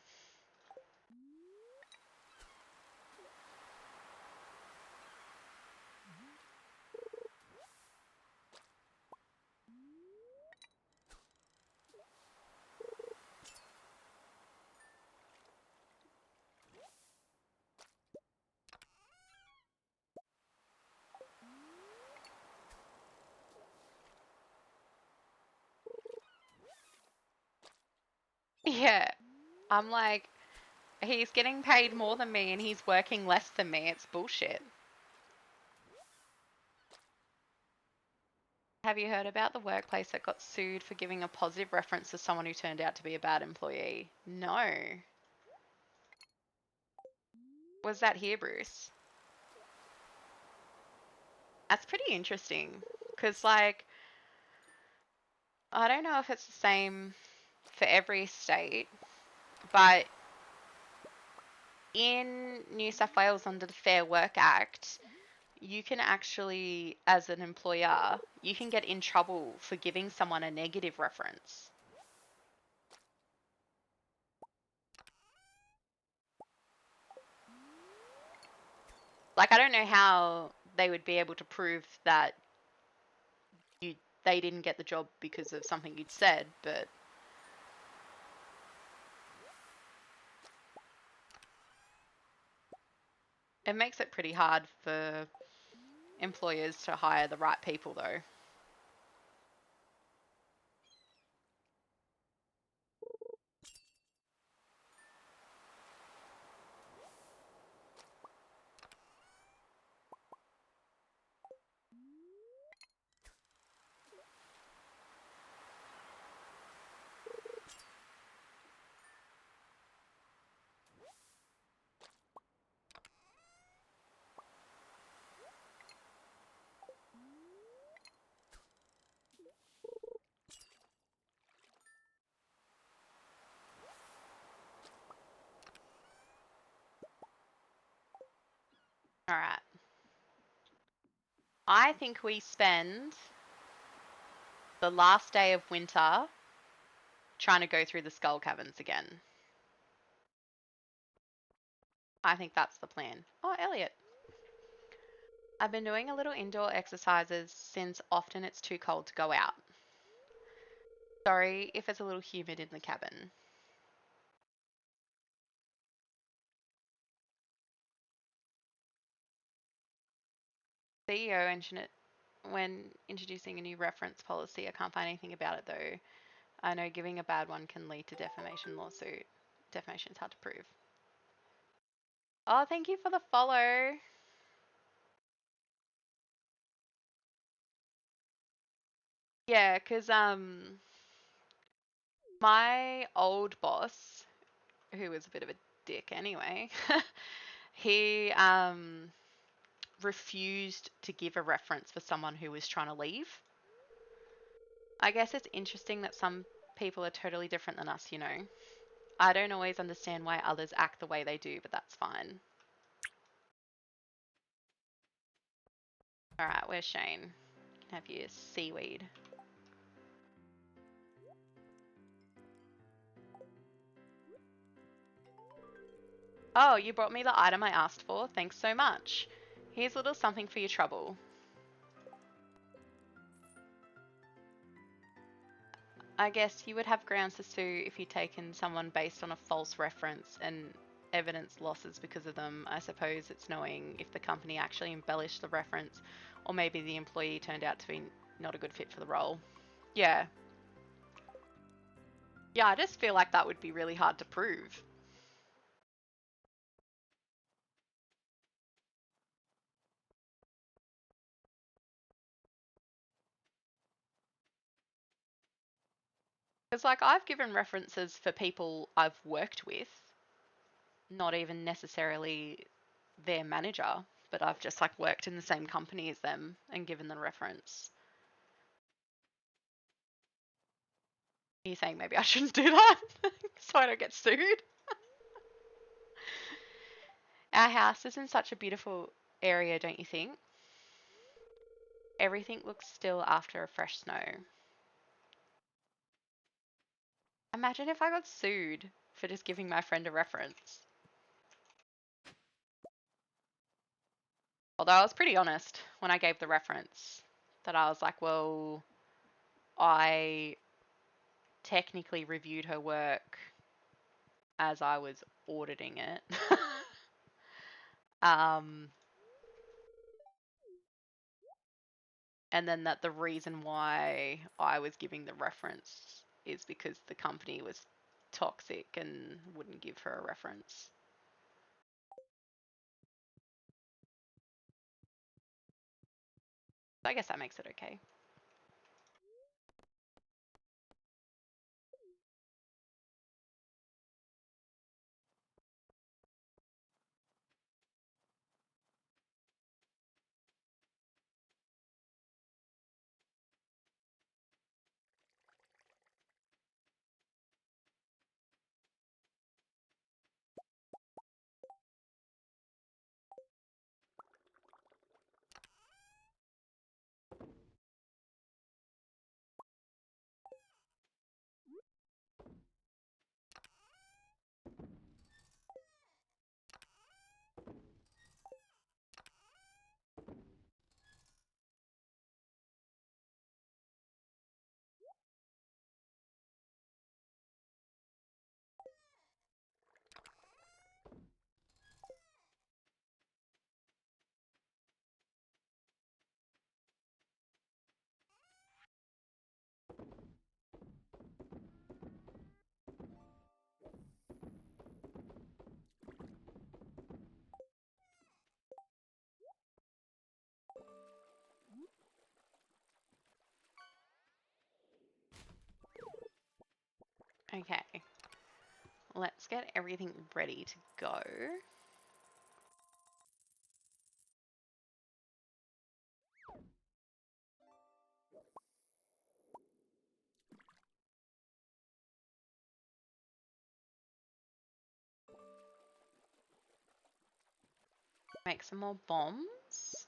Yeah, I'm like, he's getting paid more than me and he's working less than me. It's bullshit. Have you heard about the workplace that got sued for giving a positive reference to someone who turned out to be a bad employee? No. Was that here, Bruce? That's pretty interesting. Because, like, I don't know if it's the same for every state, but in New South Wales under the Fair Work Act, you can actually, as an employer, you can get in trouble for giving someone a negative reference. Like, I don't know how they would be able to prove that they didn't get the job because of something you'd said, but it makes it pretty hard for employers to hire the right people, though. All right. I think we spend the last day of winter trying to go through the skull caverns again. I think that's the plan. Oh, Elliot. I've been doing a little indoor exercises since often it's too cold to go out. Sorry if it's a little humid in the cabin. CEO mentioned it when introducing a new reference policy. I can't find anything about it though. I know giving a bad one can lead to defamation lawsuit. Defamation is hard to prove. Oh, thank you for the follow. Yeah, because my old boss, who was a bit of a dick anyway, he refused to give a reference for someone who was trying to leave. I guess it's interesting that some people are totally different than us, you know. I don't always understand why others act the way they do, but that's fine. All right, where's Shane? You can have your seaweed. Oh, you brought me the item I asked for. Thanks so much. Here's a little something for your trouble. I guess you would have grounds to sue if you'd taken someone based on a false reference and evidence losses because of them. I suppose it's knowing if the company actually embellished the reference or maybe the employee turned out to be not a good fit for the role. Yeah. Yeah, I just feel like that would be really hard to prove. Because, like, I've given references for people I've worked with, not even necessarily their manager, but I've just, like, worked in the same company as them and given them reference. Are you saying maybe I shouldn't do that so I don't get sued? Our house is in such a beautiful area, don't you think? Everything looks still after a fresh snow. Imagine if I got sued for just giving my friend a reference. Although I was pretty honest when I gave the reference, that I was like, well, I technically reviewed her work as I was auditing it. um, and then that the reason why I was giving the reference is because the company was toxic and wouldn't give her a reference. I guess that makes it okay. Okay, let's get everything ready to go. Make some more bombs.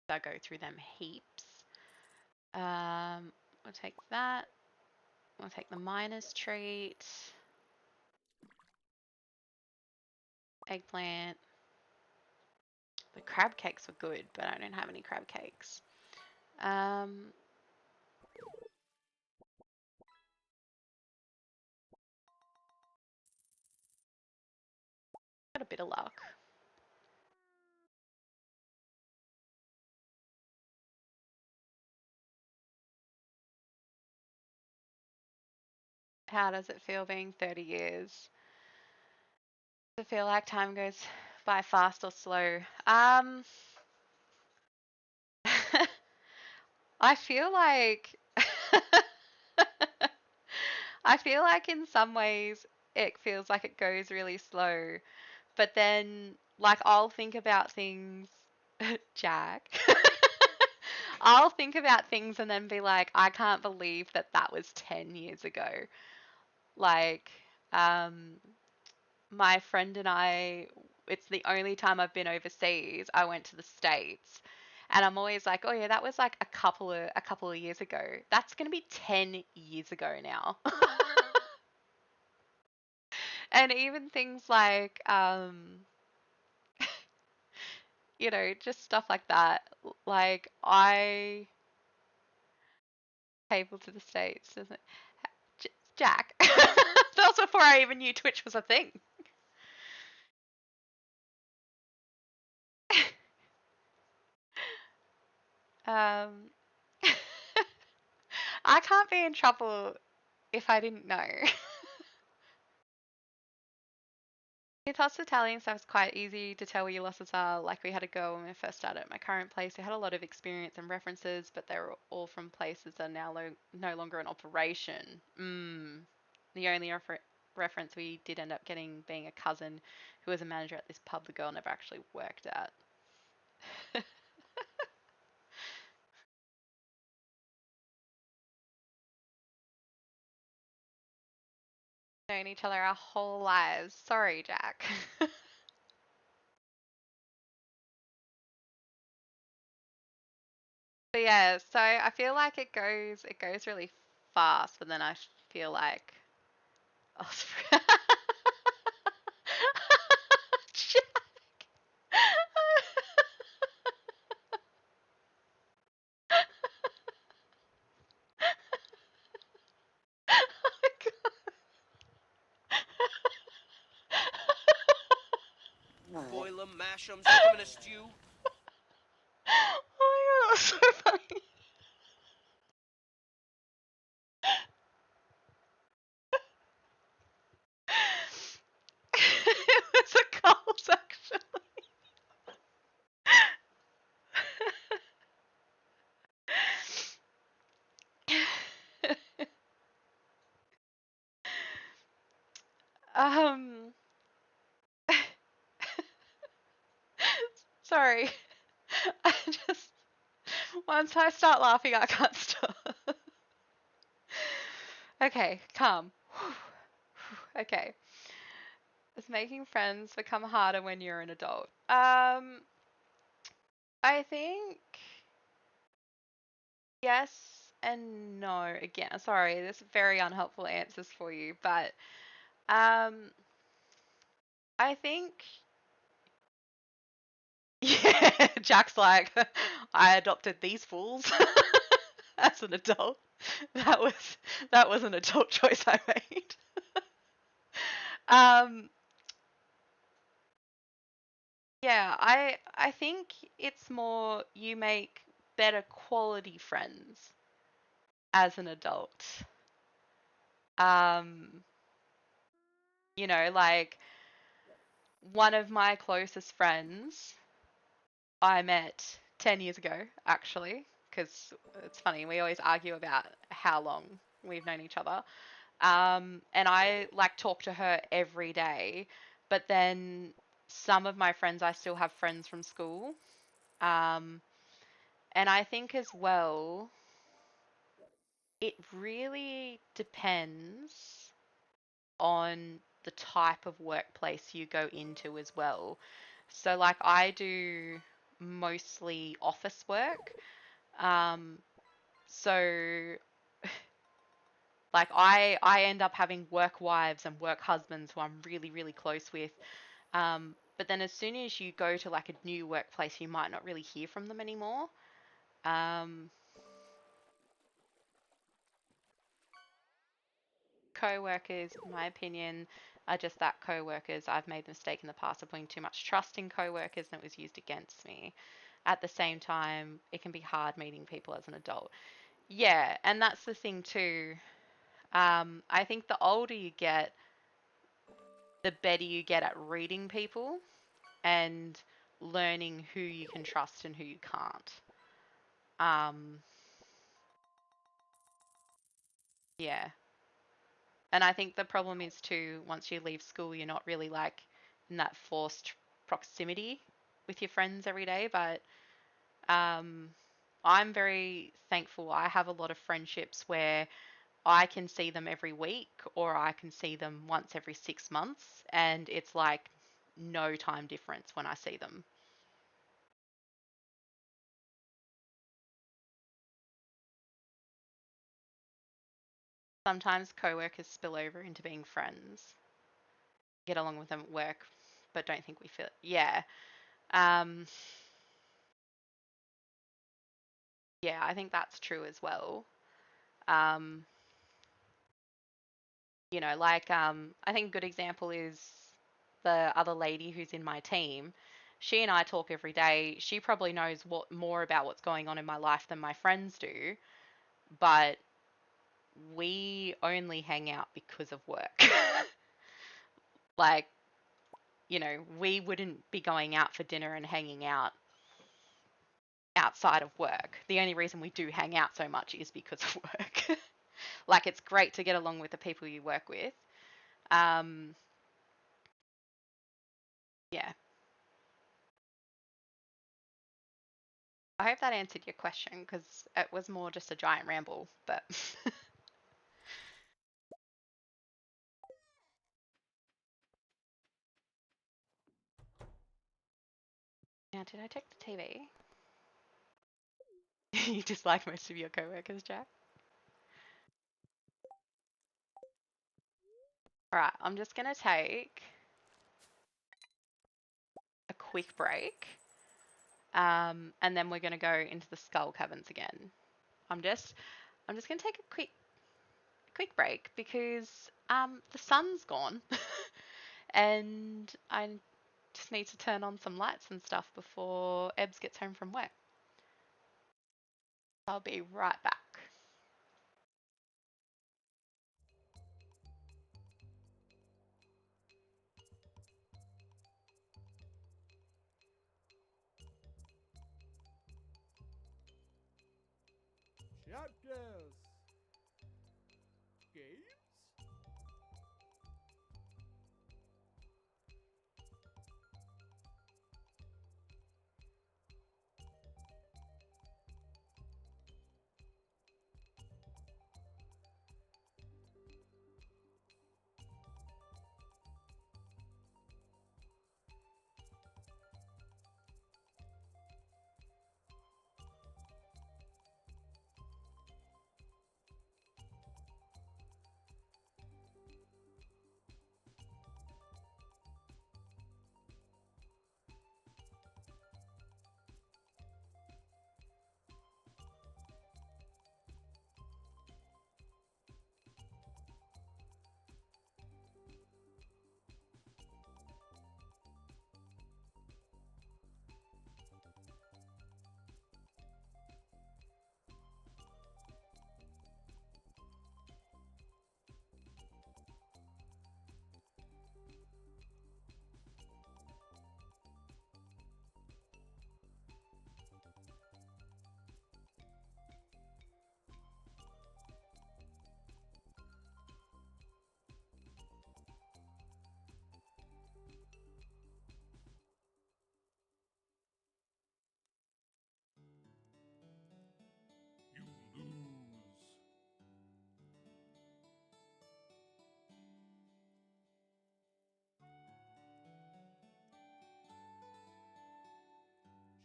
I go through them heaps. We'll take that. We'll take the miner's treat. Eggplant. The crab cakes were good, but I don't have any crab cakes. Got a bit of luck. How does it feel being 30 years? Does it feel like time goes by fast or slow? I feel like I feel like in some ways it feels like it goes really slow, but then like I'll think about things, Jack. I'll think about things and then be like, I can't believe that that was 10 years ago. Like, my friend and I, it's the only time I've been overseas. I went to the States. And I'm always like, oh yeah, that was like a couple of years ago. That's gonna be 10 years ago now. And even things like just stuff like that. Like I cable to the States, isn't it? Jack. That was before I even knew Twitch was a thing. Um, I can't be in trouble if I didn't know. With hospitality and stuff, it's quite easy to tell where your losses are. Like we had a girl when we first started at my current place who had a lot of experience and references, but they were all from places that are now no longer in operation. The only reference we did end up getting being a cousin who was a manager at this pub the girl never actually worked at. Known each other our whole lives. Sorry, Jack. But yeah, so I feel like it goes really fast, but then I feel like oh, Jack. Oh my God. Boil 'em, mash 'em, stick 'em in a stew. Oh my God, that's so funny. It was a cult, actually. um, sorry. I just once I start laughing, I can't stop. Okay, calm. Okay. Does making friends become harder when you're an adult? I think yes and no. Again, sorry, there's very unhelpful answers for you, but um, I think yeah. Jack's like, I adopted these fools as an adult. That was that was an adult choice I made. um, yeah, I think it's more you make better quality friends as an adult. Um, like one of my closest friends I met 10 years ago, actually, because it's funny, we always argue about how long we've known each other. And I like talk to her every day, but then some of my friends, I still have friends from school. Um, and I think as well, it really depends on the type of workplace you go into as well. So, like, I do mostly office work. Um, so, like, I end up having work wives and work husbands who I'm really, really close with. But then as soon as you go to like a new workplace, you might not really hear from them anymore. Um, Co-workers, in my opinion, are just that co-workers. I've made the mistake in the past of putting too much trust in co-workers and it was used against me. At the same time, it can be hard meeting people as an adult. Yeah, and that's the thing too. I think the older you get, the better you get at reading people and learning who you can trust and who you can't. Um, yeah. And I think the problem is too, once you leave school, you're not really like in that forced proximity with your friends every day. But um, I'm very thankful. I have a lot of friendships where I can see them every week or I can see them once every 6 months, and it's like no time difference when I see them. Sometimes coworkers spill over into being friends, get along with them at work, but don't think we fit. Yeah. Um, yeah, I think that's true as well. Um, I think a good example is the other lady who's in my team. She and I talk every day. She probably knows what more about what's going on in my life than my friends do, but we only hang out because of work. Like you know, we wouldn't be going out for dinner and hanging out outside of work. The only reason we do hang out so much is because of work. Like, it's great to get along with the people you work with. Um, yeah. I hope that answered your question because it was more just a giant ramble, but now did I check the TV? You dislike most of your coworkers, Jack? All right, I'm just gonna take a quick break, and then we're gonna go into the skull caverns again. I'm just gonna take a quick break because the sun's gone, and I just need to turn on some lights and stuff before Ebbs gets home from work. I'll be right back. Chapters. Games. You lose.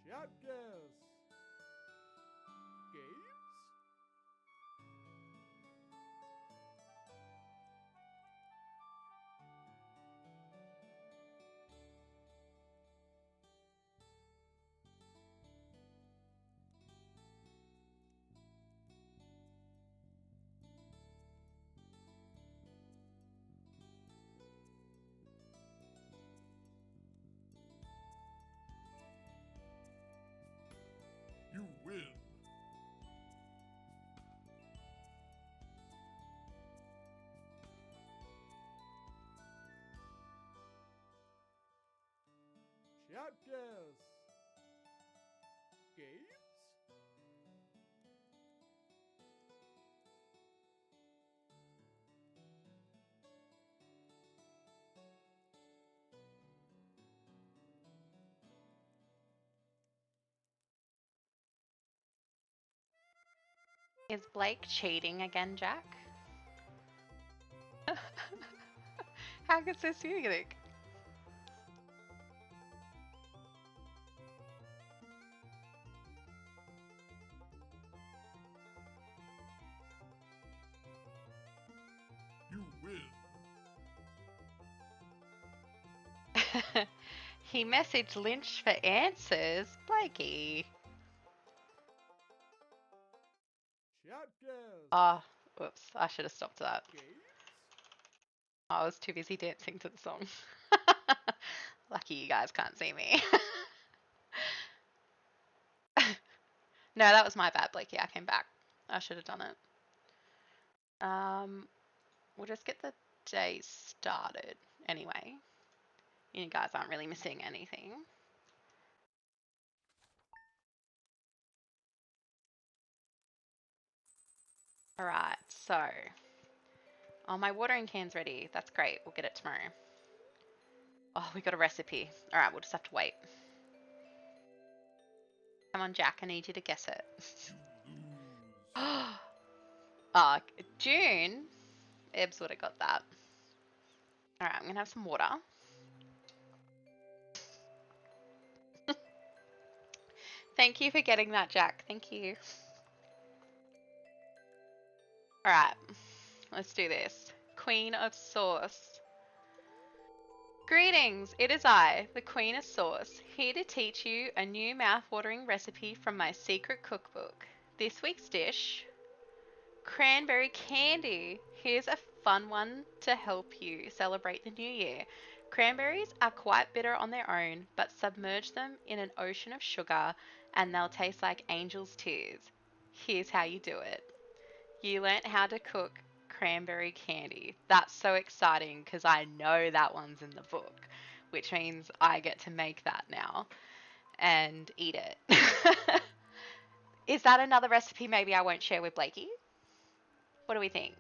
Chapters. Games. You win. Chapters. Games. Is Blake cheating again, Jack? How consistent? You win. He messaged Lynch for answers. Blakey. Chapters. Oh, whoops. I should have stopped that. Games. I was too busy dancing to the song. Lucky you guys can't see me. No, that was my bad, Blakey. I came back. I should have done it. We'll just get the day started anyway. You guys aren't really missing anything. Alright, so. Oh, my watering can's ready. That's great. We'll get it tomorrow. Oh, we got a recipe. Alright, we'll just have to wait. Come on, Jack. I need you to guess it. June. Ebbs would have got that. Alright, I'm going to have some water. Thank you for getting that, Jack. Thank you. Alright, let's do this. Queen of Sauce. Greetings, it is I, the Queen of Sauce, here to teach you a new mouth-watering recipe from my secret cookbook. This week's dish, cranberry candy. Here's a fun one to help you celebrate the new year. Cranberries are quite bitter on their own, but submerge them in an ocean of sugar and they'll taste like angel's tears. Here's how you do it. You learnt how to cook cranberry candy. That's so exciting because I know that one's in the book, which means I get to make that now and eat it. Is that another recipe maybe I won't share with Blakey? What do we think?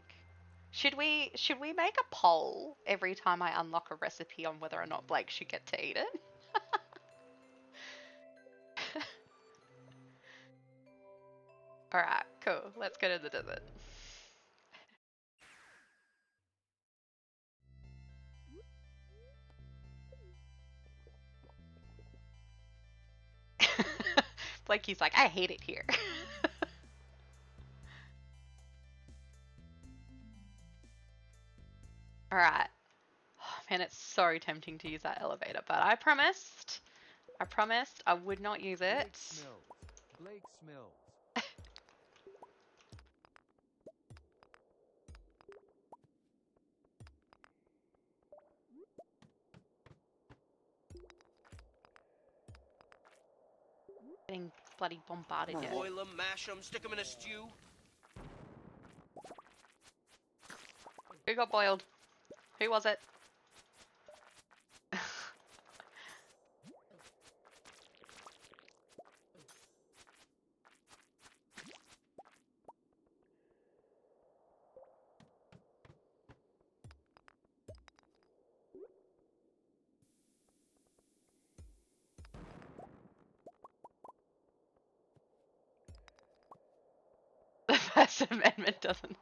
Should we make a poll every time I unlock a recipe on whether or not Blake should get to eat it? Alright, cool. Let's go to the desert. Blakey's like, I hate it here. Alright. Oh, man, it's so tempting to use that elevator, but I promised I would not use it. Blake smells. Blake smells. Getting bloody bombarded yet. Boil them, mash them, stick them in a stew. Who got boiled? Who was it? The First Amendment doesn't.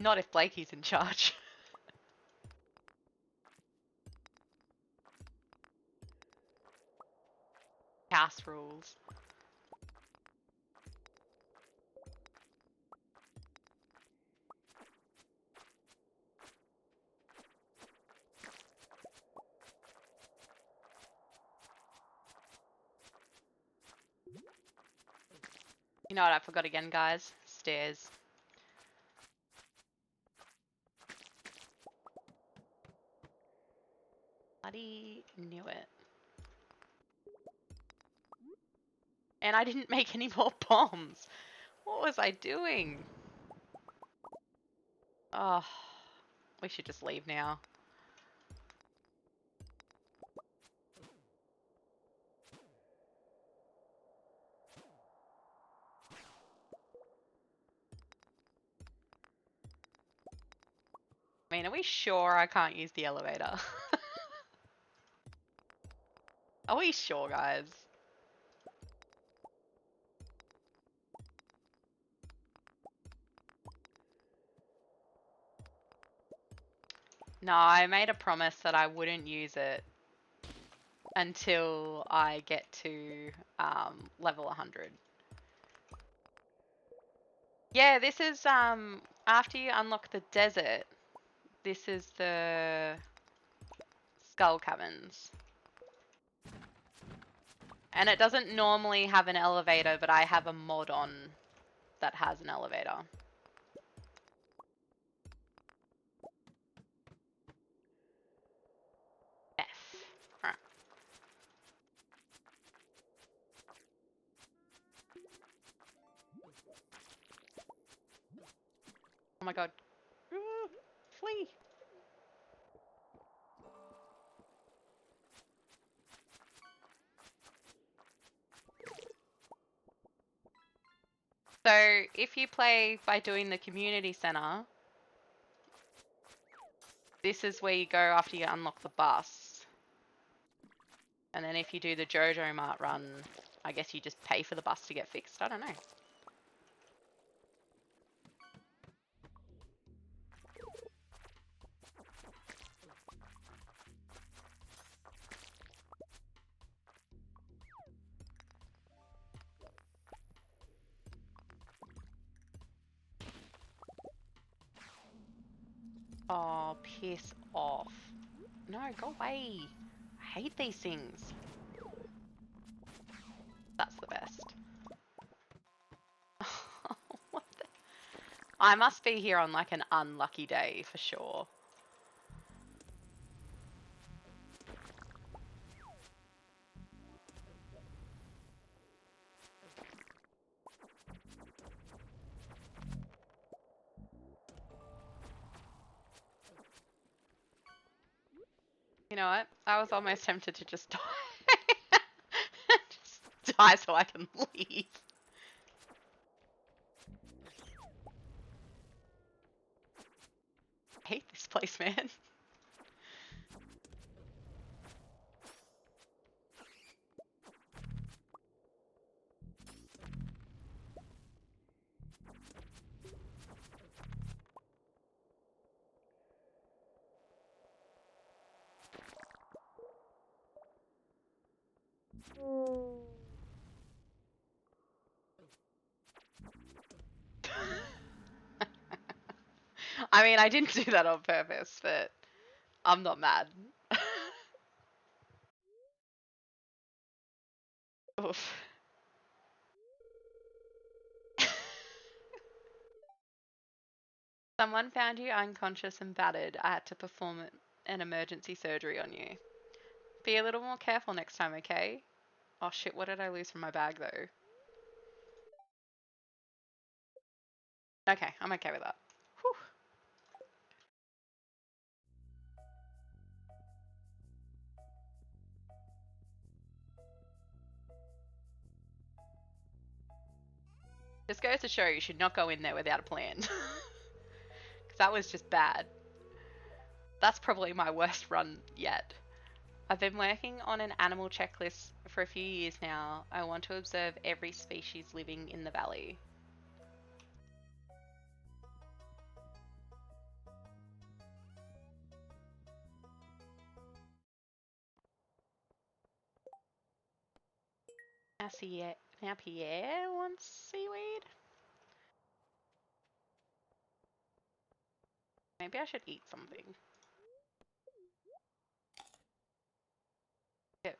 Not if Blakey's in charge. House rules. You know what I forgot again, guys? Stairs. Bloody knew it. And I didn't make any more bombs. What was I doing? Oh, we should just leave now. I mean, are we sure I can't use the elevator? Are we sure, guys? No, I made a promise that I wouldn't use it until I get to level 100. Yeah, this is after you unlock the desert. This is the Skull Caverns. And it doesn't normally have an elevator, but I have a mod on that has an elevator. F. Alright. Oh my god. Flee. So if you play by doing the community center, this is where you go after you unlock the bus. And then if you do the Jojo Mart run, I guess you just pay for the bus to get fixed. I don't know. Oh, piss off. No, go away. I hate these things. That's the best. What the? I must be here on like an unlucky day for sure. You know what? I was almost tempted to just die. Just die so I can leave. I hate this place, man. I mean, I didn't do that on purpose, but I'm not mad. Oof. Someone found you unconscious and battered. I had to perform an emergency surgery on you. Be a little more careful next time, okay? Oh shit, what did I lose from my bag though? Okay, I'm okay with that. Whew. This goes to show you should not go in there without a plan. Because that was just bad. That's probably my worst run yet. I've been working on an animal checklist for a few years now. I want to observe every species living in the valley. Now Pierre wants seaweed? Maybe I should eat something. There we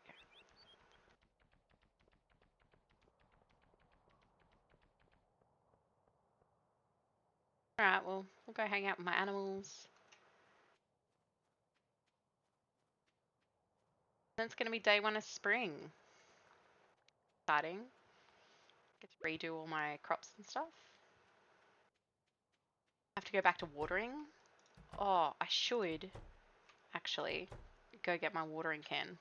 go. Alright, well, we'll go hang out with my animals. Then it's going to be day 1 of spring. Exciting. Get to redo all my crops and stuff. I have to go back to watering. Oh, I should actually go get my watering can.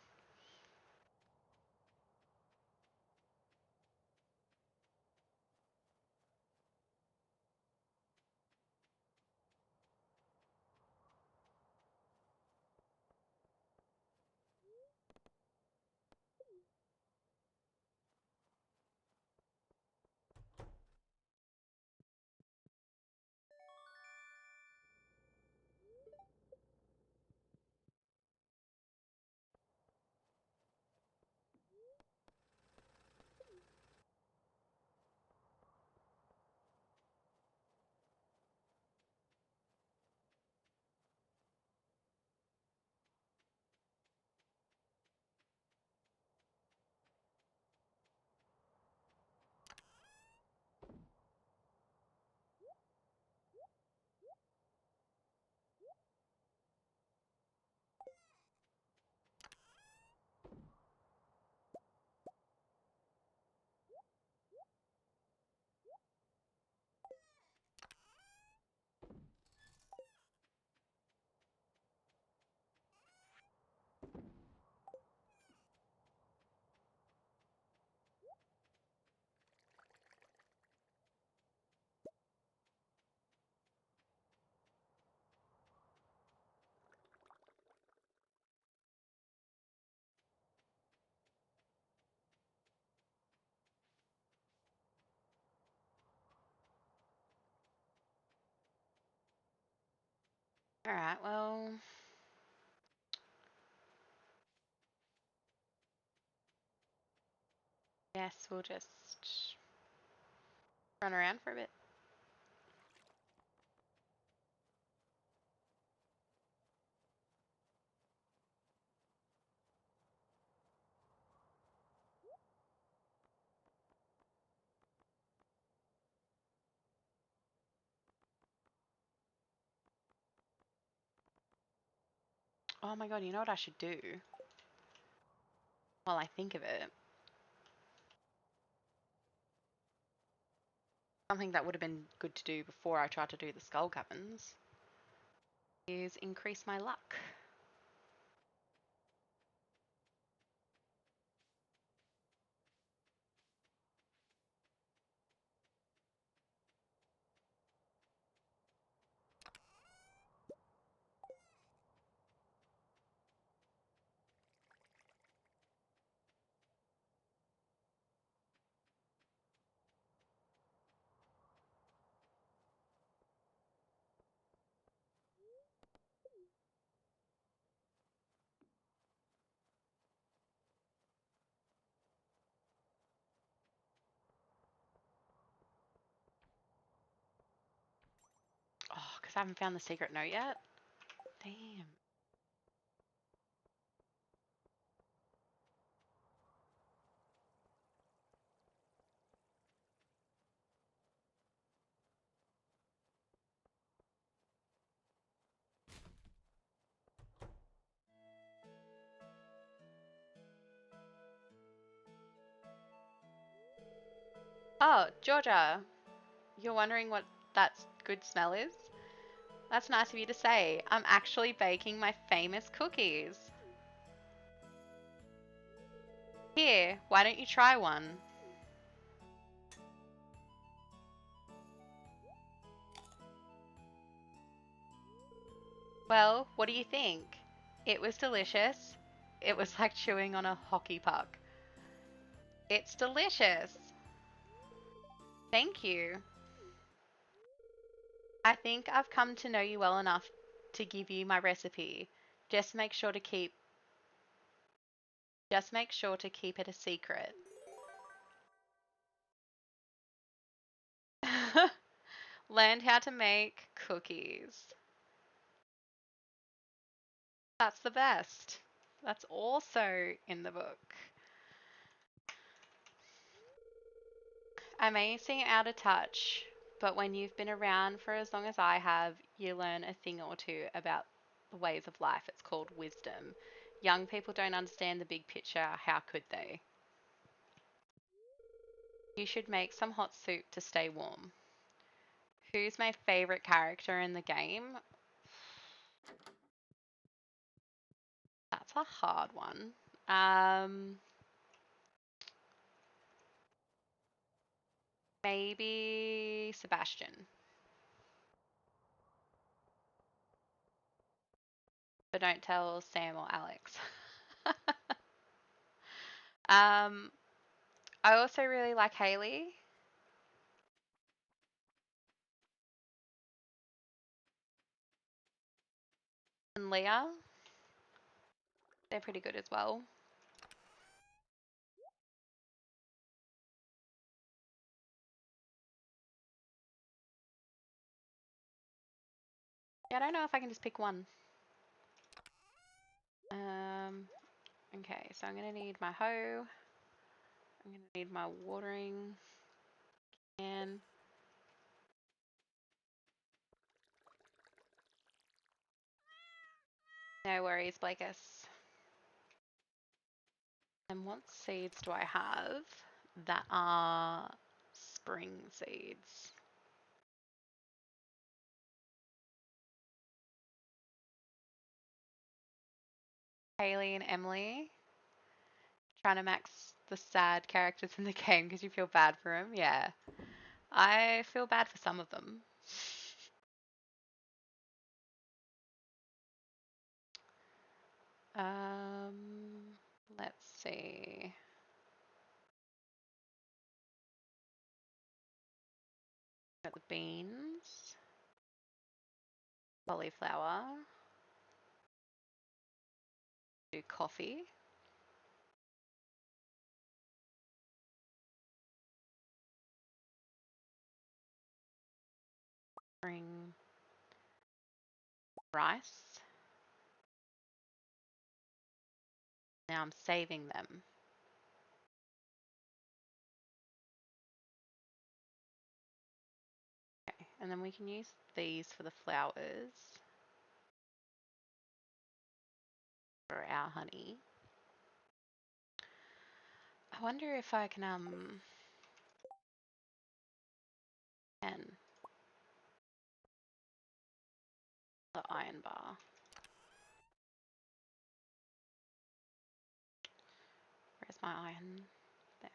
Alright, well. Yes, we'll just run around for a bit. Oh my god, you know what I should do? While I think of it. Something that would have been good to do before I tried to do the skull cabins is increase my luck. Oh, because I haven't found the secret note yet? Damn. Oh, Georgia, you're wondering what that good smell is? That's nice of you to say. I'm actually baking my famous cookies. Here, why don't you try one? Well, what do you think? It was delicious. It was like chewing on a hockey puck. It's delicious. Thank you. I think I've come to know you well enough to give you my recipe. Just make sure to keep it a secret. Learned how to make cookies. That's the best. That's also in the book. I may seem out of touch, but when you've been around for as long as I have, you learn a thing or two about the ways of life. It's called wisdom. Young people don't understand the big picture. How could they? You should make some hot soup to stay warm. Who's my favorite character in the game? That's a hard one. Maybe Sebastian. But don't tell Sam or Alex. um, I also really like Haley and Leah. They're pretty good as well. Yeah, I don't know if I can just pick one. Okay, so I'm gonna need my hoe. I'm gonna need my watering can. No worries, Blakis. And what seeds do I have that are spring seeds? Haley and Emily. Trying to max the sad characters in the game because you feel bad for them. Yeah. I feel bad for some of them. Let's see. Got the beans, cauliflower, do coffee. Bring rice. Now I'm saving them. Okay, and then we can use these for the flowers for our honey. I wonder if I can the iron bar. Where's my iron? There.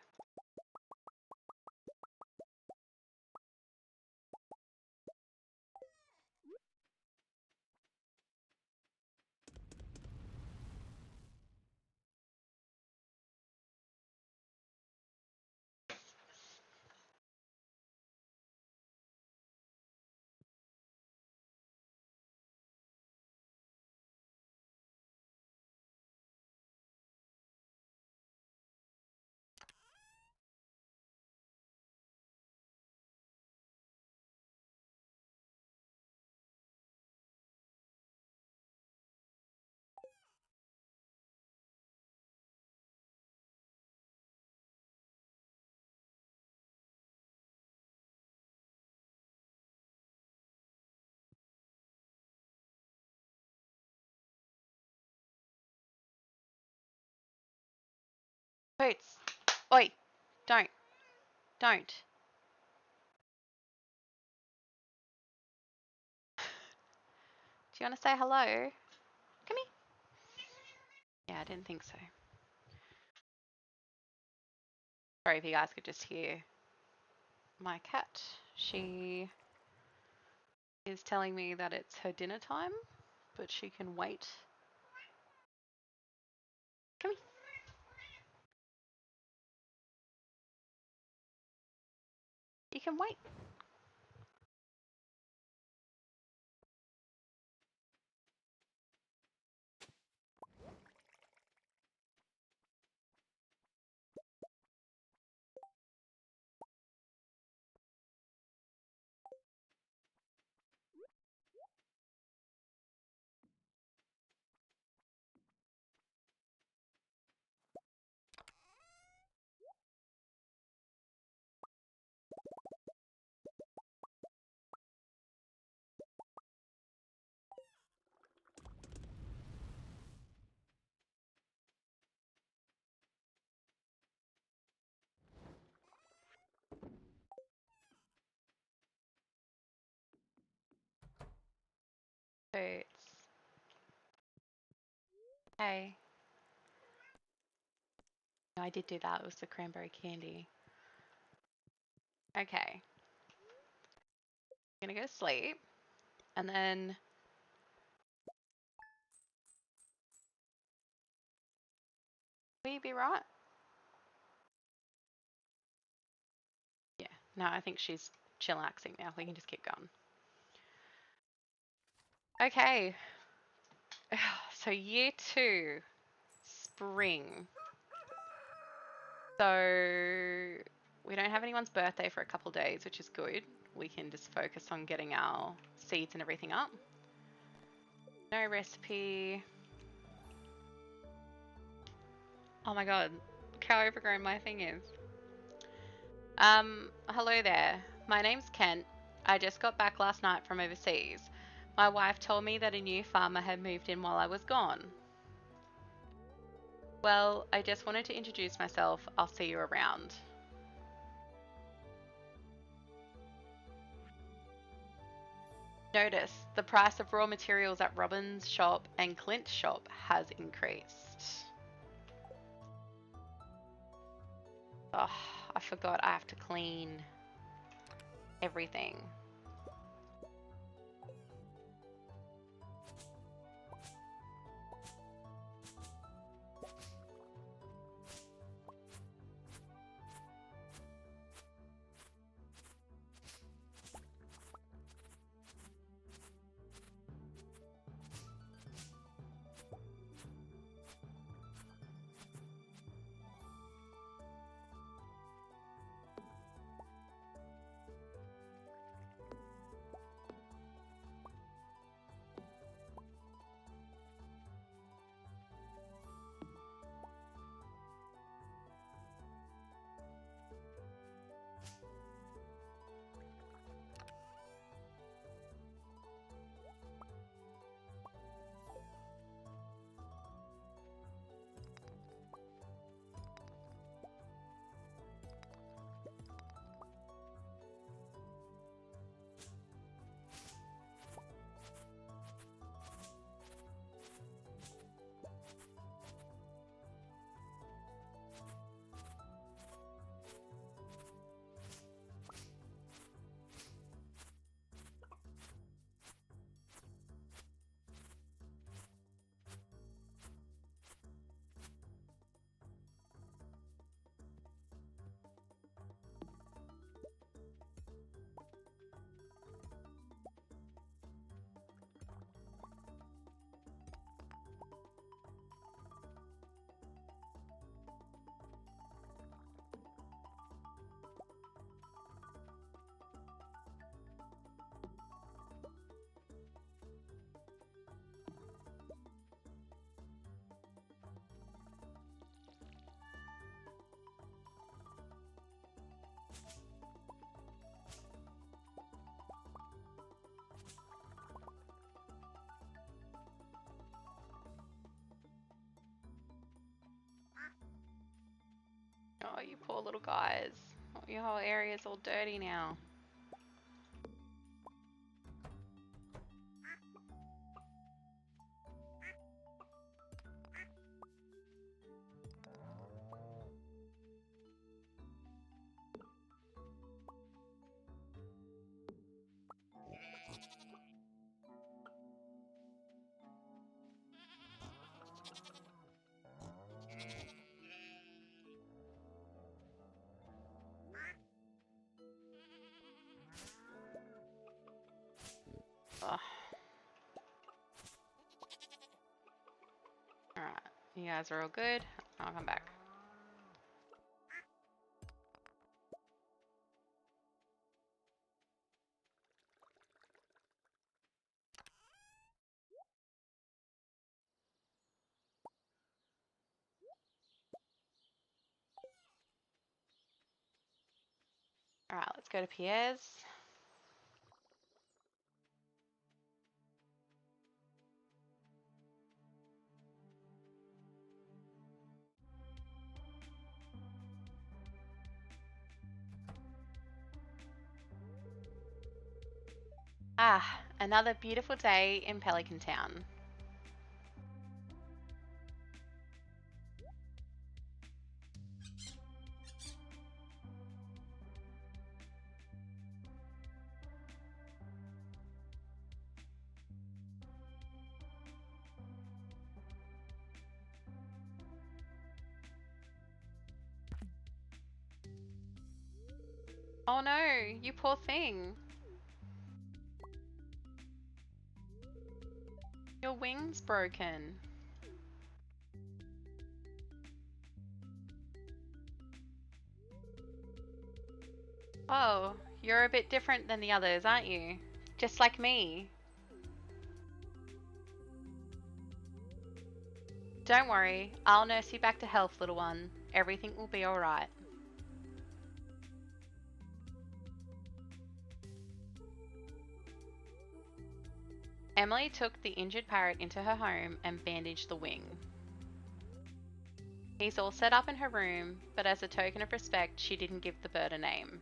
Boots! Oi! Don't! Don't! Do you want to say hello? Come here. Yeah, I didn't think so. Sorry if you guys could just hear my cat. She is telling me that it's her dinner time, but she can wait. Come here. You can wait. Boots. Hey. No, I did do that. It was the cranberry candy. Okay. I'm gonna go to sleep. And then will you be right? Yeah. No, I think she's chillaxing now. We can just keep going. Okay. So year 2, spring. So we don't have anyone's birthday for a couple days, which is good. We can just focus on getting our seeds and everything up. No recipe. Oh my god, look how overgrown my thing is. Hello there. My name's Kent. I just got back last night from overseas. My wife told me that a new farmer had moved in while I was gone. Well, I just wanted to introduce myself. I'll see you around. Notice the price of raw materials at Robin's shop and Clint's shop has increased. Oh, I forgot I have to clean everything. Oh, you poor little guys. Oh, your whole area's all dirty now. Ugh. Alright, you guys are all good. I'll come back. Alright, let's go to Pierre's. Ah, another beautiful day in Pelican Town. Oh no, you poor thing. Your wing's broken. Oh, you're a bit different than the others, aren't you? Just like me. Don't worry, I'll nurse you back to health, little one. Everything will be alright. Emily took the injured parrot into her home and bandaged the wing. He's all set up in her room, but as a token of respect, she didn't give the bird a name.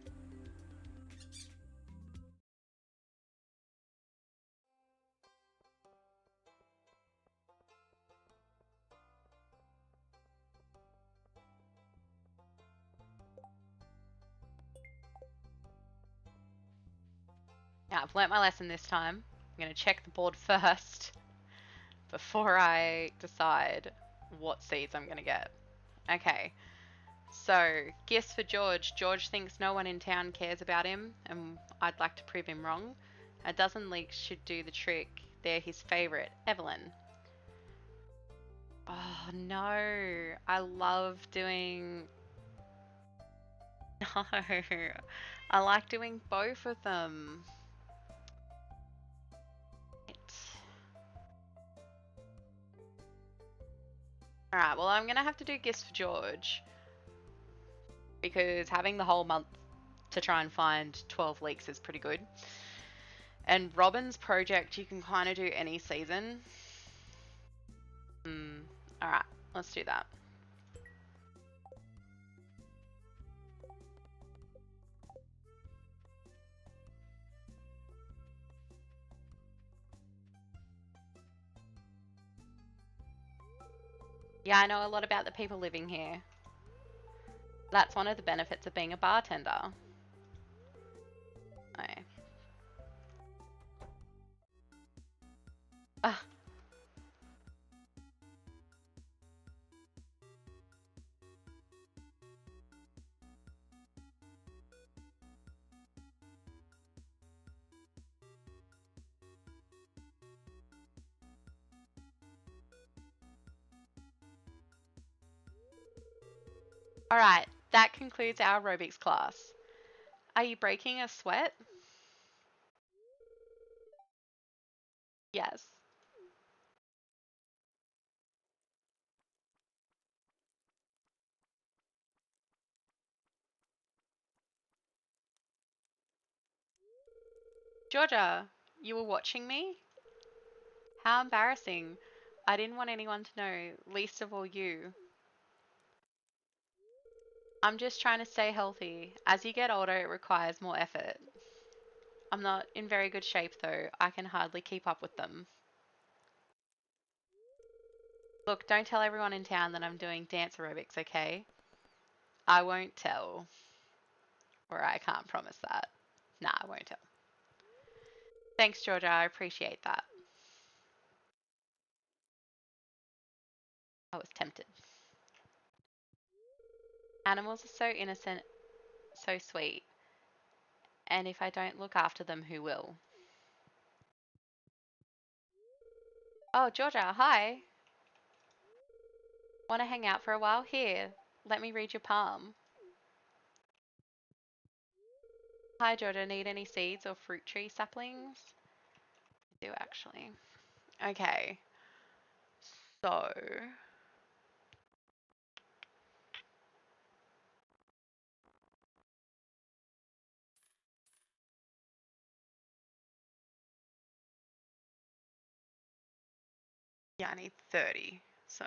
Now, I've learnt my lesson this time. I'm going to check the board first before I decide what seeds I'm going to get. Okay, so gifts for George. George thinks no one in town cares about him, and I'd like to prove him wrong. A dozen leeks should do the trick. They're his favourite. Evelyn. Oh no, I love doing... No, I like doing both of them. Alright, well I'm going to have to do gifts for George. Because having the whole month to try and find 12 leaks is pretty good. And Robin's project, you can kind of do any season. Alright, let's do that. Yeah, I know a lot about the people living here. That's one of the benefits of being a bartender. Okay. Ah. Alright, that concludes our aerobics class. Are you breaking a sweat? Yes. Georgia, you were watching me? How embarrassing. I didn't want anyone to know, least of all you. I'm just trying to stay healthy. As you get older, it requires more effort. I'm not in very good shape though. I can hardly keep up with them. Look, don't tell everyone in town that I'm doing dance aerobics, okay? I won't tell. Or I can't promise that. Nah, I won't tell. Thanks, Georgia. I appreciate that. I was tempted. Animals are so innocent, so sweet. And if I don't look after them, who will? Oh, Georgia, hi. Want to hang out for a while? Here, let me read your palm. Hi, Georgia. Need any seeds or fruit tree saplings? I do, actually. Okay. So... yeah, I need 30. So...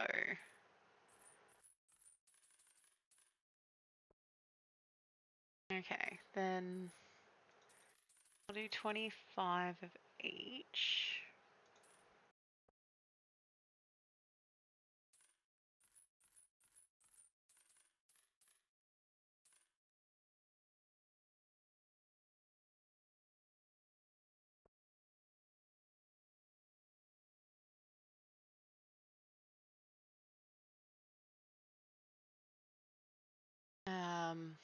okay, then... I'll do 25 of each. Um...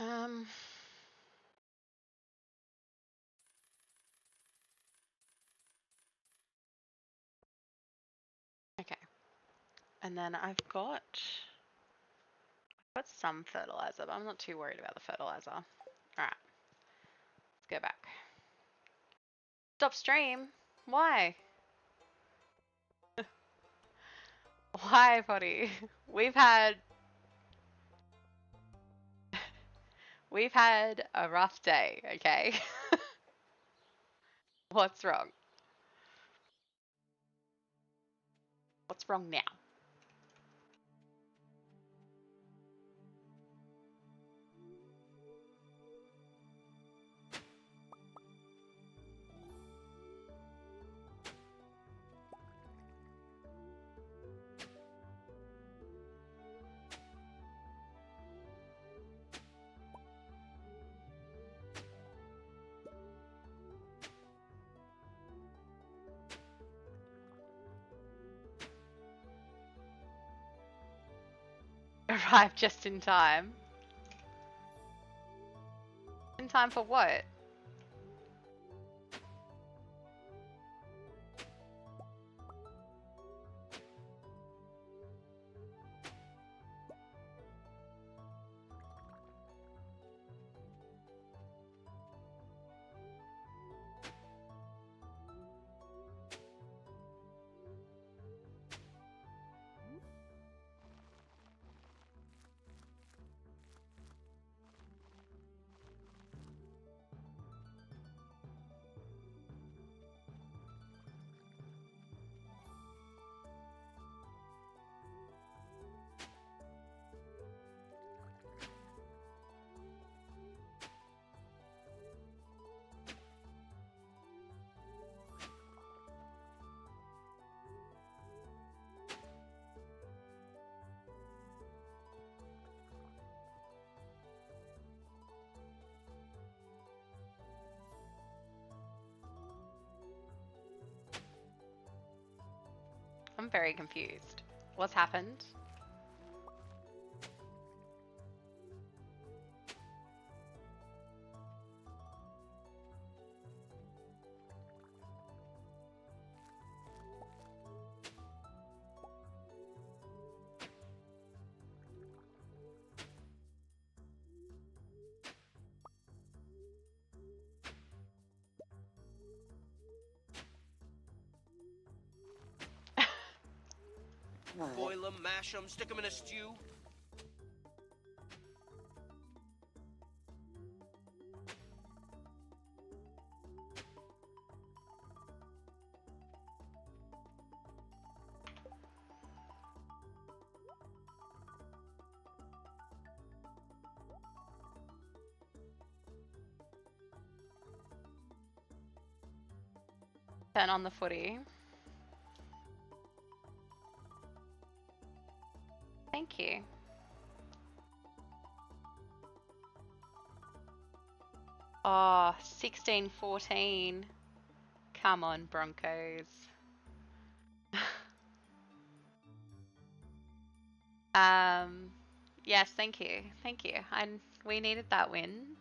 Um... Okay. And then I've got some fertilizer, but I'm not too worried about the fertilizer. Alright. Let's Go back. Stop stream? Why? Why, Potty? We've had a rough day, okay? What's wrong? What's wrong now? Arrived just in time. In time for what? I'm very confused. What's happened? Boil 'em, mash 'em, stick 'em in a stew. Turn on the footy. Thank you. Oh, 16-14. Come on, Broncos. Yes, thank you. Thank you. We needed that win.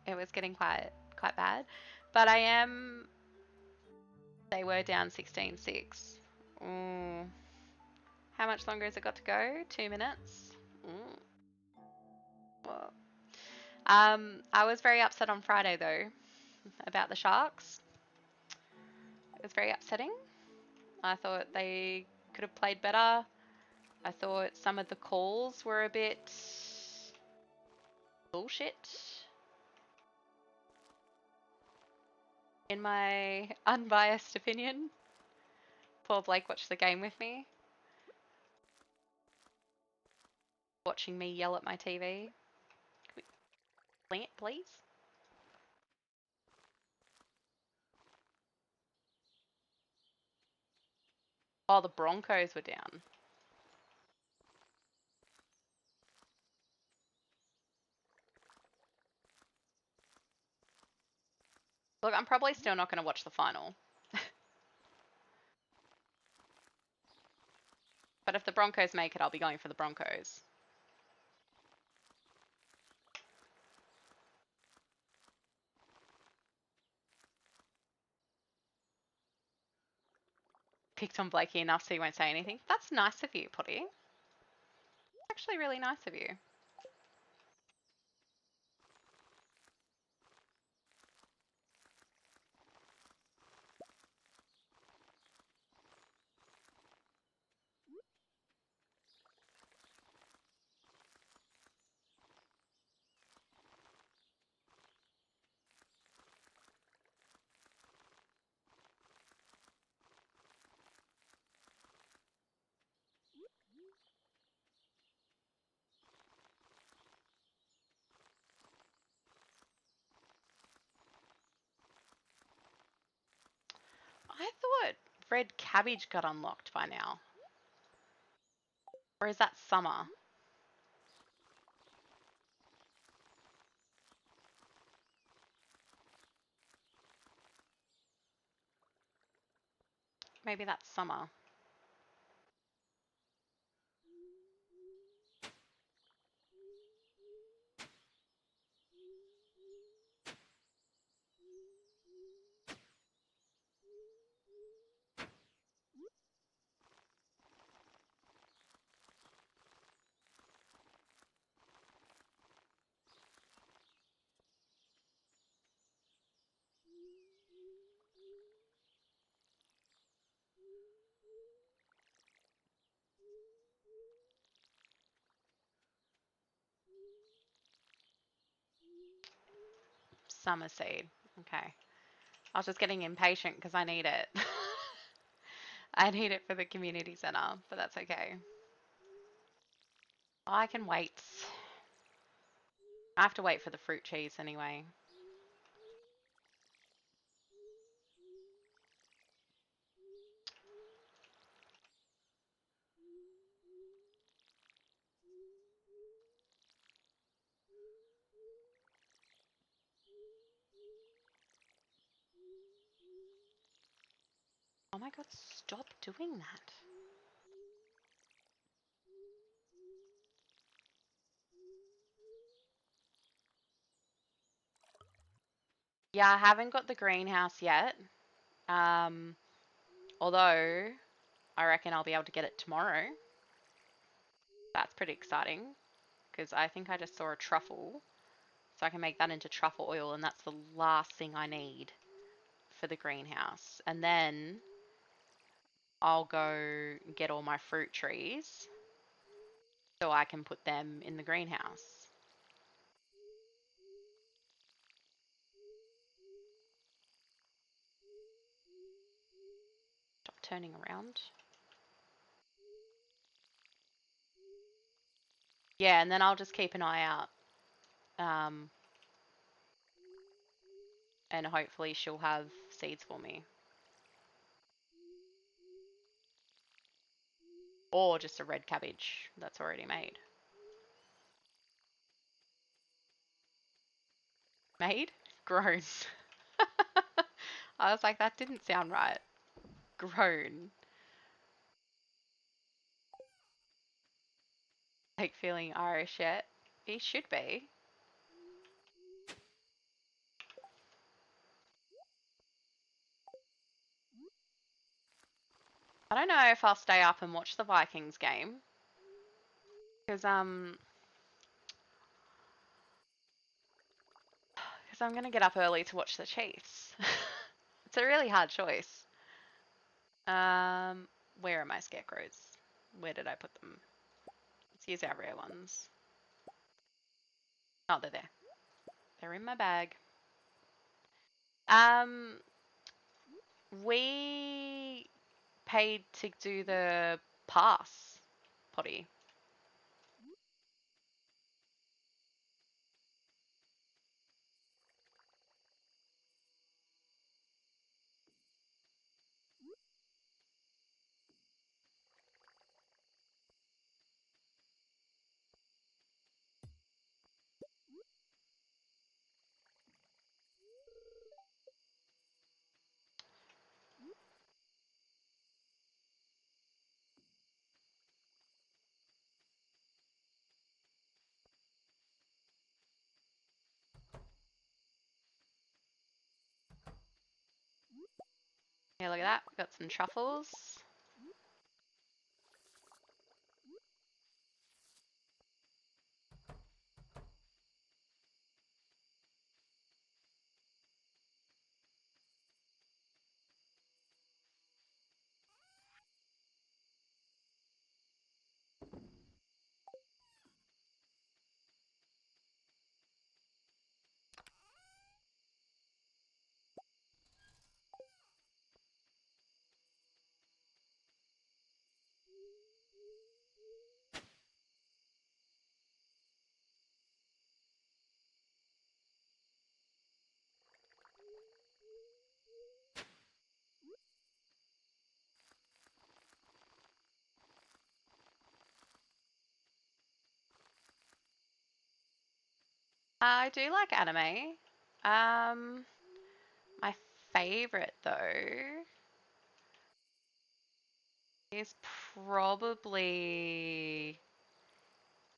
It was getting quite bad. But they were down 16-6. How much longer has it got to go? 2 minutes? Well, I was very upset on Friday though about the Sharks. It was very upsetting. I thought they could have played better. I thought some of the calls were a bit bullshit, in my unbiased opinion. Poor Blake watched the game with me, watching me yell at my TV. Can we bring it, please? Oh, the Broncos were down. Look, I'm probably still not going to watch the final. But if the Broncos make it, I'll be going for the Broncos. Picked on Blakey enough so he won't say anything. That's nice of you, Potty. Actually really nice of you. red cabbage got unlocked by now? Or is that summer? Maybe that's summer. Summer seed. Okay. I was just getting impatient because I need it. I need it for the community center, but that's okay. I can wait. I have to wait for the fruit cheese anyway. Oh my god, stop doing that. Yeah, I haven't got the greenhouse yet. Although I reckon I'll be able to get it tomorrow. That's pretty exciting because I think I just saw a truffle. So I can make that into truffle oil, and that's the last thing I need for the greenhouse. And then I'll go get all my fruit trees so I can put them in the greenhouse. Stop turning around. Yeah, and then I'll just keep an eye out. And hopefully she'll have seeds for me. Or just a red cabbage that's already made. Made? Grown. I was like, that didn't sound right. Grown. Like feeling Irish yet? He should be. I don't know if I'll stay up and watch the Vikings game. Because I'm gonna get up early to watch the Chiefs. It's a really hard choice. Where are my scarecrows? Where did I put them? Let's use our rare ones. Oh, they're there. They're in my bag. We paid to do the pass, Potty. Yeah, look at that. We've got some truffles. I do like anime. My favorite though is probably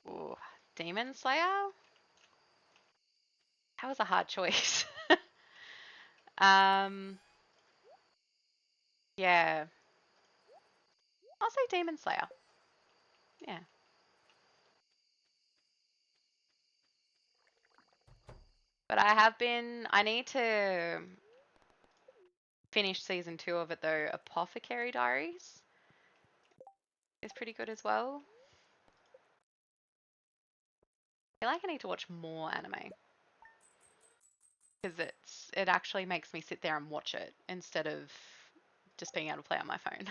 ooh, Demon Slayer. That was a hard choice. um, yeah, I'll say Demon Slayer. Yeah. But I need to finish season 2 of it though. Apothecary Diaries is pretty good as well. I feel like I need to watch more anime because it actually makes me sit there and watch it instead of just being able to play on my phone.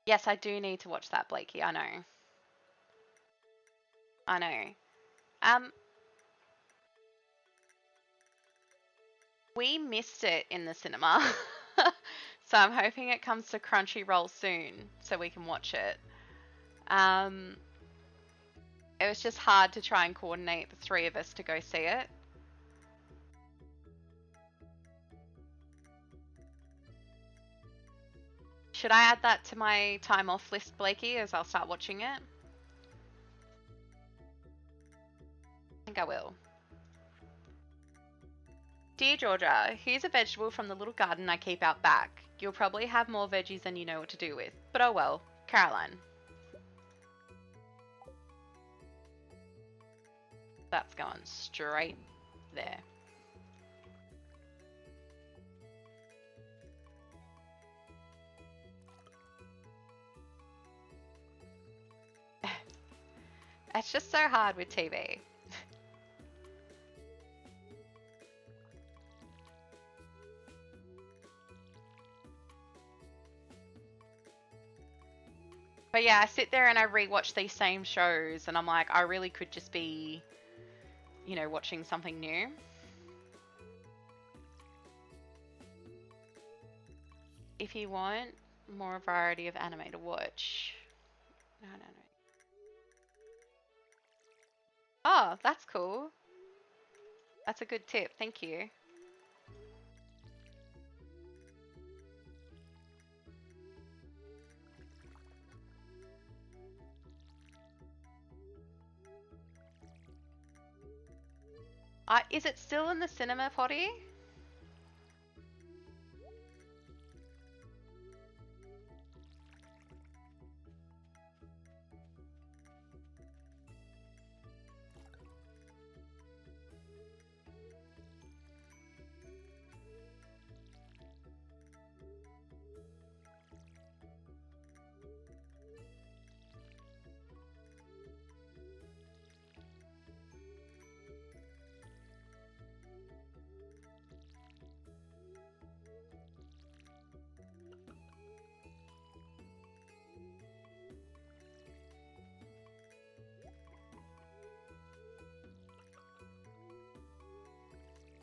Yes, I do need to watch that, Blakey. I know. I know. We missed it in the cinema. So I'm hoping it comes to Crunchyroll soon so we can watch it. It was just hard to try and coordinate the 3 of us to go see it. Should I add that to my time off list, Blakey, as I'll start watching it? I think I will. Dear Georgia, here's a vegetable from the little garden I keep out back. You'll probably have more veggies than you know what to do with, but oh well. Caroline. That's going straight there. It's just so hard with TV. But yeah, I sit there and I rewatch these same shows and I'm like, I really could just be, you know, watching something new. If you want more variety of anime to watch. No. Oh, that's cool. That's a good tip. Thank you. Is it still in the cinema, Potty?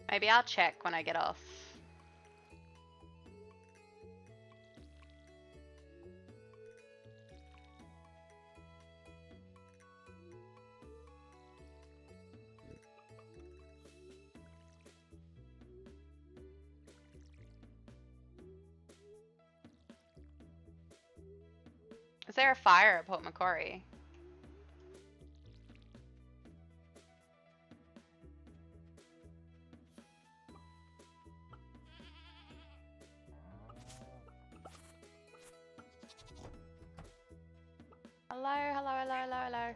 Maybe I'll check when I get off. Is there a fire at Port Macquarie? Hello.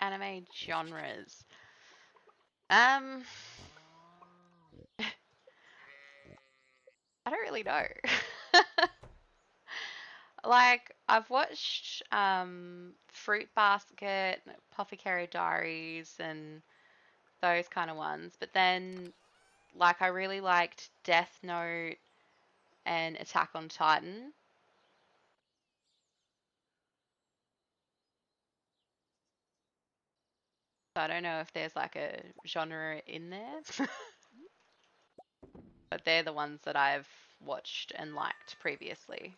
anime genres. Um, I don't really know. Like I've watched Fruit Basket, Apothecary Diaries, and those kind of ones. But then, like, I really liked Death Note and Attack on Titan. So I don't know if there's like a genre in there, but they're the ones that I've watched and liked previously.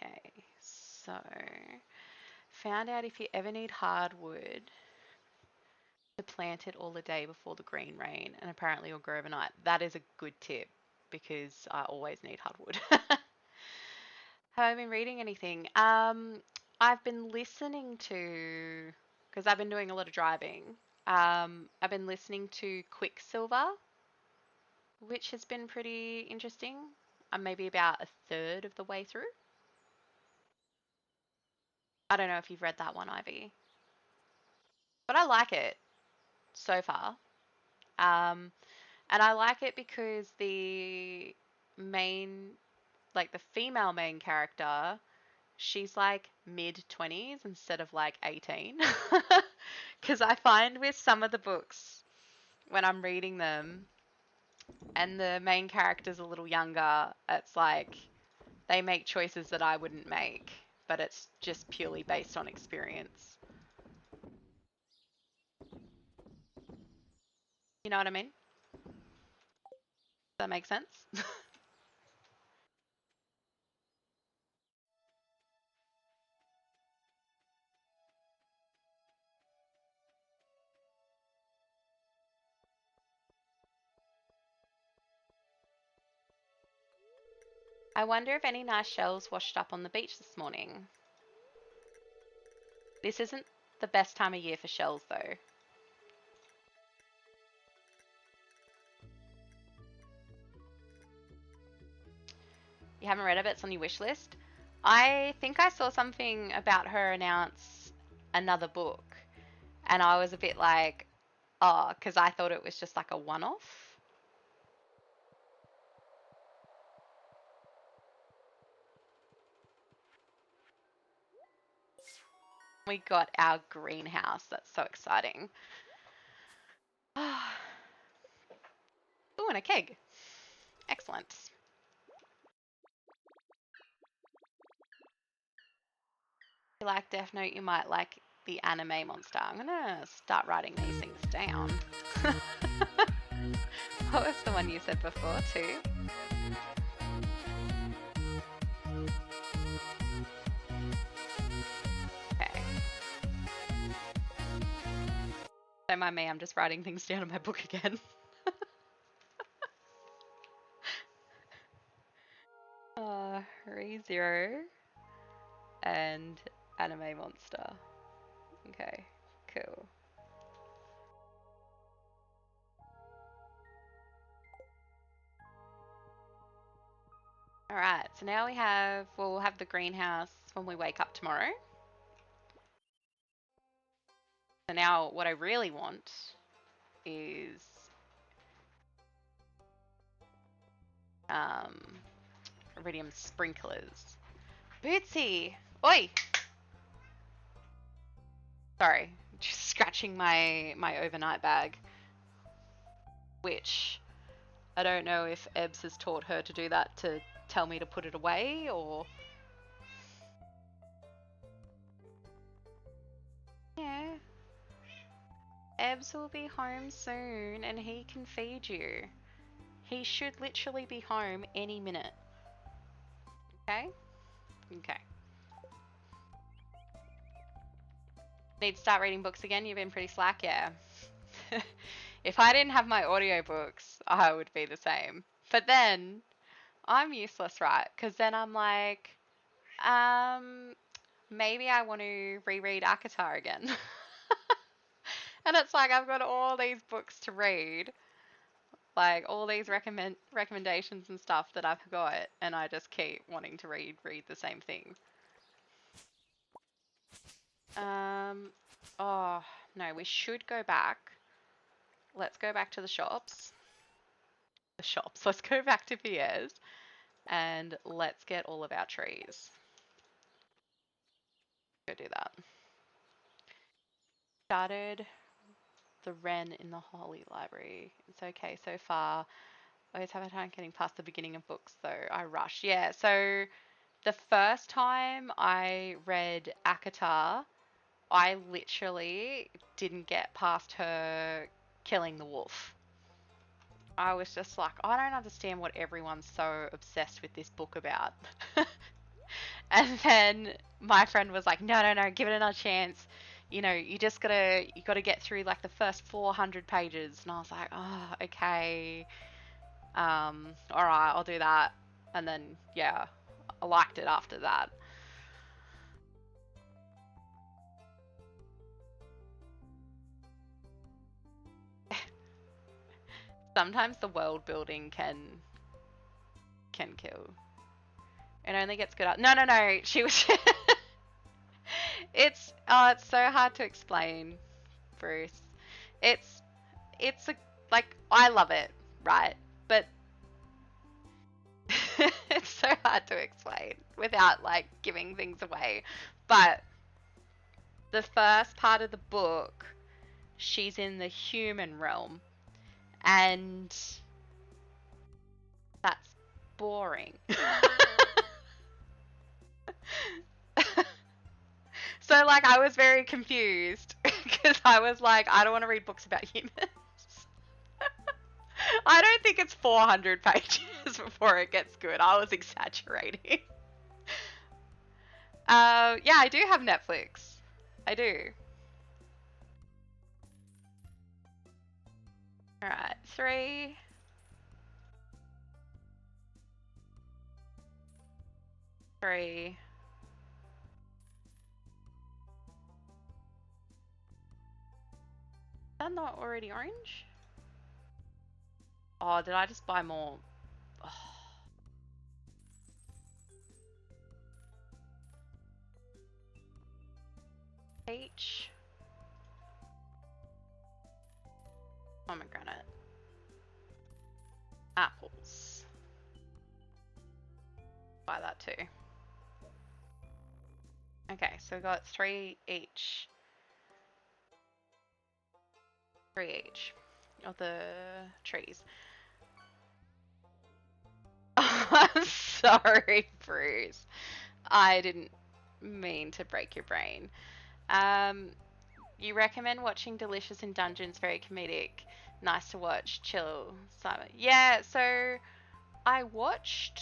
Okay, so found out if you ever need hardwood to plant it all the day before the green rain, and apparently it'll grow overnight. That is a good tip because I always need hardwood. Have I been reading anything? I've been listening to, because I've been doing a lot of driving. I've been listening to Quicksilver, which has been pretty interesting. I'm maybe about a third of the way through. I don't know if you've read that one, Ivy, but I like it so far. Um, and I like it because the main, like the female main character, she's like mid 20s instead of like 18. Because I find with some of the books, when I'm reading them and the main character's a little younger, it's like they make choices that I wouldn't make, but it's just purely based on experience. You know what I mean? Does that make sense? I wonder if any nice shells washed up on the beach this morning. This isn't the best time of year for shells, though. You haven't read it, but it's on your wish list. I think I saw something about her announce another book, and I was a bit like, oh, because I thought it was just like a one-off. We got our greenhouse. That's so exciting. Oh, and a keg. Excellent. If you like Death Note, you might like the anime monster. I'm gonna start writing these things down. What was the one you said before, too? Okay. Don't mind me, I'm just writing things down in my book again. ReZero and Anime Monster. Okay, cool. Alright, so now we'll have the greenhouse when we wake up tomorrow. So now what I really want is iridium sprinklers. Bootsy! Oi! Sorry, just scratching my overnight bag. Which, I don't know if Ebbs has taught her to do that to tell me to put it away, or... Yeah. Ebbs will be home soon and he can feed you. He should literally be home any minute. Okay? Okay. Need to start reading books again? You've been pretty slack, yeah. If I didn't have my audiobooks, I would be the same. But then, I'm useless, right? Because then I'm like, maybe I want to reread ACOTAR again. And it's like, I've got all these books to read. Like all these recommendations and stuff that I've got, and I just keep wanting to read the same thing. Oh no, we should go back. Let's go back to the shops. Let's go back to Pierre's, and let's get all of our trees. Go do that. Started the Wren in the Holy Library. It's okay so far. Always have a time getting past the beginning of books though. I rush. Yeah, so the first time I read ACOTAR, I literally didn't get past her killing the wolf. I was just like, I don't understand what everyone's so obsessed with this book about. And then my friend was like, no, give it another chance. You know, you gotta get through like the first 400 pages. And I was like, oh, okay. All right, I'll do that. And then, yeah, I liked it after that. Sometimes the world building can kill. It only gets good up. No. She was. It's so hard to explain, Bruce. It's a like I love it, right? But it's so hard to explain without like giving things away. But the first part of the book, she's in the human realm, and that's boring. So like I was very confused because I was like, I don't want to read books about humans. I don't think it's 400 pages before it gets good. I was exaggerating. Yeah, I do have Netflix. I do. Alright, 3. Is that not already orange? Oh, did I just buy more? Oh. Peach. Pomegranate. Apples. Buy that too. Okay, so we got 3 each. 3 each of the trees. I'm sorry, Bruce. I didn't mean to break your brain. You recommend watching Delicious in Dungeons, very comedic. Nice to watch, chill. Simon. Yeah, so I watched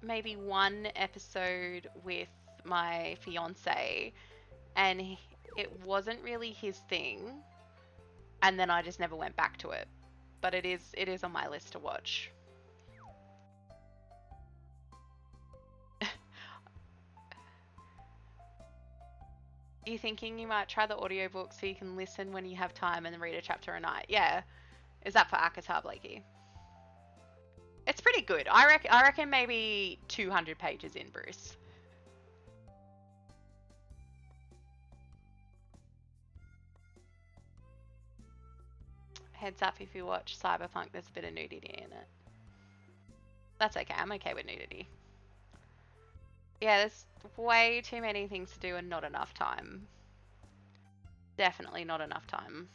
maybe one episode with my fiance, and it wasn't really his thing. And then I just never went back to it. But it is on my list to watch. You thinking you might try the audiobook so you can listen when you have time and read a chapter a night? Yeah. Is that for ACOTAR, Blakey? It's pretty good. I reckon maybe 200 pages in, Bruce. Heads up if you watch Cyberpunk, there's a bit of nudity in it. That's okay. I'm okay with nudity. Yeah, there's way too many things to do and not enough time. Definitely not enough time.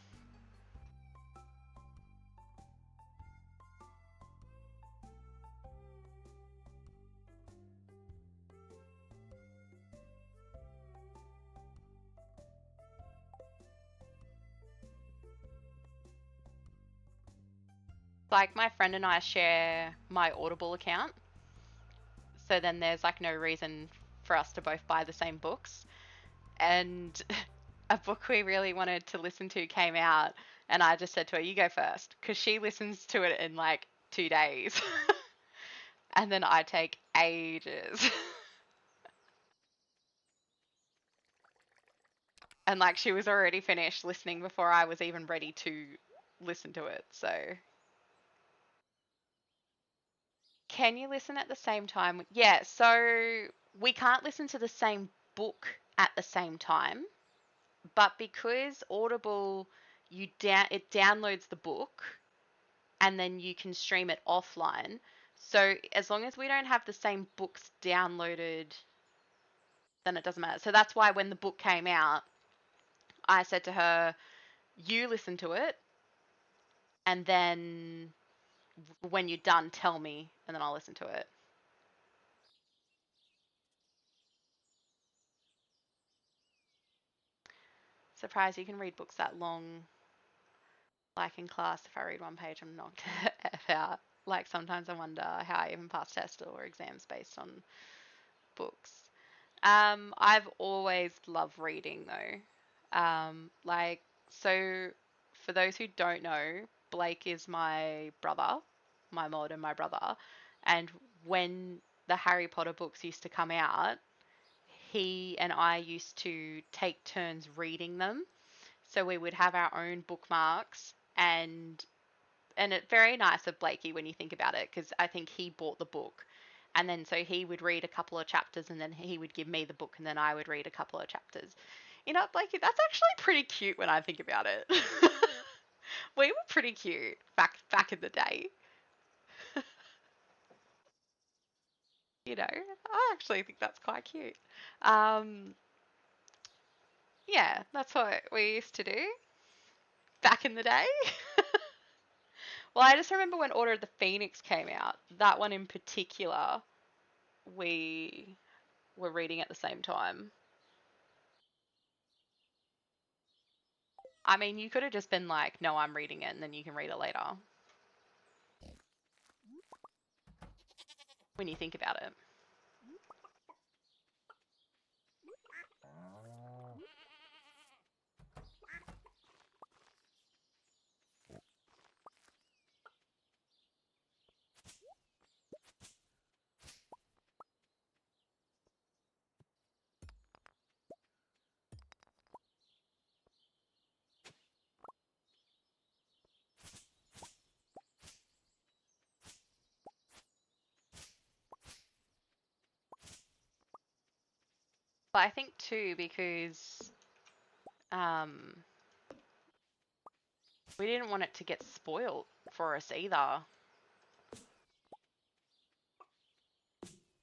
Like my friend and I share my Audible account. So then there's like no reason for us to both buy the same books. And a book we really wanted to listen to came out, and I just said to her, you go first, because she listens to it in like 2 days. And then I take ages. And like she was already finished listening before I was even ready to listen to it. So Can you listen at the same time? Yeah, so we can't listen to the same book at the same time, but because Audible, it downloads the book and then you can stream it offline. So as long as we don't have the same books downloaded, then it doesn't matter. So that's why when the book came out, I said to her, "You listen to it, and then when you're done, tell me, and then I'll listen to it." Surprised you can read books that long. Like in class, if I read one page, I'm knocked out. Like sometimes I wonder how I even pass tests or exams based on books. I've always loved reading though. Like, so for those who don't know, Blake is my brother, my mod and my brother. And when the Harry Potter books used to come out, he and I used to take turns reading them. So we would have our own bookmarks, and it's very nice of Blakey when you think about it, because I think he bought the book. And then so he would read a couple of chapters and then he would give me the book and then I would read a couple of chapters. You know, Blakey, that's actually pretty cute when I think about it. We were pretty cute back in the day. You know, I actually think that's quite cute. Um, yeah, that's what we used to do back in the day. Well, I just remember when Order of the Phoenix came out, that one in particular, we were reading at the same time. I mean, you could have just been like, no, I'm reading it, and then you can read it later. When you think about it. But I think too, because um, we didn't want it to get spoiled for us either.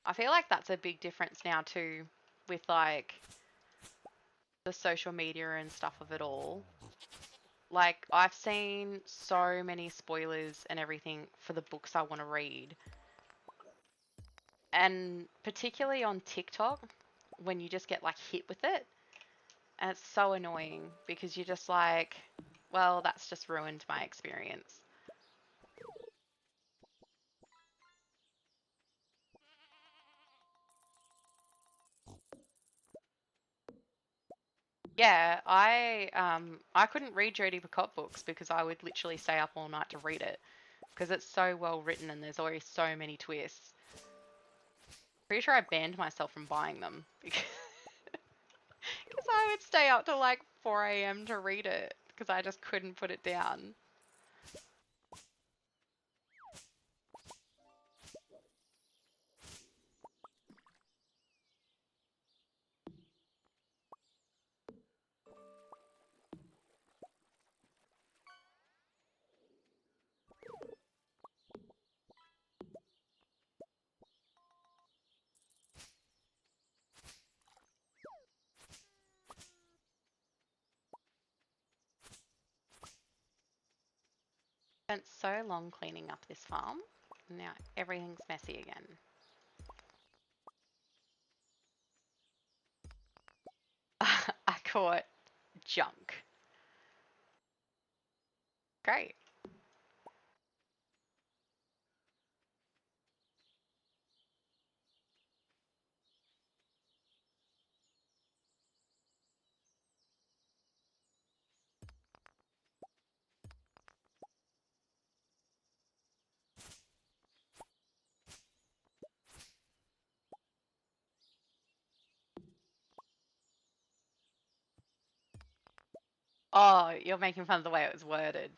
I feel like that's a big difference now too, with like the social media and stuff of it all. Like, I've seen so many spoilers and everything for the books I want to read. And particularly on TikTok, when you just get like hit with it. And it's so annoying because you're just like, well, that's just ruined my experience. Yeah, I couldn't read Jodi Picoult books because I would literally stay up all night to read it because it's so well written and there's always so many twists. Pretty sure I banned myself from buying them because I would stay up till like 4 a.m. to read it because I just couldn't put it down. Spent so long cleaning up this farm. Now everything's messy again. I caught junk. Great. Oh, you're making fun of the way it was worded.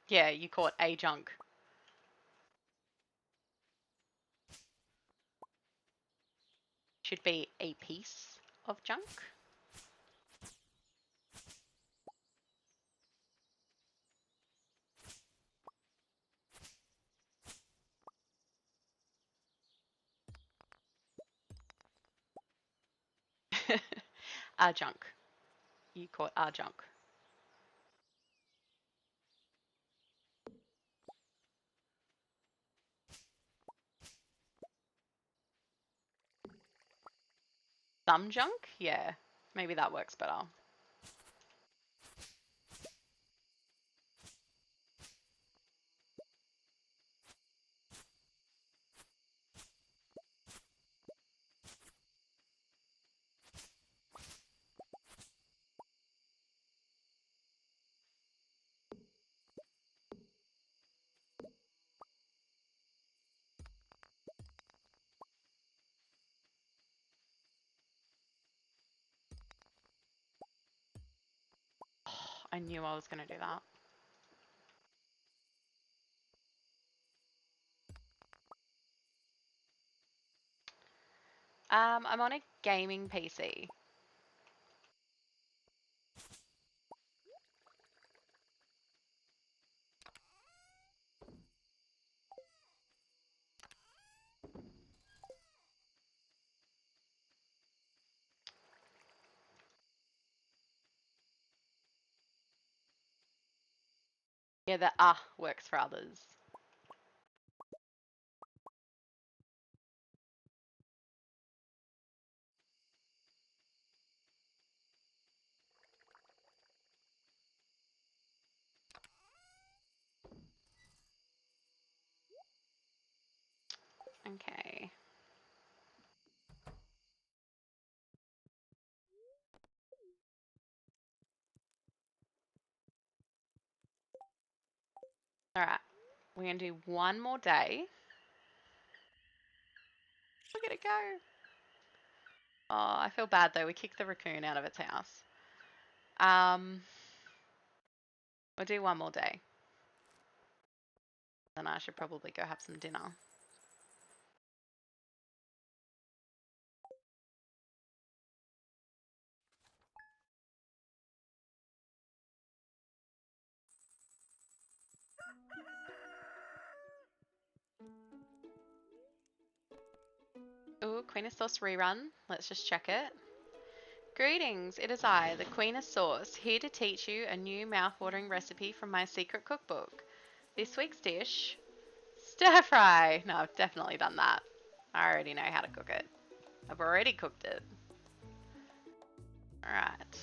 Yeah, you caught a junk. should be a piece of junk. Our junk. You caught our junk. Some junk? Yeah, maybe that works better. I knew I was going to do that. I'm on a gaming PC. Yeah, the works for others. Okay. All right. We're going to do one more day. Look at it go. Oh, I feel bad though. We kicked the raccoon out of its house. We'll do one more day. Then I should probably go have some dinner. Ooh, Queen of Sauce rerun. Let's just check it. Greetings, it is I, the Queen of Sauce, here to teach you a new mouth-watering recipe from my secret cookbook. This week's dish, stir fry. No, I've definitely done that. I already know how to cook it. I've already cooked it. Alright.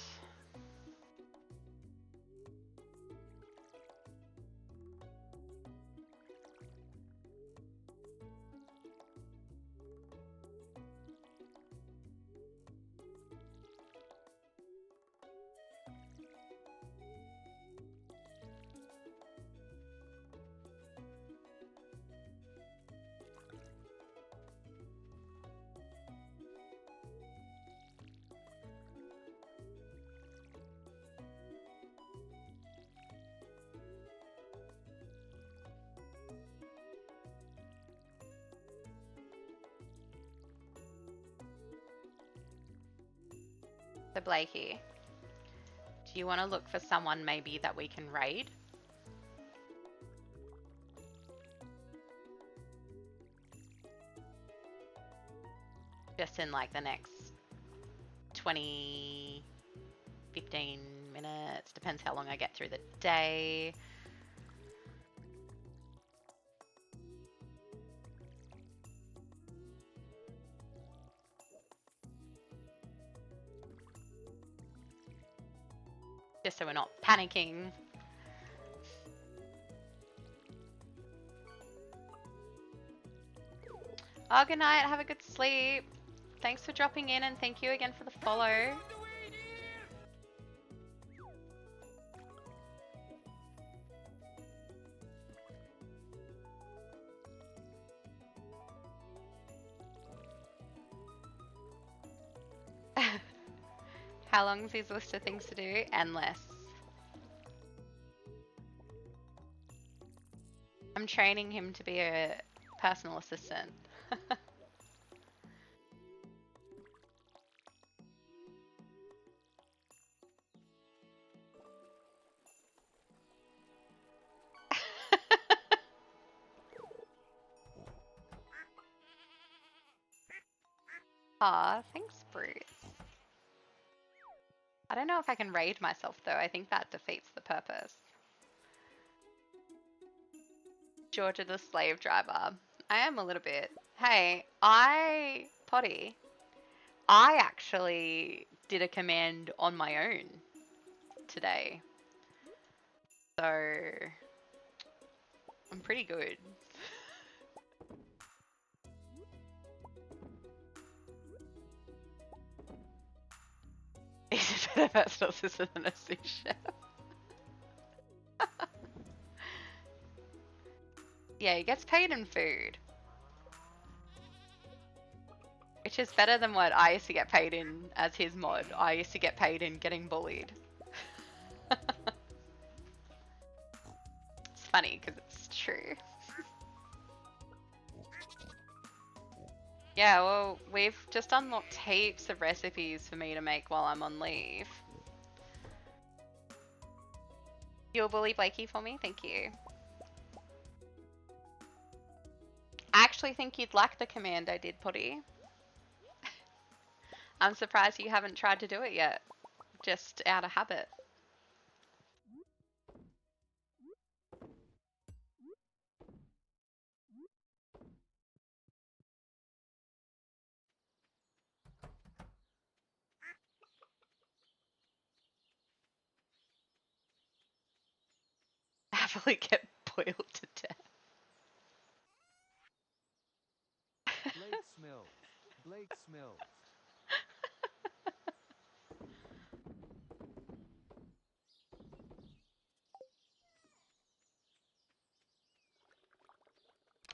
So Blakey, do you want to look for someone maybe that we can raid? Just in like the next 20, 15 minutes. Depends how long I get through the day. Just so we're not panicking. Oh, good night. Have a good sleep. Thanks for dropping in and thank you again for the follow. How long is his list of things to do? Endless. I'm training him to be a personal assistant. Aw, thanks, Bruce. I don't know if I can raid myself though. I think that defeats the purpose. Georgia the slave driver. I am a little bit. Hey, Potty, I actually did a command on my own today. So, I'm pretty good. He's a better personal assistant than a sous chef. Yeah, he gets paid in food. Which is better than what I used to get paid in as his mod. I used to get paid in getting bullied. It's funny because it's true. Yeah, well, we've just unlocked heaps of recipes for me to make while I'm on leave. You'll bully Blakey for me? Thank you. I actually think you'd like the command I did, Potty. I'm surprised you haven't tried to do it yet. Just out of habit. Happily get boiled to death. Blake Smills. Blake Smills.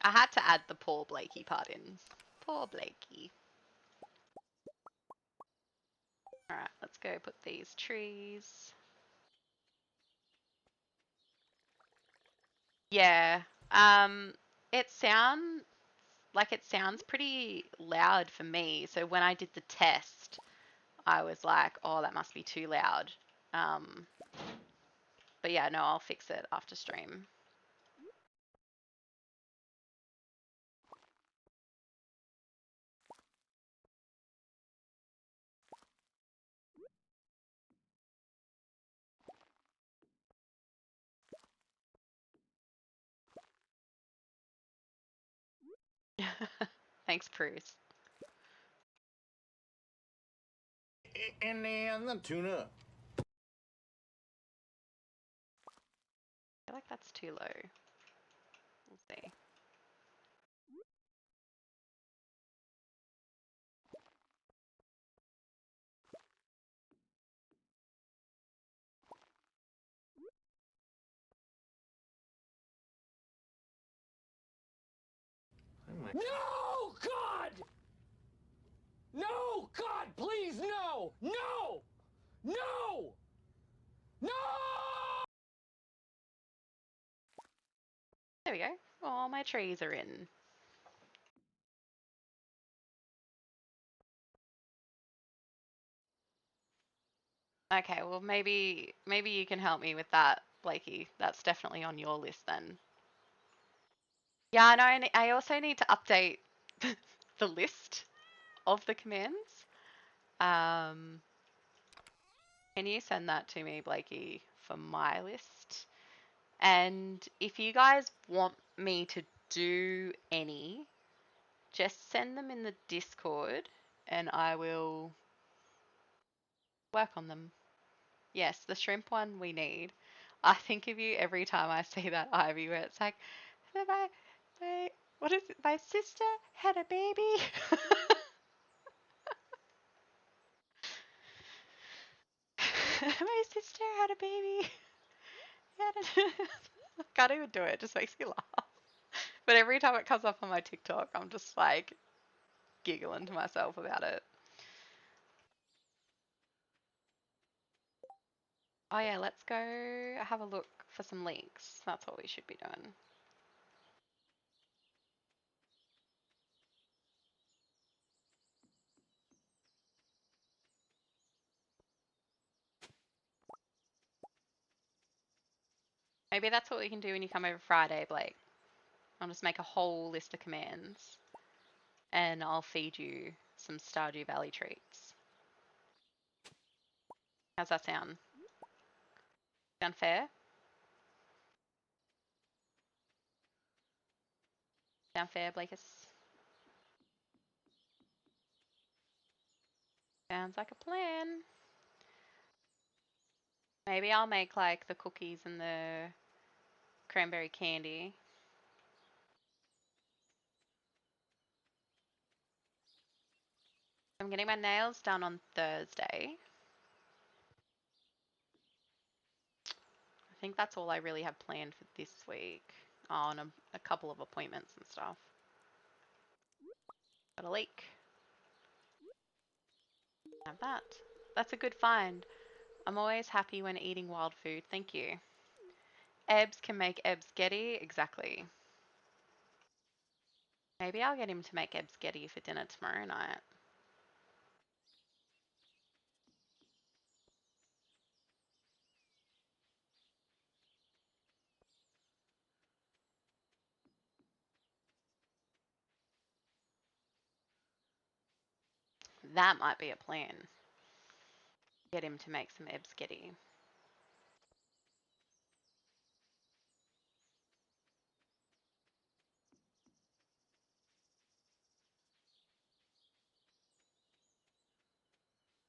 I had to add the poor Blakey part in. Poor Blakey. Alright, let's go put these trees. Yeah. It sounds pretty loud for me. So when I did the test, I was like, oh, that must be too loud. But yeah, no, I'll fix it after stream. Thanks, Bruce. And then the tuna. I feel like that's too low. We'll see. No, God! No, God, please, no! No! No! No! There we go. All my trees are in. Okay, well maybe you can help me with that, Blakey. That's definitely on your list then. Yeah, I know. I also need to update the list of the commands. Can you send that to me, Blakey, for my list? And if you guys want me to do any, just send them in the Discord and I will work on them. Yes, the shrimp one we need. I think of you every time I see that Ivy where it's like, what is it? My sister had a baby. My sister had a baby. I can't even do it. It just makes me laugh. But every time it comes up on my TikTok, I'm just like giggling to myself about it. Oh yeah, let's go have a look for some links. That's what we should be doing. Maybe that's what we can do when you come over Friday, Blake. I'll just make a whole list of commands and I'll feed you some Stardew Valley treats. How's that sound? Sound fair? Sound fair, Blakis? Sounds like a plan. Maybe I'll make like the cookies and the cranberry candy. I'm getting my nails done on Thursday. I think that's all I really have planned for this week. Oh, and a couple of appointments and stuff. Got a leak. Have that. That's a good find. I'm always happy when eating wild food. Thank you. Ebbs can make Ebbs Getty. Exactly. Maybe I'll get him to make Ebbs Getty for dinner tomorrow night. That might be a plan. Get him to make some Ebbs Getty.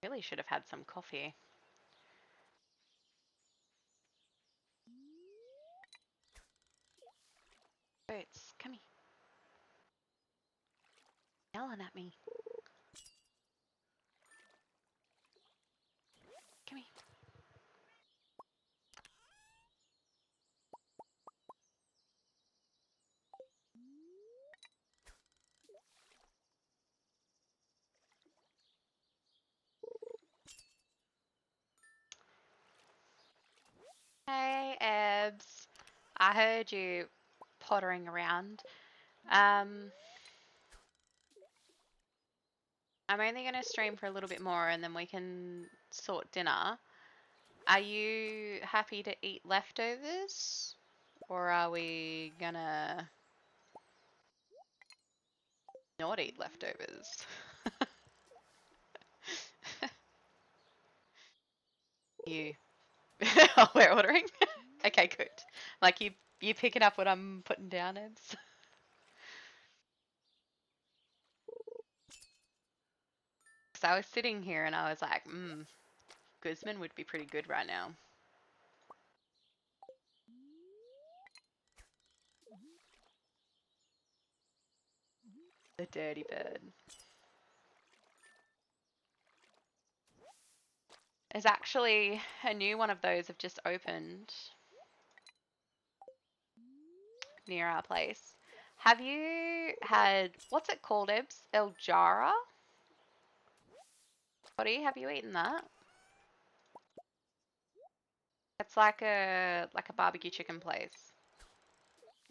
Really should have had some coffee. Boots, come here. Yelling at me. Come here. Hey, Ebbs. I heard you pottering around. I'm only going to stream for a little bit more and then we can sort dinner. Are you happy to eat leftovers? Or are we gonna not eat leftovers? You. Oh, we're ordering? Okay, good. Like you picking up what I'm putting down, Ebs? Because I was sitting here and I was like, Guzman would be pretty good right now. The dirty bird. There's actually a new one of those have just opened near our place. Have you had, what's it called, Ebs? El Jara? Potty, have you eaten that? It's like a barbecue chicken place.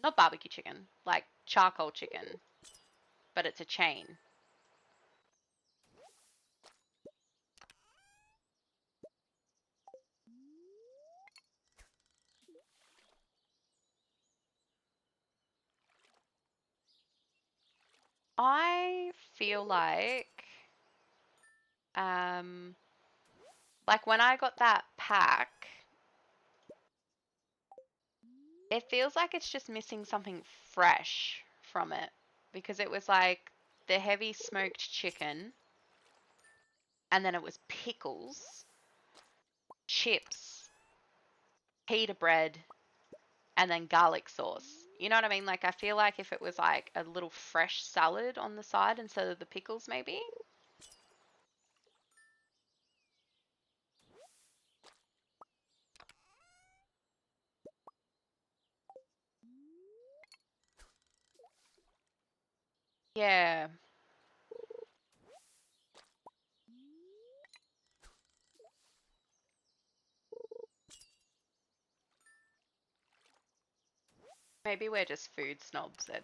Not barbecue chicken, like charcoal chicken. But it's a chain. I feel like when I got that pack, it feels like it's just missing something fresh from it because it was like the heavy smoked chicken and then it was pickles, chips, pita bread, and then garlic sauce. You know what I mean? Like I feel like if it was like a little fresh salad on the side instead of the pickles maybe. Yeah. Maybe we're just food snobs, Ebs.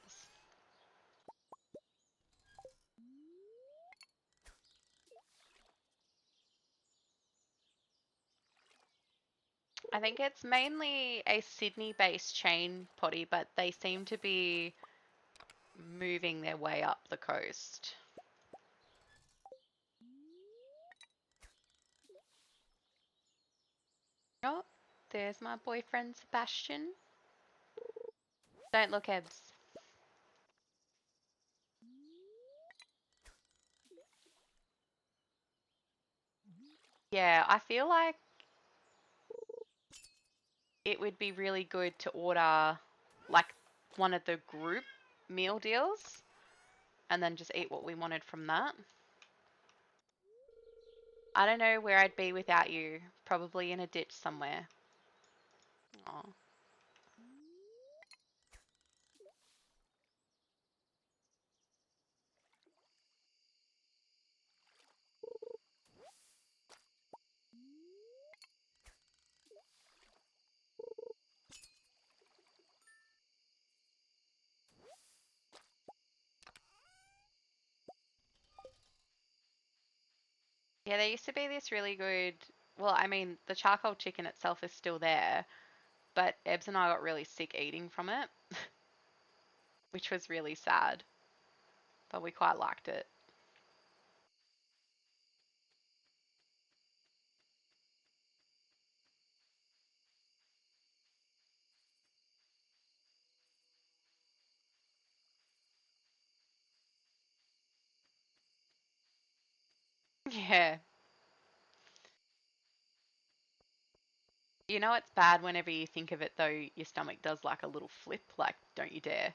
I think it's mainly a Sydney-based chain, Potty, but they seem to be moving their way up the coast. Oh, there's my boyfriend Sebastian. Don't look, Ebs. Yeah, I feel like it would be really good to order like one of the group meal deals and then just eat what we wanted from that. I don't know where I'd be without you. Probably in a ditch somewhere. Oh. Yeah, there used to be this really good. Well, I mean, the charcoal chicken itself is still there, but Ebs and I got really sick eating from it, which was really sad, but we quite liked it. Yeah. You know it's bad whenever you think of it though, your stomach does like a little flip, like, don't you dare.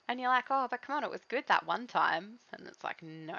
And you're like, oh, but come on, it was good that one time. And it's like, no.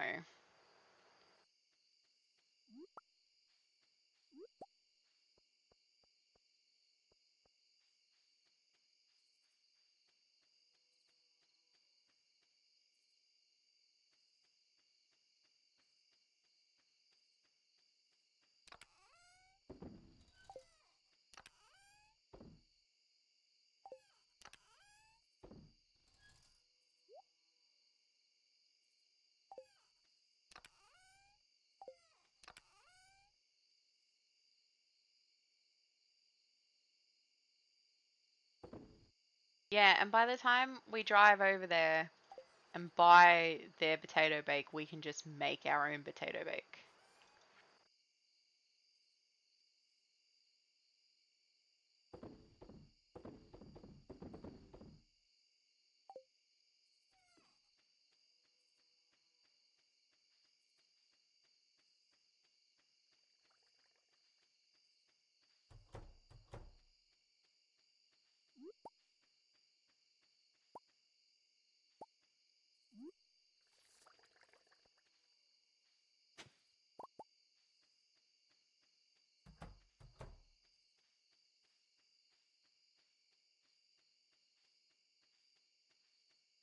Yeah, and by the time we drive over there and buy their potato bake, we can just make our own potato bake.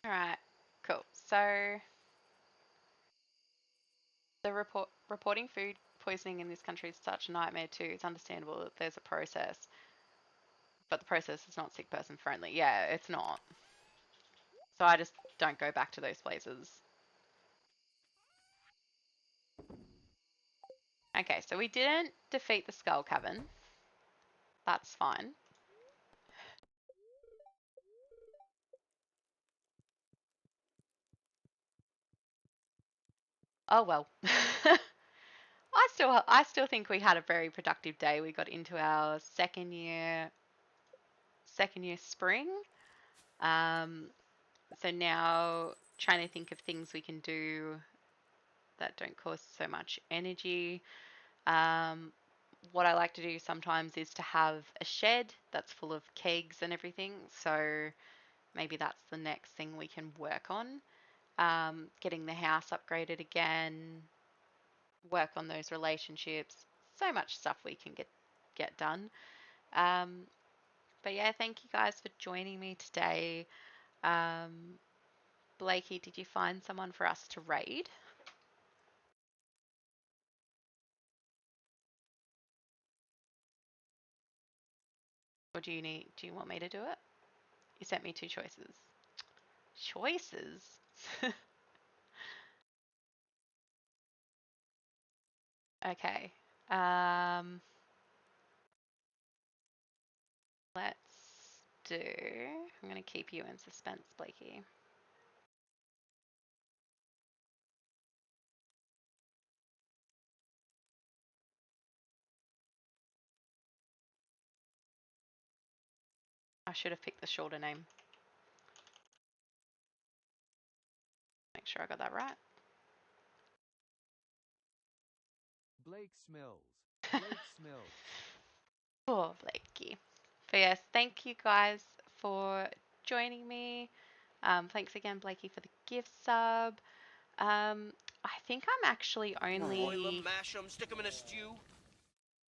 All right, cool. So the reporting food poisoning in this country is such a nightmare too. It's understandable that there's a process, but the process is not sick person friendly. Yeah, it's not. So I just don't go back to those places. Okay, so we didn't defeat the Skull Cavern. That's fine. Oh well. I still think we had a very productive day. We got into our second year spring. Um, so now trying to think of things we can do that don't cost so much energy. Um, what I like to do sometimes is to have a shed that's full of kegs and everything. So maybe that's the next thing we can work on. Getting the house upgraded again, work on those relationships. So much stuff we can get done. Um, but yeah, thank you guys for joining me today. Blakey, did you find someone for us to raid? Or do you want me to do it? You sent me two choices. Choices? Okay. Um, let's do. I'm going to keep you in suspense, Blakey. I should have picked the shorter name. Make sure I got that right. Blake Smills. Blake Smills. Poor Blakey. But yes, thank you guys for joining me. Thanks again, Blakey, for the gift sub. I think I'm actually Boil 'em, only. mash 'em, stick 'em in a stew.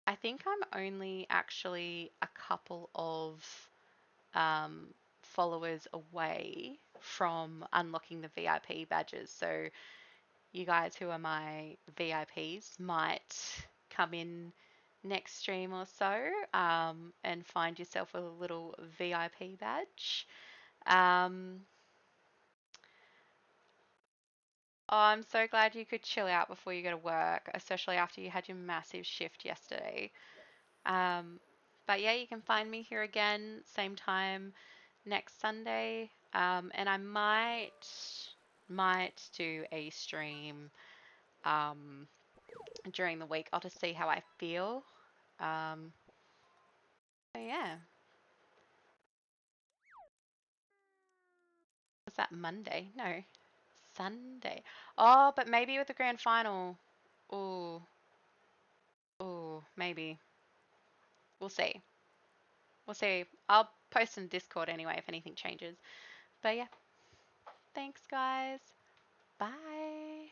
I think I'm only actually a couple of followers away from unlocking the VIP badges. So you guys who are my VIPs might come in next stream or so and find yourself a little VIP badge. Oh, I'm so glad you could chill out before you go to work, especially after you had your massive shift yesterday. But yeah, you can find me here again, same time next Sunday. And I might do a stream during the week. I'll just see how I feel. So yeah. Was that Monday? No. Sunday. Oh, but maybe with the grand final. Ooh. Ooh, maybe. We'll see. We'll see. I'll post in Discord anyway if anything changes. But yeah. Thanks, guys. Bye.